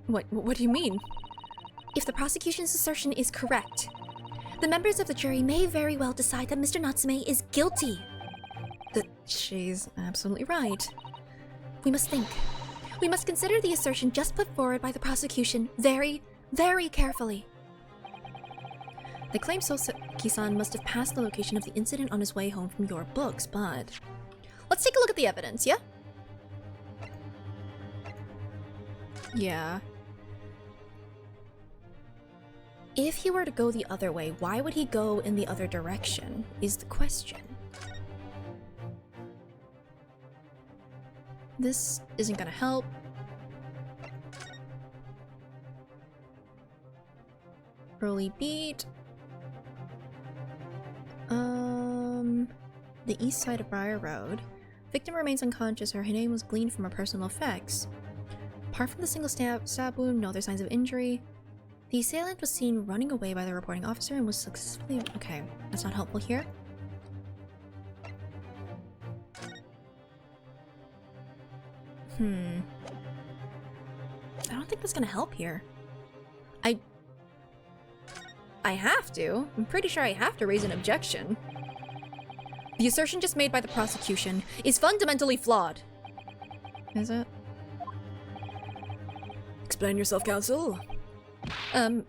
[SPEAKER 7] What do you mean?
[SPEAKER 5] If the prosecution's assertion is correct, the members of the jury may very well decide that Mr. Natsume is guilty.
[SPEAKER 7] She's absolutely right.
[SPEAKER 5] We must think. We must consider the assertion just put forward by the prosecution very, very carefully.
[SPEAKER 7] They claim Soseki-san must have passed the location of the incident on his way home from Your Books, but... Let's take a look at the evidence, yeah? Yeah. If he were to go the other way, why would he go in the other direction, is the question. This isn't gonna help. Early beat. The east side of Briar Road. Victim remains unconscious. Her name was gleaned from her personal effects. Apart from the single stab wound, no other signs of injury. The assailant was seen running away by the reporting officer and was successfully... Okay, that's not helpful here. I don't think that's gonna help here. I have to. I'm pretty sure I have to raise an objection. The assertion just made by the prosecution is fundamentally flawed. Is it?
[SPEAKER 2] Explain yourself, counsel.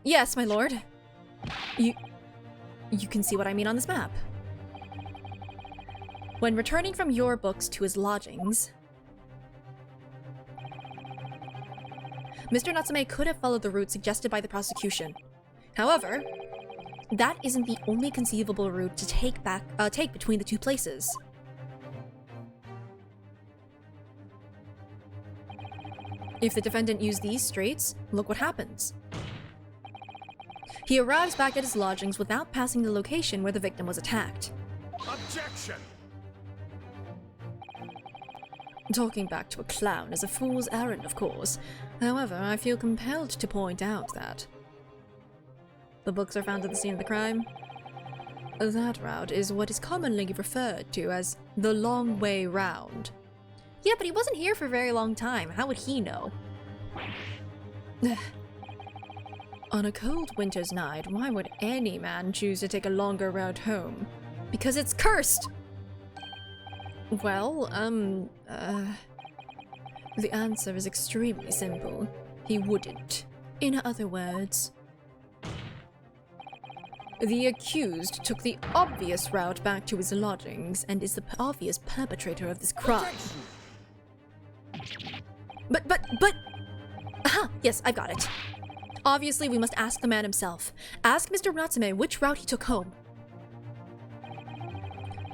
[SPEAKER 7] Yes, my lord. You can see what I mean on this map. When returning from your books to his lodgings, Mr. Natsume could have followed the route suggested by the prosecution. However, that isn't the only conceivable route to take between the two places. If the defendant used these streets, look what happens. He arrives back at his lodgings without passing the location where the victim was attacked.
[SPEAKER 6] Objection!
[SPEAKER 7] Talking back to a clown is a fool's errand, of course. However, I feel compelled to point out that the books are found at the scene of the crime. That route is what is commonly referred to as the long way round. Yeah, but he wasn't here for a very long time. How would he know? On a cold winter's night, why would any man choose to take a longer route home? Because it's cursed! Well, the answer is extremely simple. He wouldn't. In other words, the accused took the obvious route back to his lodgings and is the obvious perpetrator of this crime. But... Aha! Yes, I've got it. Obviously, we must ask the man himself. Ask Mr. Natsume which route he took home.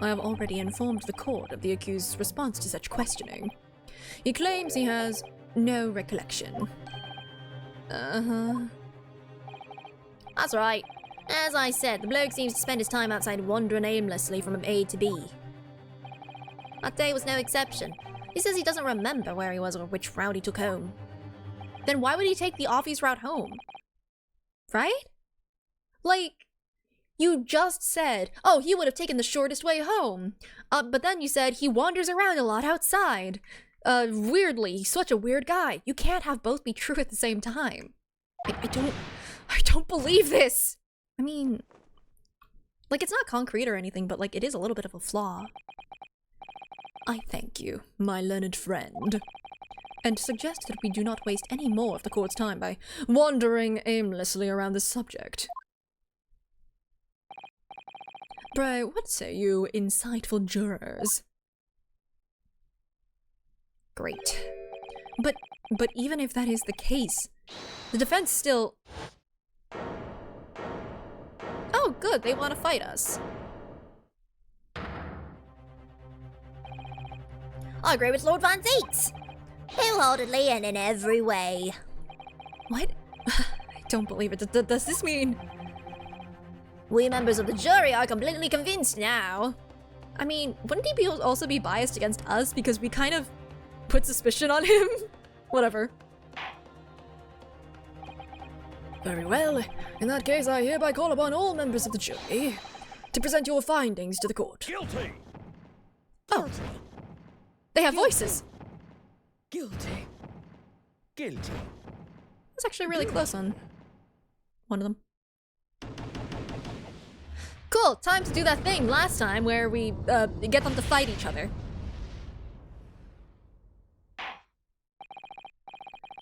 [SPEAKER 7] I have already informed the court of the accused's response to such questioning. He claims he has no recollection.
[SPEAKER 4] That's right. As I said, the bloke seems to spend his time outside wandering aimlessly from A to B. That day was no exception. He says he doesn't remember where he was or which route he took home.
[SPEAKER 7] Then why would he take the obvious route home? Right? Like, you just said, oh, he would have taken the shortest way home. But then you said he wanders around a lot outside. Weirdly, he's such a weird guy. You can't have both be true at the same time. I don't believe this! I mean, like, it's not concrete or anything, but, like, it is a little bit of a flaw. I thank you, my learned friend, and suggest that we do not waste any more of the court's time by wandering aimlessly around this subject. Pray, what say you, insightful jurors? Great. But even if that is the case, the defense still... Oh, good, they want to fight us.
[SPEAKER 4] I agree with Lord Van Zeeks. Wholeheartedly and in every way.
[SPEAKER 7] What? I don't believe it. Does this mean...
[SPEAKER 4] We members of the jury are completely convinced now.
[SPEAKER 7] I mean, wouldn't he also be biased against us because we kind of put suspicion on him? Whatever.
[SPEAKER 2] Very well. In that case, I hereby call upon all members of the jury to present your findings to the court.
[SPEAKER 6] Guilty!
[SPEAKER 7] Oh. They have voices.
[SPEAKER 2] Guilty.
[SPEAKER 6] Guilty.
[SPEAKER 7] It's actually really close on one of them. Cool, time to do that thing last time where we get them to fight each other.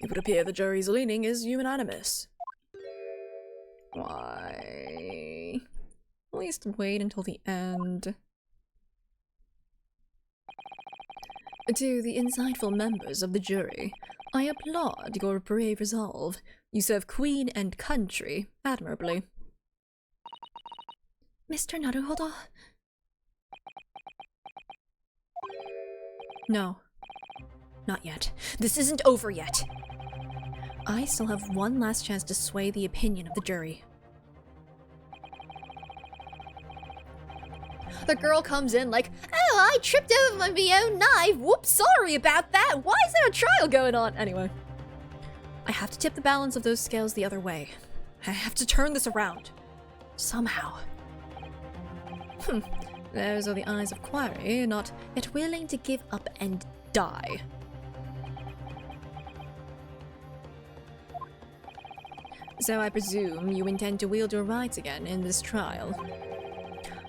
[SPEAKER 2] It would appear the jury's leaning is unanimous.
[SPEAKER 7] Why? At least wait until the end. To the insightful members of the jury, I applaud your brave resolve. You serve Queen and country admirably. Mr. Naruhodo? No. Not yet. This isn't over yet. I still have one last chance to sway the opinion of the jury. The girl comes in like, oh, I tripped over my own knife. Whoops, sorry about that. Why is there a trial going on? Anyway, I have to tip the balance of those scales the other way. I have to turn this around. Somehow. Those are the eyes of Quarry, not yet willing to give up and die. So I presume you intend to wield your rights again in this trial.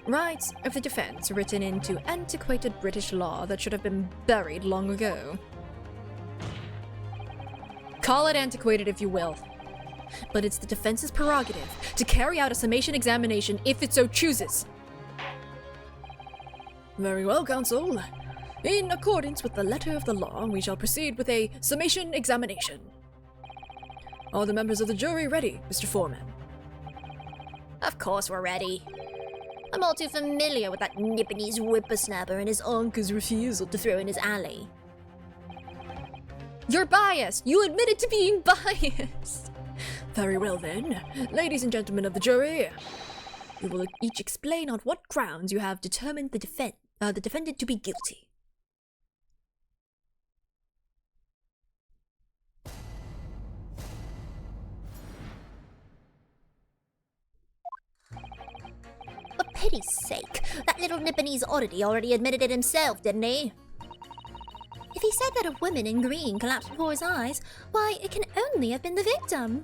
[SPEAKER 7] Rights of the defense written into antiquated British law that should have been buried long ago. Call it antiquated if you will. But it's the defense's prerogative to carry out a summation examination if it so chooses.
[SPEAKER 2] Very well, counsel. In accordance with the letter of the law, we shall proceed with a summation examination. Are the members of the jury ready, Mr. Foreman?
[SPEAKER 5] Of course we're ready. I'm all too familiar with that Nipponese whippersnapper and his uncle's refusal to throw in his alley.
[SPEAKER 7] You're biased! You admitted to being biased!
[SPEAKER 2] Very well then. Ladies and gentlemen of the jury, you will each explain on what grounds you have determined the defendant to be guilty.
[SPEAKER 5] For pity's sake, that little Nipponese oddity already admitted it himself, didn't he? If he said that a woman in green collapsed before his eyes, why, it can only have been the victim.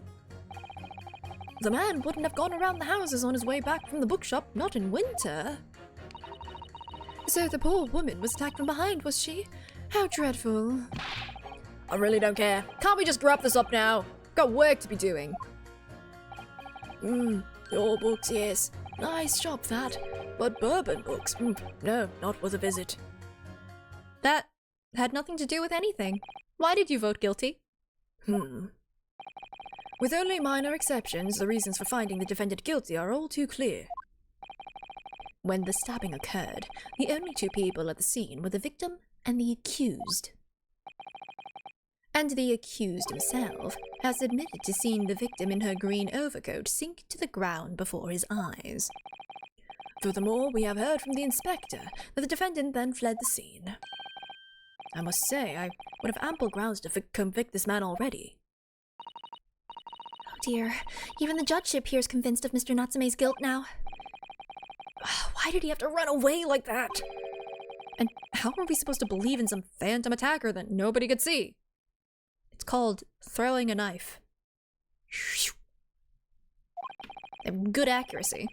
[SPEAKER 2] The man wouldn't have gone around the houses on his way back from the bookshop, not in winter. So the poor woman was attacked from behind, was she? How dreadful.
[SPEAKER 7] I really don't care. Can't we just wrap this up now? Got work to be doing.
[SPEAKER 2] Your books, yes. Nice shop, that. But bourbon books, no, not worth a visit.
[SPEAKER 7] That had nothing to do with anything. Why did you vote guilty?
[SPEAKER 2] With only minor exceptions, the reasons for finding the defendant guilty are all too clear. When the stabbing occurred, the only two people at the scene were the victim and the accused. And the accused himself has admitted to seeing the victim in her green overcoat sink to the ground before his eyes. Furthermore, we have heard from the inspector that the defendant then fled the scene. I must say, I would have ample grounds to convict this man already.
[SPEAKER 5] Oh dear, even the judge appears convinced of Mr. Natsume's guilt now.
[SPEAKER 7] Why did he have to run away like that? And how are we supposed to believe in some phantom attacker that nobody could see? It's called throwing a knife. Good accuracy.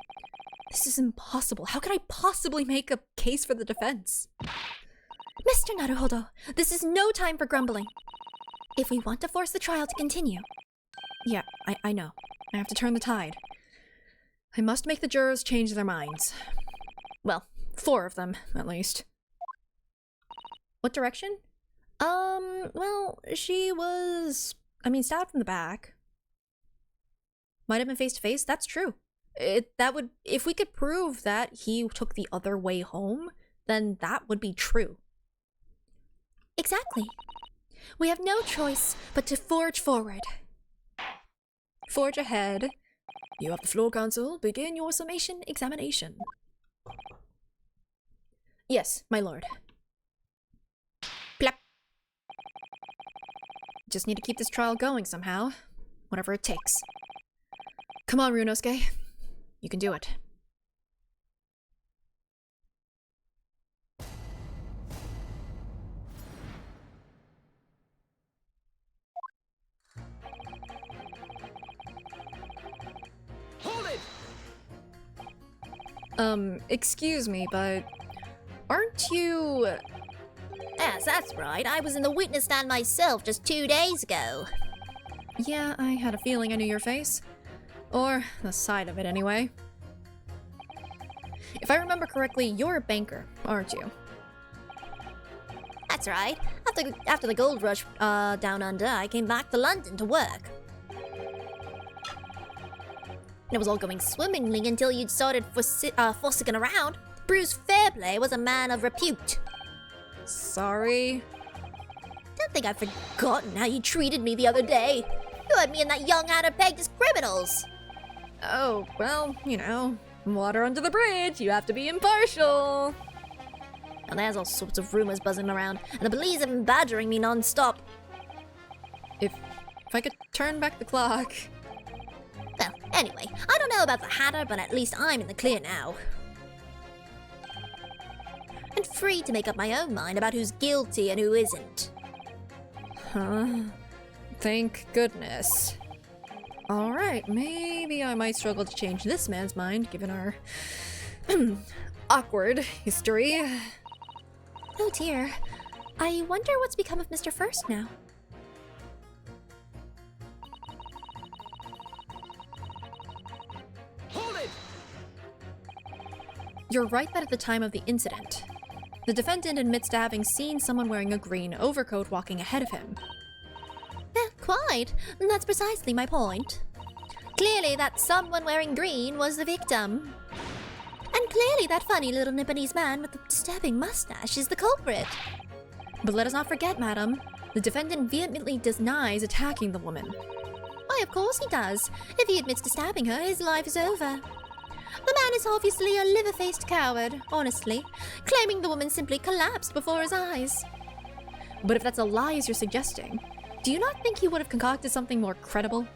[SPEAKER 7] This is impossible. How can I possibly make a case for the defense?
[SPEAKER 5] Mr. Naruhodo, this is no time for grumbling. If we want to force the trial to continue.
[SPEAKER 7] Yeah, I know. I have to turn the tide. I must make the jurors change their minds. Well, 4 of them, at least. What direction? Well, she was... stabbed from the back. Might have been face to face, that's true. If we could prove that he took the other way home, then that would be true.
[SPEAKER 5] Exactly. We have no choice but to forge forward.
[SPEAKER 7] Forge ahead.
[SPEAKER 2] You have the floor, counsel. Begin your summation examination.
[SPEAKER 7] Yes, my lord.
[SPEAKER 5] Plop.
[SPEAKER 7] Just need to keep this trial going somehow. Whatever it takes. Come on, Ryunosuke. You can do it.
[SPEAKER 6] Hold it!
[SPEAKER 7] Excuse me, but aren't you...
[SPEAKER 5] Yes, that's right. I was in the witness stand myself just 2 days ago.
[SPEAKER 7] Yeah, I had a feeling I knew your face. Or the side of it, anyway. If I remember correctly, you're a banker, aren't you?
[SPEAKER 5] That's right. After the gold rush down under, I came back to London to work. It was all going swimmingly until you'd started fossicking around. Bruce Fairplay was a man of repute.
[SPEAKER 7] Sorry.
[SPEAKER 5] Don't think I've forgotten how you treated me the other day. You had me and that young adder pegged as criminals.
[SPEAKER 7] Oh, well, you know, water under the bridge. You have to be impartial.
[SPEAKER 5] And there's all sorts of rumors buzzing around, and the police have been badgering me non-stop.
[SPEAKER 7] If I could turn back the clock.
[SPEAKER 5] Well, anyway, I don't know about the Hatter, but at least I'm in the clear now. And free to make up my own mind about who's guilty and who isn't.
[SPEAKER 7] Huh? Thank goodness. Alright, maybe I might struggle to change this man's mind, given our awkward history.
[SPEAKER 5] Oh dear. I wonder what's become of Mr. First now.
[SPEAKER 6] Hold it!
[SPEAKER 7] You're right that at the time of the incident, the defendant admits to having seen someone wearing a green overcoat walking ahead of him.
[SPEAKER 5] Quite. That's precisely my point. Clearly that someone wearing green was the victim. And clearly that funny little Nipponese man with the disturbing mustache is the culprit.
[SPEAKER 7] But let us not forget, madam, the defendant vehemently denies attacking the woman.
[SPEAKER 5] Why, of course he does. If he admits to stabbing her, his life is over. The man is obviously a liver-faced coward, honestly, claiming the woman simply collapsed before his eyes.
[SPEAKER 7] But if that's a lie as you're suggesting, do you not think he would have concocted something more credible?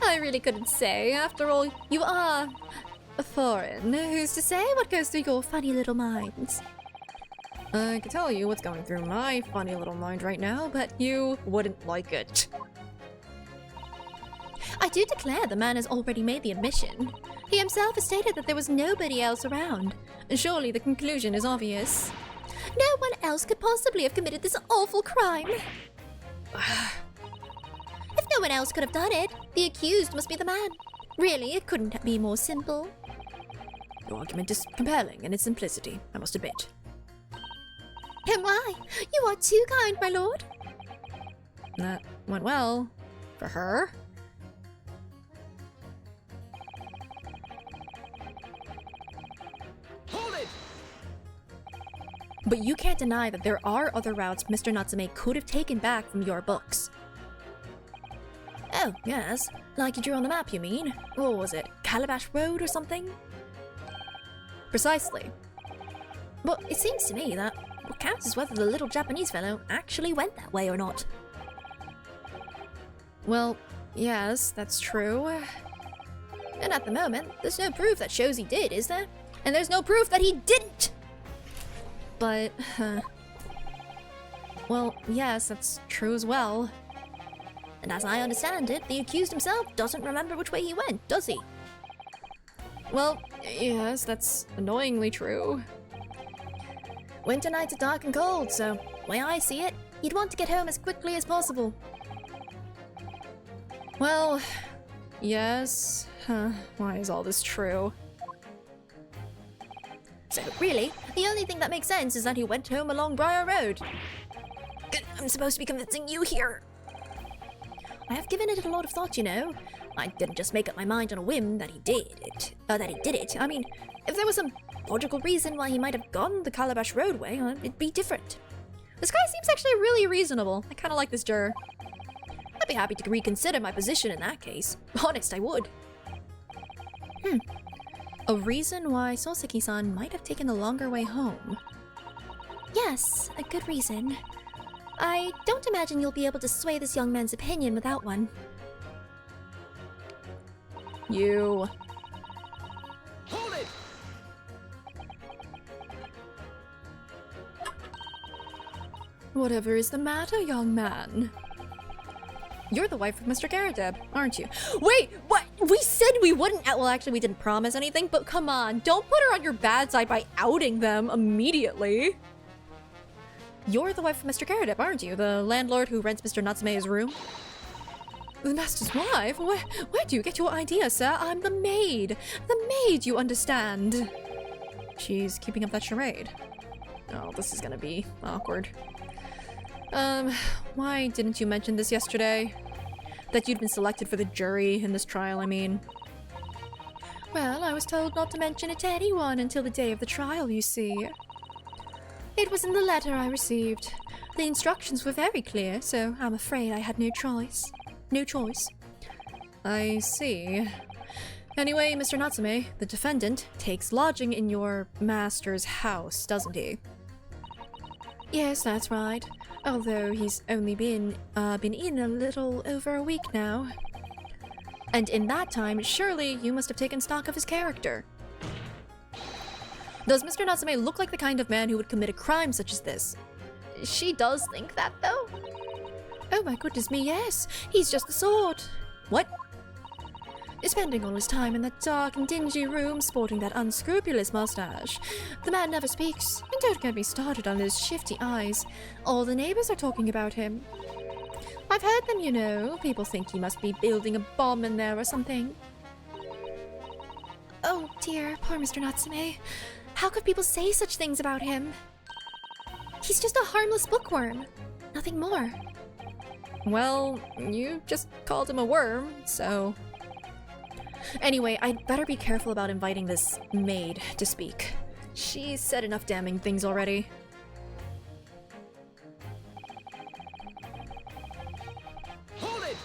[SPEAKER 5] I really couldn't say. After all, you are foreign. Who's to say what goes through your funny little minds?
[SPEAKER 7] I can tell you what's going through my funny little mind right now, but you wouldn't like it.
[SPEAKER 5] I do declare the man has already made the admission. He himself has stated that there was nobody else around.
[SPEAKER 7] Surely the conclusion is obvious.
[SPEAKER 5] No one else could possibly have committed this awful crime. If no one else could have done it, the accused must be the man. Really, it couldn't be more simple.
[SPEAKER 7] Your argument is compelling in its simplicity, I must admit.
[SPEAKER 5] And why? You are too kind, my lord.
[SPEAKER 7] That went well. For her.
[SPEAKER 6] Hold it!
[SPEAKER 7] But you can't deny that there are other routes Mr. Natsume could have taken back from your books. Oh, yes. Like you drew on the map, you mean? What was it? Calabash Road or something? Precisely. But it seems to me that what counts is whether the little Japanese fellow actually went that way or not. Well, yes, that's true. And at the moment, there's no proof that shows he did, is there? And there's no proof that he didn't! But, well, yes, that's true as well.
[SPEAKER 5] And as I understand it, the accused himself doesn't remember which way he went, does he?
[SPEAKER 7] Well, yes, that's annoyingly true. Winter nights are dark and cold, so, way I see it, you'd want to get home as quickly as possible. Well, yes. Why is all this true?
[SPEAKER 5] So really, the only thing that makes sense is that he went home along Briar Road.
[SPEAKER 7] I'm supposed to be convincing you here. I have given it a lot of thought, you know. I didn't just make up my mind on a whim that he did it. I mean, if there was some logical reason why he might have gone the Calabash Roadway, it'd be different. This guy seems actually really reasonable. I kind of like this juror. I'd be happy to reconsider my position in that case. Honest, I would. A reason why Soseki-san might have taken the longer way home.
[SPEAKER 5] Yes, a good reason. I don't imagine you'll be able to sway this young man's opinion without one.
[SPEAKER 7] You.
[SPEAKER 6] Hold it!
[SPEAKER 7] Whatever is the matter, young man? You're the wife of Mr. Garadeb, aren't you? Wait, what? We said we wouldn't. Well, actually, we didn't promise anything, but come on. Don't put her on your bad side by outing them immediately. You're the wife of Mr. Garadeb, aren't you? The landlord who rents Mr. Natsume's room? The master's wife? Where do you get your idea, sir? I'm the maid. The maid, you understand. She's keeping up that charade. Oh, this is gonna be awkward. Why didn't you mention this yesterday? That you'd been selected for the jury in this trial, I mean. Well, I was told not to mention it to anyone until the day of the trial, you see. It was in the letter I received. The instructions were very clear, so I'm afraid I had no choice. No choice. I see. Anyway, Mr. Natsume, the defendant, takes lodging in your master's house, doesn't he? Yes, that's right. Although he's only been in a little over a week now. And in that time, surely you must have taken stock of his character. Does Mr. Natsume look like the kind of man who would commit a crime such as this?
[SPEAKER 4] She does think that, though.
[SPEAKER 7] Oh my goodness me, yes. He's just the sort. What? Spending all his time in that dark and dingy room sporting that unscrupulous mustache. The man never speaks, and don't get me started on his shifty eyes. All the neighbors are talking about him. I've heard them, you know. People think he must be building a bomb in there or something.
[SPEAKER 5] Oh dear, poor Mr. Natsume. How could people say such things about him? He's just a harmless bookworm. Nothing more.
[SPEAKER 7] Well, you just called him a worm, so... Anyway, I'd better be careful about inviting this maid to speak. She's said enough damning things already.
[SPEAKER 6] Hold it!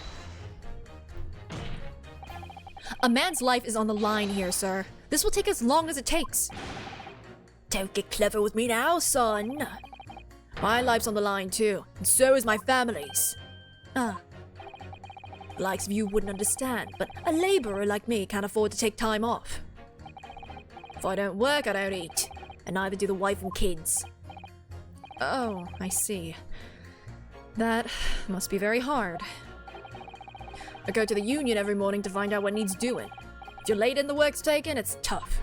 [SPEAKER 7] A man's life is on the line here, sir. This will take as long as it takes.
[SPEAKER 2] Don't get clever with me now, son. My life's on the line too, and so is my family's.
[SPEAKER 7] Ah,
[SPEAKER 2] The likes of you wouldn't understand, but a laborer like me can't afford to take time off. If I don't work, I don't eat, and neither do the wife and kids.
[SPEAKER 7] oh, I see. That must be very hard.
[SPEAKER 2] I go to the union every morning to find out what needs doing. If you're late and the work's taken, it's tough.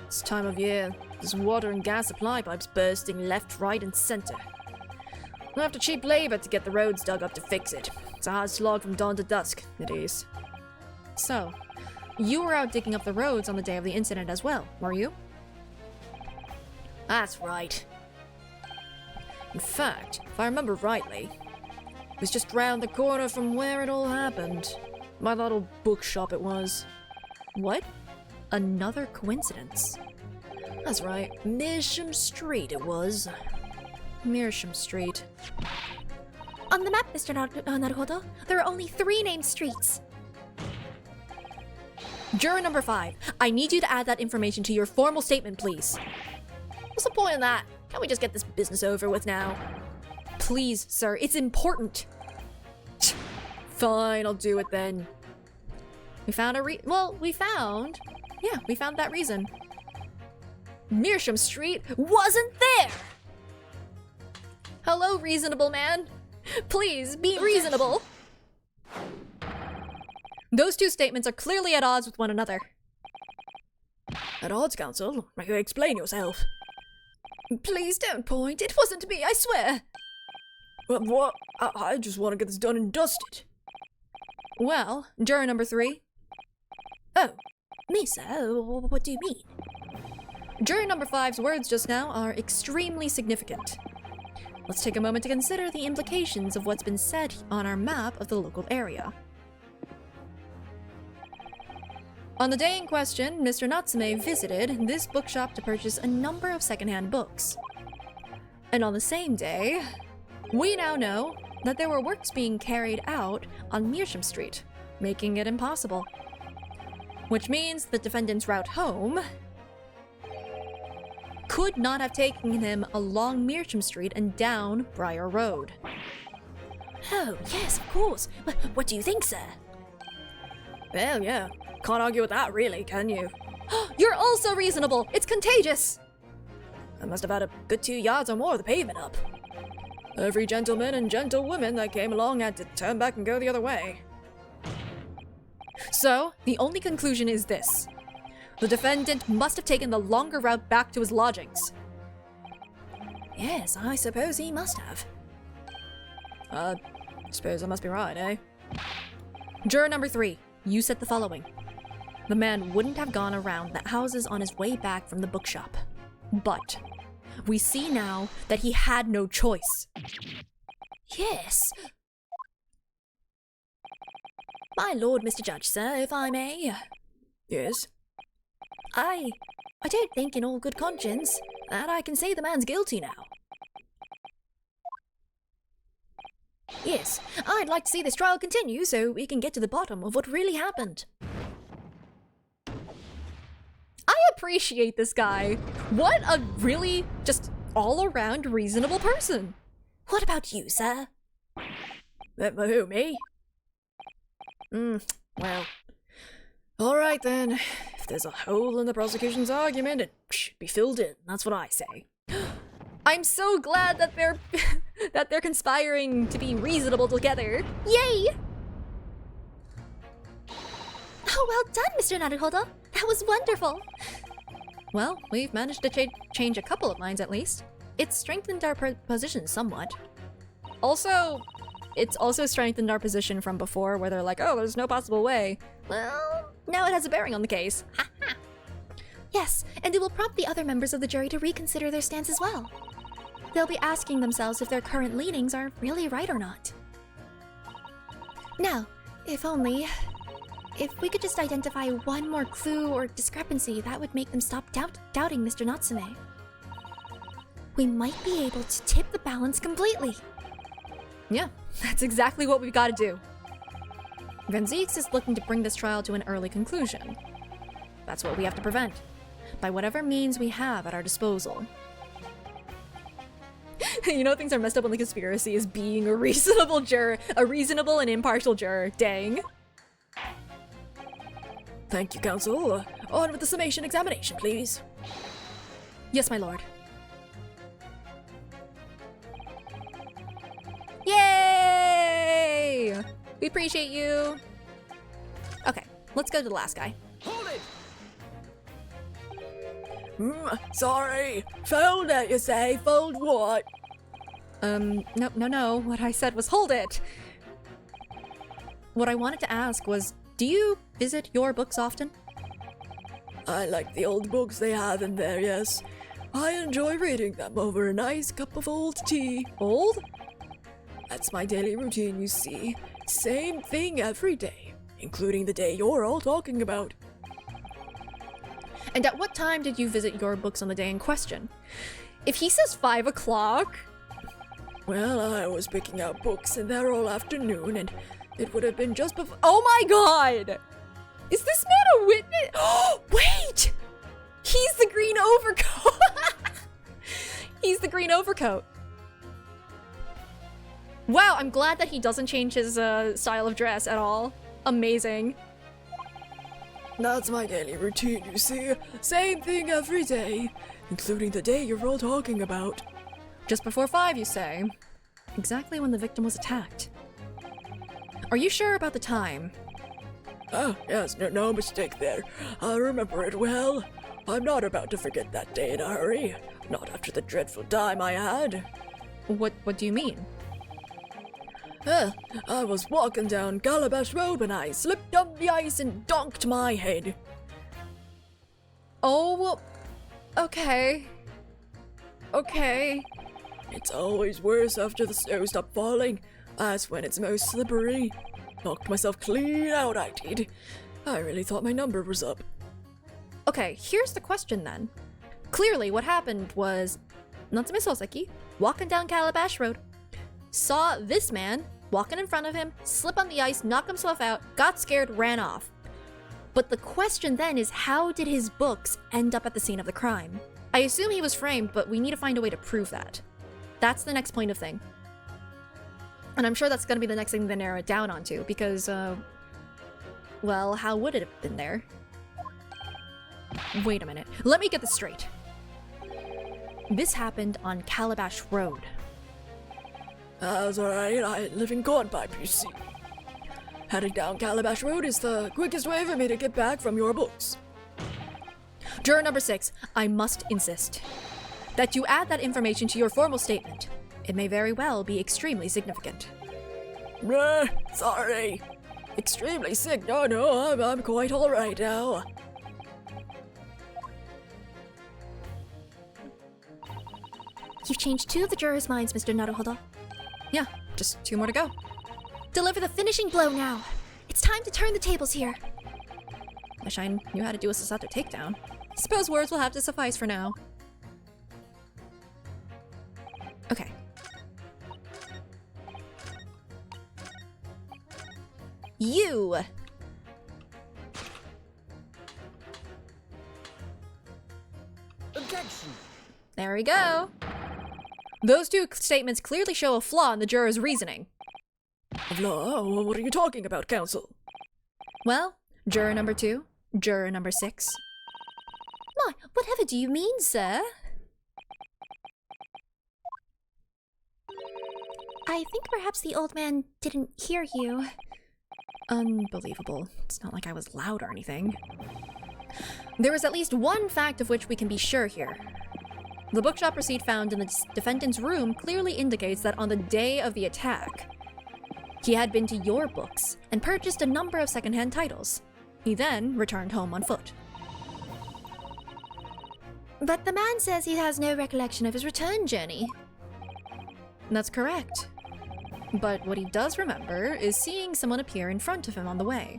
[SPEAKER 2] This time of year, there's water and gas supply pipes bursting left, right, and center. We'll have to cheap labor to get the roads dug up to fix it. It's a hard slog from dawn to dusk, it is.
[SPEAKER 7] So, you were out digging up the roads on the day of the incident as well, were you?
[SPEAKER 2] That's right. In fact, if I remember rightly, it was just round the corner from where it all happened. My little bookshop it was.
[SPEAKER 7] What? Another coincidence.
[SPEAKER 2] That's right, Meersham Street it was.
[SPEAKER 7] Meersham Street.
[SPEAKER 5] On the map, Mr. Naruhodo, there are only 3 named streets.
[SPEAKER 7] Juror number 5, I need you to add that information to your formal statement, please.
[SPEAKER 2] What's the point in that? Can't we just get this business over with now?
[SPEAKER 7] Please, sir, it's important.
[SPEAKER 2] Fine, I'll do it then.
[SPEAKER 7] We found we found that reason. Meersham Street wasn't there! Hello, reasonable man. Please, be reasonable. Those two statements are clearly at odds with one another.
[SPEAKER 2] At odds, counsel? Explain yourself.
[SPEAKER 7] Please don't point. It wasn't me, I swear.
[SPEAKER 2] What? I just want to get this done and dusted.
[SPEAKER 7] Well, juror number 3.
[SPEAKER 2] Oh, me, sir? What do you mean?
[SPEAKER 7] Juror number 5's words just now are extremely significant. Let's take a moment to consider the implications of what's been said on our map of the local area. On the day in question, Mr. Natsume visited this bookshop to purchase a number of secondhand books. And on the same day, we now know that there were works being carried out on Meersham Street, making it impossible. Which means the defendant's route home could not have taken him along Meersham Street and down Briar Road.
[SPEAKER 2] Oh, yes, of course. What do you think, sir? Well, yeah. Can't argue with that, really, can you?
[SPEAKER 7] You're also reasonable! It's contagious!
[SPEAKER 2] I must have had a good 2 yards or more of the pavement up. Every gentleman and gentlewoman that came along had to turn back and go the other way.
[SPEAKER 7] So, the only conclusion is this. The defendant must have taken the longer route back to his lodgings.
[SPEAKER 2] Yes, I suppose he must have. I suppose I must be right, eh?
[SPEAKER 7] Juror number 3, you said the following. The man wouldn't have gone around the houses on his way back from the bookshop. But we see now that he had no choice.
[SPEAKER 2] Yes. My lord, Mr. Judge, sir, if I may. Yes? I don't think in all good conscience that I can say the man's guilty now. Yes, I'd like to see this trial continue so we can get to the bottom of what really happened.
[SPEAKER 7] I appreciate this guy. What a really just all-around reasonable person.
[SPEAKER 2] What about you, sir? Who, me? Well. Alright then. If there's a hole in the prosecution's argument, it should be filled in. That's what I say.
[SPEAKER 7] I'm so glad that they're that they're conspiring to be reasonable together. Yay!
[SPEAKER 5] Oh, well done, Mr. Naruhodo. That was wonderful.
[SPEAKER 7] Well, we've managed to change a couple of minds at least. It's strengthened our position somewhat. Also, it's also strengthened our position from before where they're like, oh, there's no possible way. Well, now it has a bearing on the case.
[SPEAKER 5] Yes, and it will prompt the other members of the jury to reconsider their stance as well. They'll be asking themselves if their current leanings are really right or not. Now, if we could just identify one more clue or discrepancy, that would make them stop doubting Mr. Natsume. We might be able to tip the balance completely.
[SPEAKER 7] Yeah, that's exactly what we've got to do. Van Zieks is looking to bring this trial to an early conclusion. That's what we have to prevent, by whatever means we have at our disposal. You know, things are messed up on the conspiracy is being a reasonable juror, a reasonable and impartial juror. Dang.
[SPEAKER 2] Thank you, counsel. On with the summation examination, please.
[SPEAKER 7] Yes, my lord. Yay! We appreciate you. Okay, let's go to the last guy.
[SPEAKER 6] Hold it!
[SPEAKER 2] Sorry. Fold it, you say? Fold what?
[SPEAKER 7] No. What I said was hold it. What I wanted to ask was, do you visit your books often?
[SPEAKER 2] I like the old books they have in there, yes. I enjoy reading them over a nice cup of old tea.
[SPEAKER 7] Old?
[SPEAKER 2] That's my daily routine, you see. Same thing every day, including the day you're all talking about.
[SPEAKER 7] And at what time did you visit your books on the day in question? If he says 5 o'clock...
[SPEAKER 2] Well, I was picking out books in there all afternoon, and it would have been just before—
[SPEAKER 7] Oh my god! Is this man a witness? Oh, wait! He's the green overcoat! He's the green overcoat. Wow, I'm glad that he doesn't change his style of dress at all. Amazing.
[SPEAKER 2] That's my daily routine, you see. Same thing every day, including the day you're all talking about.
[SPEAKER 7] Just before 5, you say? Exactly when the victim was attacked. Are you sure about the time?
[SPEAKER 2] Ah, yes, no mistake there. I remember it well. I'm not about to forget that day in a hurry. Not after the dreadful time I had.
[SPEAKER 7] What do you mean?
[SPEAKER 2] I was walking down Calabash Road when I slipped on the ice and donked my head.
[SPEAKER 7] Oh, okay. Okay.
[SPEAKER 2] It's always worse after the snow stopped falling. That's when it's most slippery. Knocked myself clean out, I did. I really thought my number was up.
[SPEAKER 7] Okay, here's the question then. Clearly what happened was Natsume Soseki, walking down Calabash Road, saw this man walking in front of him, slip on the ice, knock himself out, got scared, ran off. But the question then is, how did his books end up at the scene of the crime? I assume he was framed, but we need to find a way to prove that. That's the next point of thing. And I'm sure that's gonna be the next thing they narrow it down onto, because, well, how would it have been there? Wait a minute. Let me get this straight. This happened on Calabash Road.
[SPEAKER 2] That's alright, I live in Cornpipe, you see. Heading down Calabash Road is the quickest way for me to get back from your books.
[SPEAKER 7] Juror number 6, I must insist that you add that information to your formal statement. It may very well be extremely significant.
[SPEAKER 2] Sorry. Extremely sick. No, I'm quite alright now.
[SPEAKER 5] You've changed 2 of the jurors' minds, Mr. Naruhodo.
[SPEAKER 7] Yeah, just 2 more to go.
[SPEAKER 5] Deliver the finishing blow now. It's time to turn the tables here.
[SPEAKER 7] Wish I knew how to do a Sasato takedown. Suppose words will have to suffice for now. Okay. You!
[SPEAKER 6] Objection!
[SPEAKER 7] There we go. Those 2 statements clearly show a flaw in the juror's reasoning.
[SPEAKER 2] Flaw? What are you talking about, counsel?
[SPEAKER 7] Well, juror number 2, juror number 6.
[SPEAKER 5] My, whatever do you mean, sir? I think perhaps the old man didn't hear you.
[SPEAKER 7] Unbelievable. It's not like I was loud or anything. There is at least one fact of which we can be sure here. The bookshop receipt found in the defendant's room clearly indicates that on the day of the attack, he had been to your books and purchased a number of secondhand titles. He then returned home on foot.
[SPEAKER 5] But the man says he has no recollection of his return journey.
[SPEAKER 7] That's correct. But what he does remember is seeing someone appear in front of him on the way.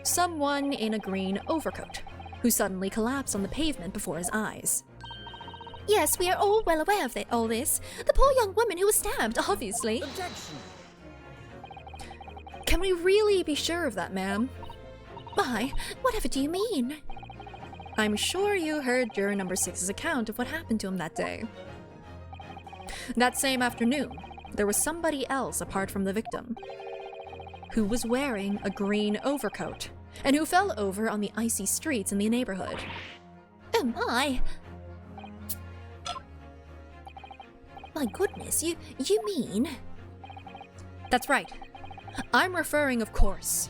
[SPEAKER 7] Someone in a green overcoat, who suddenly collapsed on the pavement before his eyes.
[SPEAKER 5] Yes, we are all well aware of all this. The poor young woman who was stabbed, obviously.
[SPEAKER 6] Objection!
[SPEAKER 7] Can we really be sure of that, ma'am?
[SPEAKER 5] Why? Whatever do you mean?
[SPEAKER 7] I'm sure you heard juror number 6's account of what happened to him that day. That same afternoon, there was somebody else apart from the victim, who was wearing a green overcoat, and who fell over on the icy streets in the neighborhood.
[SPEAKER 5] Oh my! My goodness, you mean?
[SPEAKER 7] That's right. I'm referring, of course,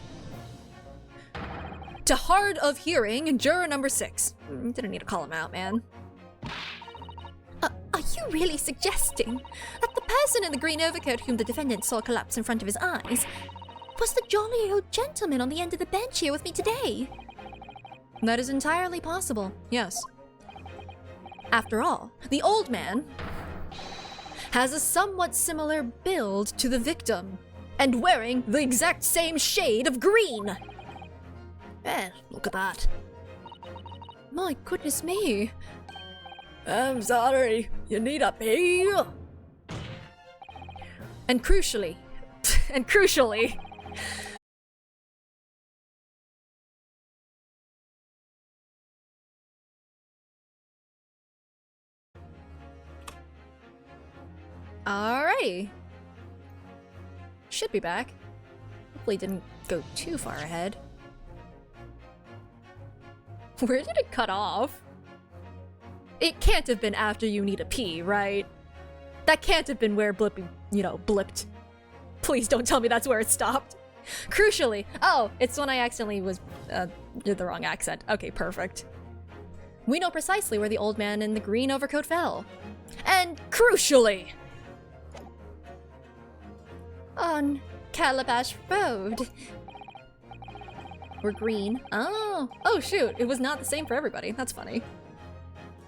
[SPEAKER 7] to hard of hearing juror number 6. Didn't need to call him out, man.
[SPEAKER 5] Are you really suggesting that the person in the green overcoat whom the defendant saw collapse in front of his eyes was the jolly old gentleman on the end of the bench here with me today?
[SPEAKER 7] That is entirely possible, yes. After all, the old man has a somewhat similar build to the victim, and wearing the exact same shade of green.
[SPEAKER 2] Look at that.
[SPEAKER 7] My goodness me.
[SPEAKER 2] I'm sorry, you need a pee?
[SPEAKER 7] And crucially, alrighty. Should be back. Hopefully didn't go too far ahead. Where did it cut off? It can't have been after you need a pee, right? That can't have been where blippy, blipped. Please don't tell me that's where it stopped. Crucially, oh, it's when I accidentally did the wrong accent. Okay, perfect. We know precisely where the old man in the green overcoat fell. And crucially,
[SPEAKER 5] On Calabash Road.
[SPEAKER 7] we're green. Oh, shoot, it was not the same for everybody. That's funny.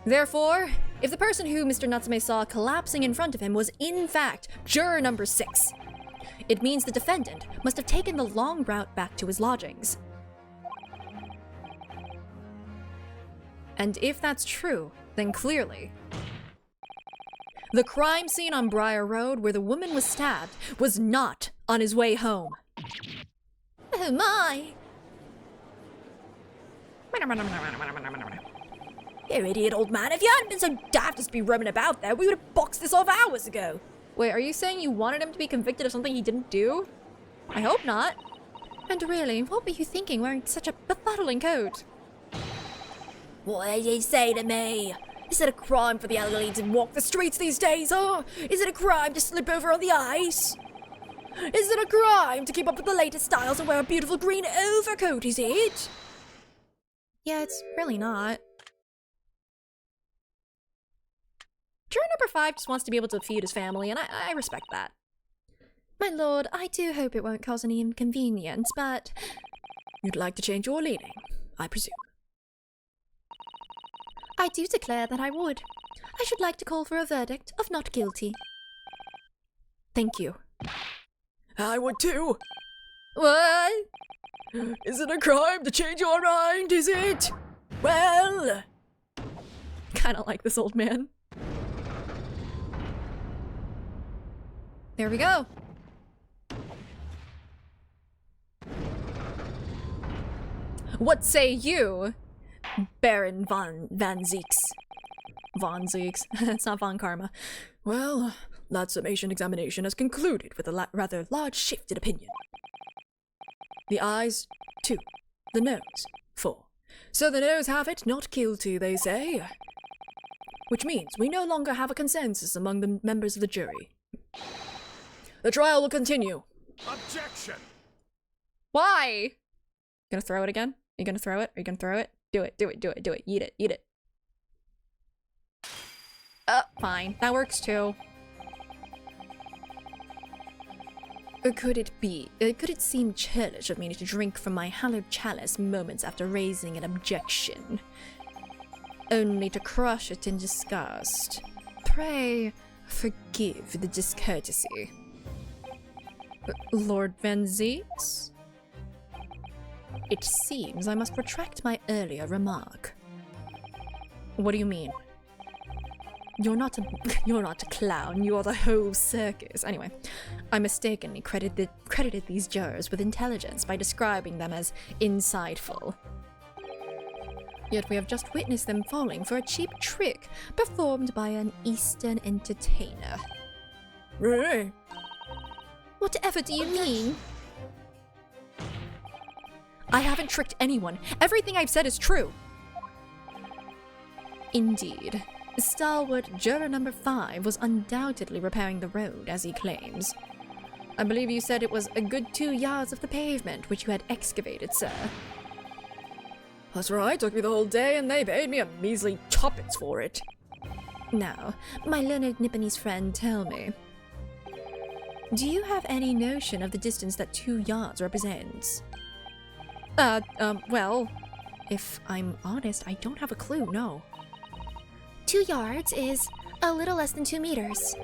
[SPEAKER 7] Therefore, if the person who Mr. Natsume saw collapsing in front of him was in fact juror number 6, it means the defendant must have taken the long route back to his lodgings. And if that's true, then clearly, the crime scene on Briar Road where the woman was stabbed was not on his way home.
[SPEAKER 5] Oh my!
[SPEAKER 2] You idiot old man, if you hadn't been so daft as to be roaming about there, we would have boxed this off hours ago.
[SPEAKER 7] Wait, are you saying you wanted him to be convicted of something he didn't do? I hope not.
[SPEAKER 5] And really, what were you thinking wearing such a befuddling coat?
[SPEAKER 2] What did you say to me? Is it a crime for the elderly to walk the streets these days, huh? Is it a crime to slip over on the ice? Is it a crime to keep up with the latest styles and wear a beautiful green overcoat, is it?
[SPEAKER 7] Yeah, it's really not. Juror number 5 just wants to be able to feed his family, and I respect that.
[SPEAKER 5] My lord, I do hope it won't cause any inconvenience, but...
[SPEAKER 2] You'd like to change your leaning, I presume.
[SPEAKER 5] I do declare that I would. I should like to call for a verdict of not guilty.
[SPEAKER 7] Thank you.
[SPEAKER 2] I would too.
[SPEAKER 7] What?
[SPEAKER 2] Is it a crime to change your mind, is it? Well...
[SPEAKER 7] Kinda like this old man. There we go. What say you, Baron Van Zieks? Von Zieks. It's not Von Karma.
[SPEAKER 2] Well, that summation examination has concluded with a rather large shift in opinion. The eyes, 2. The nose, 4. So the nose have it, not guilty, they say. Which means we no longer have a consensus among the members of the jury. The trial will continue.
[SPEAKER 6] Objection!
[SPEAKER 7] Why? Gonna throw it again? Are you gonna throw it? Are you gonna throw it? Do it, do it, do it, do it. Eat it, eat it. Fine. That works too. Could it seem churlish of me to drink from my hallowed chalice moments after raising an objection? Only to crush it in disgust. Pray, forgive the discourtesy. Lord Van Zeets? It seems I must retract my earlier remark. What do you mean? You're not a clown, you're the whole circus. Anyway, I mistakenly credited these jurors with intelligence by describing them as insightful. Yet we have just witnessed them falling for a cheap trick performed by an Eastern entertainer.
[SPEAKER 2] Really?
[SPEAKER 7] Whatever do you mean? I haven't tricked anyone. Everything I've said is true. Indeed. Stalwart juror number 5 was undoubtedly repairing the road, as he claims. I believe you said it was a good 2 yards of the pavement which you had excavated, sir.
[SPEAKER 2] That's right, took me the whole day and they paid me a measly tuppence for it.
[SPEAKER 7] Now, my learned Nipponese friend, tell me. Do you have any notion of the distance that 2 yards represents? Well, if I'm honest, I don't have a clue, no.
[SPEAKER 5] 2 yards is a little less than 2 meters.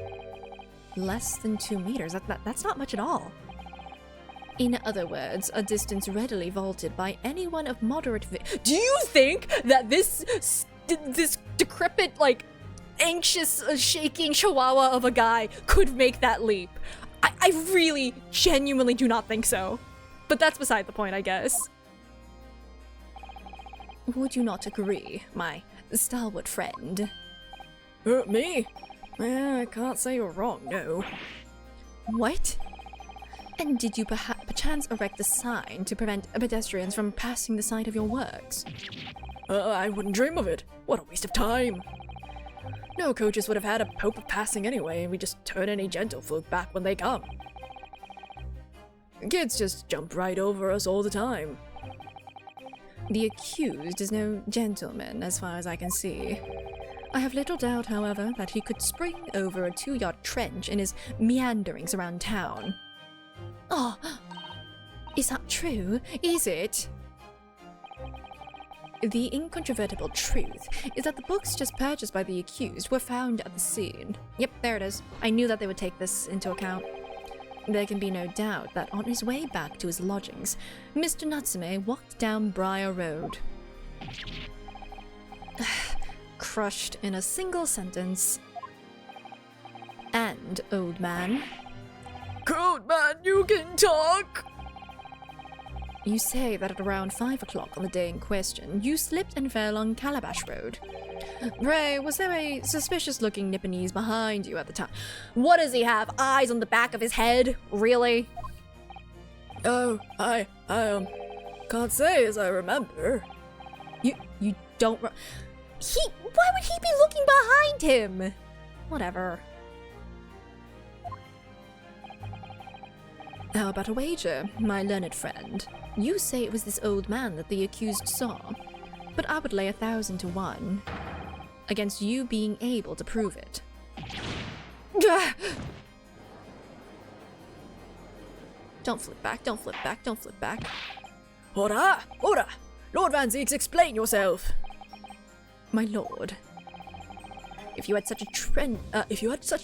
[SPEAKER 7] Less than 2 meters? That's not much at all. In other words, a distance readily vaulted by anyone of moderate Do you think that this decrepit, like, anxious, shaking chihuahua of a guy could make that leap? I really, genuinely do not think so. But that's beside the point, I guess. Would you not agree, my stalwart friend?
[SPEAKER 2] Me? I can't say you're wrong, no.
[SPEAKER 7] What? And did you perchance erect a sign to prevent pedestrians from passing the site of your works?
[SPEAKER 2] I wouldn't dream of it. What a waste of time. No coaches would have had a hope of passing anyway, and we just turn any gentlefolk back when they come. Kids just jump right over us all the time.
[SPEAKER 7] The accused is no gentleman, as far as I can see. I have little doubt, however, that he could spring over a 2-yard trench in his meanderings around town. Oh, is that true? Is it? The incontrovertible truth is that the books just purchased by the accused were found at the scene. Yep, there it is. I knew that they would take this into account. There can be no doubt that on his way back to his lodgings, Mr. Natsume walked down Briar Road. Crushed in a single sentence. And, old man.
[SPEAKER 2] Old man, you can talk!
[SPEAKER 7] You say that at around 5 o'clock on the day in question, you slipped and fell on Calabash Road. Pray, was there a suspicious-looking Nipponese behind you at the time? What does he have? Eyes on the back of his head? Really?
[SPEAKER 2] Oh, I can't say as I remember.
[SPEAKER 7] You don't why would he be looking behind him? Whatever. How about a wager, my learned friend? You say it was this old man that the accused saw, but I would lay 1,000 to 1 against you being able to prove it. Don't flip back, don't flip back, don't flip back.
[SPEAKER 2] Ora! Ora! Lord Van Zeeks, explain yourself!
[SPEAKER 7] My lord, if you had such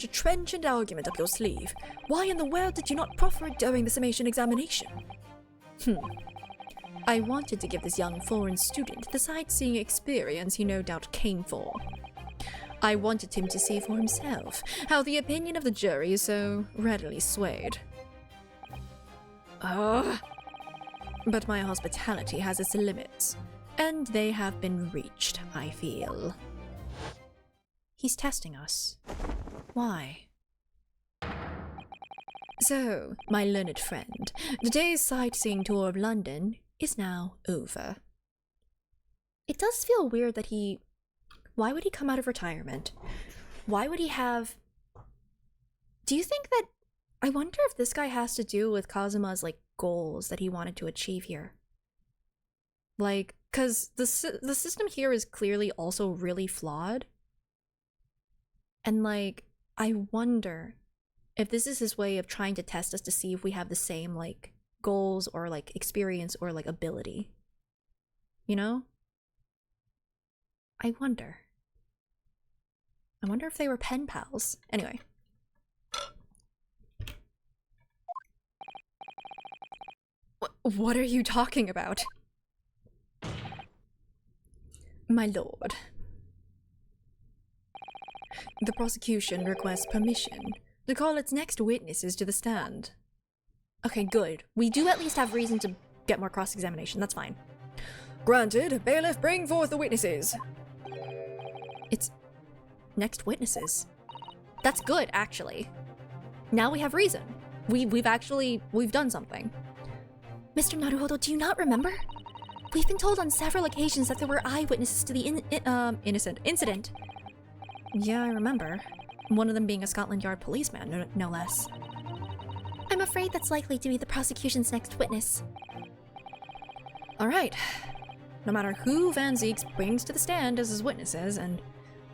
[SPEAKER 7] a trenchant argument up your sleeve, why in the world did you not proffer it during the summation examination? I wanted to give this young foreign student the sightseeing experience he no doubt came for. I wanted him to see for himself how the opinion of the jury is so readily swayed. But my hospitality has its limits, and they have been reached, I feel. He's testing us. Why? So, my learned friend, the day's sightseeing tour of London is now over. It does feel weird that why would he come out of retirement? Why would he have... Do you think that I wonder if this guy has to do with Kazuma's, like, goals that he wanted to achieve here. Like, because the system here is clearly also really flawed. And, like, I wonder if this is his way of trying to test us to see if we have the same, like, goals or, like, experience or, like, ability. You know? I wonder if they were pen pals. Anyway. What are you talking about? My lord. The prosecution requests permission to call its next witnesses to the stand. Okay, good. We do at least have reason to get more cross-examination. That's fine.
[SPEAKER 2] Granted, bailiff, bring forth the witnesses.
[SPEAKER 7] It's next witnesses. That's good, actually. Now we have reason. We've done something.
[SPEAKER 5] Mr. Naruhodo, do you not remember? We've been told on several occasions that there were eyewitnesses to the
[SPEAKER 7] innocent incident. Yeah, I remember. One of them being a Scotland Yard policeman, no less.
[SPEAKER 5] I'm afraid that's likely to be the prosecution's next witness.
[SPEAKER 7] Alright. No matter who Van Zieks brings to the stand as his witnesses, and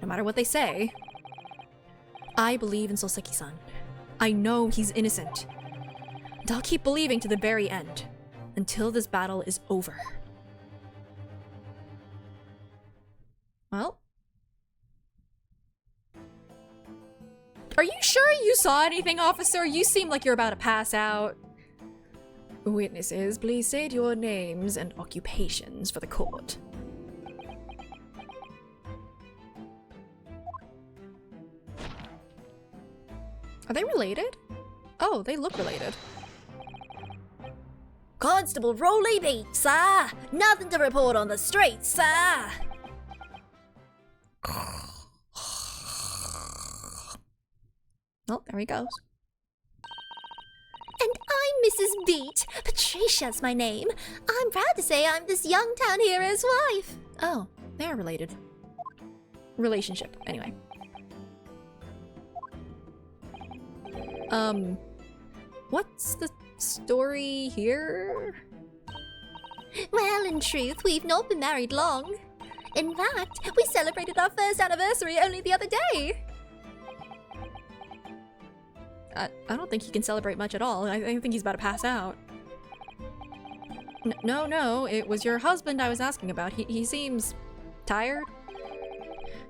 [SPEAKER 7] no matter what they say, I believe in Soseki-san. I know he's innocent. And I'll keep believing to the very end, until this battle is over. Well? Are you sure you saw anything, officer? You seem like you're about to pass out.
[SPEAKER 2] Witnesses, please state your names and occupations for the court.
[SPEAKER 7] Are they related? Oh, they look related.
[SPEAKER 8] Constable Rolly Beat, sir! Nothing to report on the streets, sir!
[SPEAKER 7] Oh, there he goes.
[SPEAKER 5] And I'm Mrs. Beat. Patricia's my name. I'm proud to say I'm this young town hero's wife.
[SPEAKER 7] Oh, they are related. Relationship, anyway. What's the story here?
[SPEAKER 5] Well, in truth, we've not been married long. In fact, we celebrated our first anniversary only the other day.
[SPEAKER 7] I don't think he can celebrate much at all. I think he's about to pass out. No, it was your husband I was asking about. He seems tired.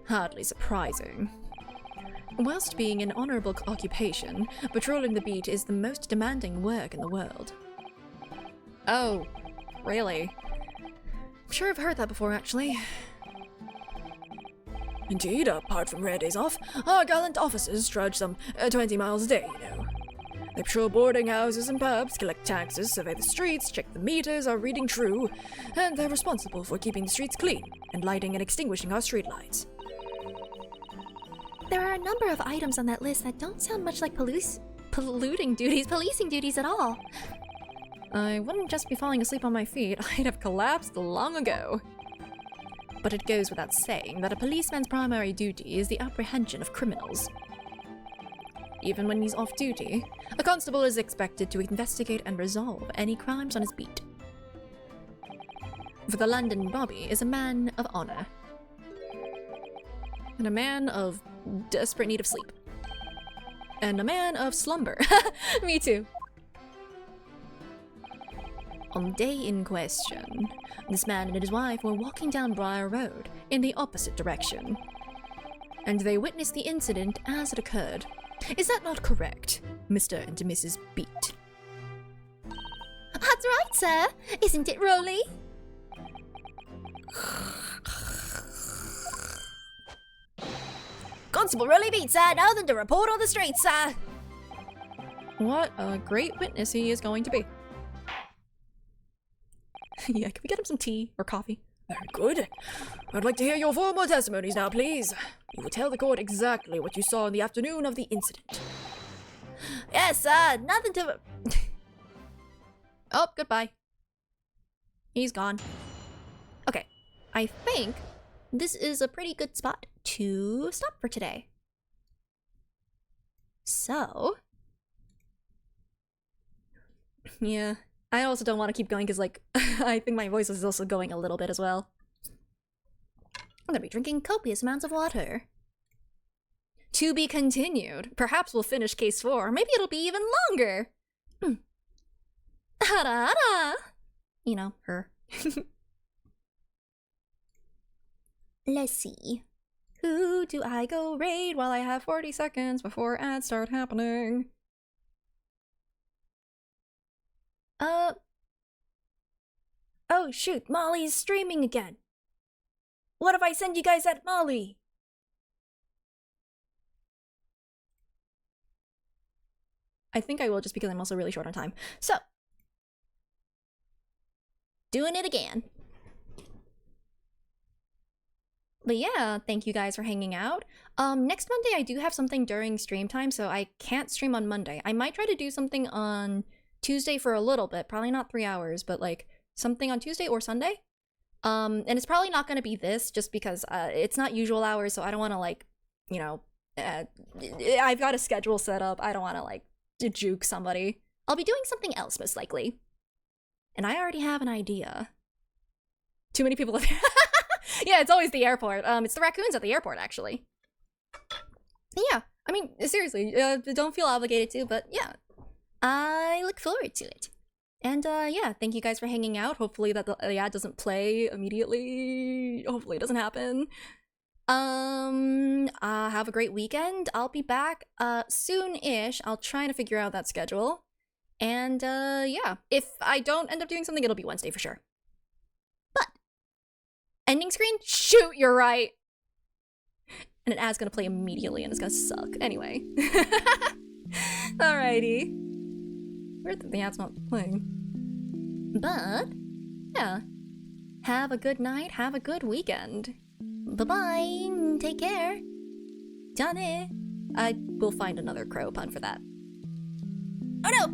[SPEAKER 7] Hardly surprising. Whilst being an honorable occupation, patrolling the beat is the most demanding work in the world. Oh, really? I'm sure I've heard that before, actually.
[SPEAKER 2] Indeed, apart from rare days off, our gallant officers trudge some 20 miles a day, you know. They patrol boarding houses and pubs, collect taxes, survey the streets, check the meters are reading true, and they're responsible for keeping the streets clean and lighting and extinguishing our streetlights.
[SPEAKER 5] There are a number of items on that list that don't sound much like policing duties at all.
[SPEAKER 7] I wouldn't just be falling asleep on my feet, I'd have collapsed long ago. But it goes without saying that a policeman's primary duty is the apprehension of criminals. Even when he's off duty, a constable is expected to investigate and resolve any crimes on his beat. For the London Bobby is a man of honor. And a man of desperate need of sleep. And a man of slumber. Me too. On the day in question, this man and his wife were walking down Briar Road in the opposite direction. And they witnessed the incident as it occurred. Is that not correct, Mr. and Mrs. Beat?
[SPEAKER 5] That's right, sir. Isn't it, Rolly?
[SPEAKER 8] Constable Rolly Beat, sir! Nothing to report on the streets, sir!
[SPEAKER 7] What a great witness he is going to be. Yeah, can we get him some tea or coffee?
[SPEAKER 2] Very good. I'd like to hear your formal testimonies now, please. You will tell the court exactly what you saw on the afternoon of the incident.
[SPEAKER 8] Yes, sir! Nothing to...
[SPEAKER 7] Oh, goodbye. He's gone. Okay, I think this is a pretty good spot to stop for today. So, Yeah. I also don't want to keep going because, like, I think my voice is also going a little bit as well. I'm gonna be drinking copious amounts of water. To be continued. Perhaps we'll finish case 4. Maybe it'll be even longer. Hada hada. You know, her.
[SPEAKER 5] Let's see.
[SPEAKER 7] Who do I go raid while I have 40 seconds before ads start happening?
[SPEAKER 2] Oh shoot, Molly's streaming again. What if I send you guys at Molly?
[SPEAKER 7] I think I will just because I'm also really short on time. So, doing it again. But yeah, thank you guys for hanging out. Next Monday I do have something during stream time, so I can't stream on Monday. I might try to do something on Tuesday for a little bit, probably not 3 hours, but like something on Tuesday or Sunday. And it's probably not going to be this just because it's not usual hours, so I don't want to like, you know, I've got a schedule set up. I don't want to like juke somebody. I'll be doing something else most likely. And I already have an idea. Too many people have Yeah, it's always the airport. It's the raccoons at the airport, actually. Yeah, I mean, seriously, don't feel obligated to, but yeah. I look forward to it. And yeah, thank you guys for hanging out. Hopefully that the ad doesn't play immediately. Hopefully it doesn't happen. Have a great weekend. I'll be back soon-ish. I'll try to figure out that schedule. And yeah, if I don't end up doing something, it'll be Wednesday for sure. But ending screen? Shoot, you're right. And an ad's gonna play immediately and it's gonna suck. Anyway. Alrighty. Weird that the ad's not playing. But yeah. Have a good night, have a good weekend. Bye-bye. Take care. Johnny. I will find another crow pun for that. Oh no!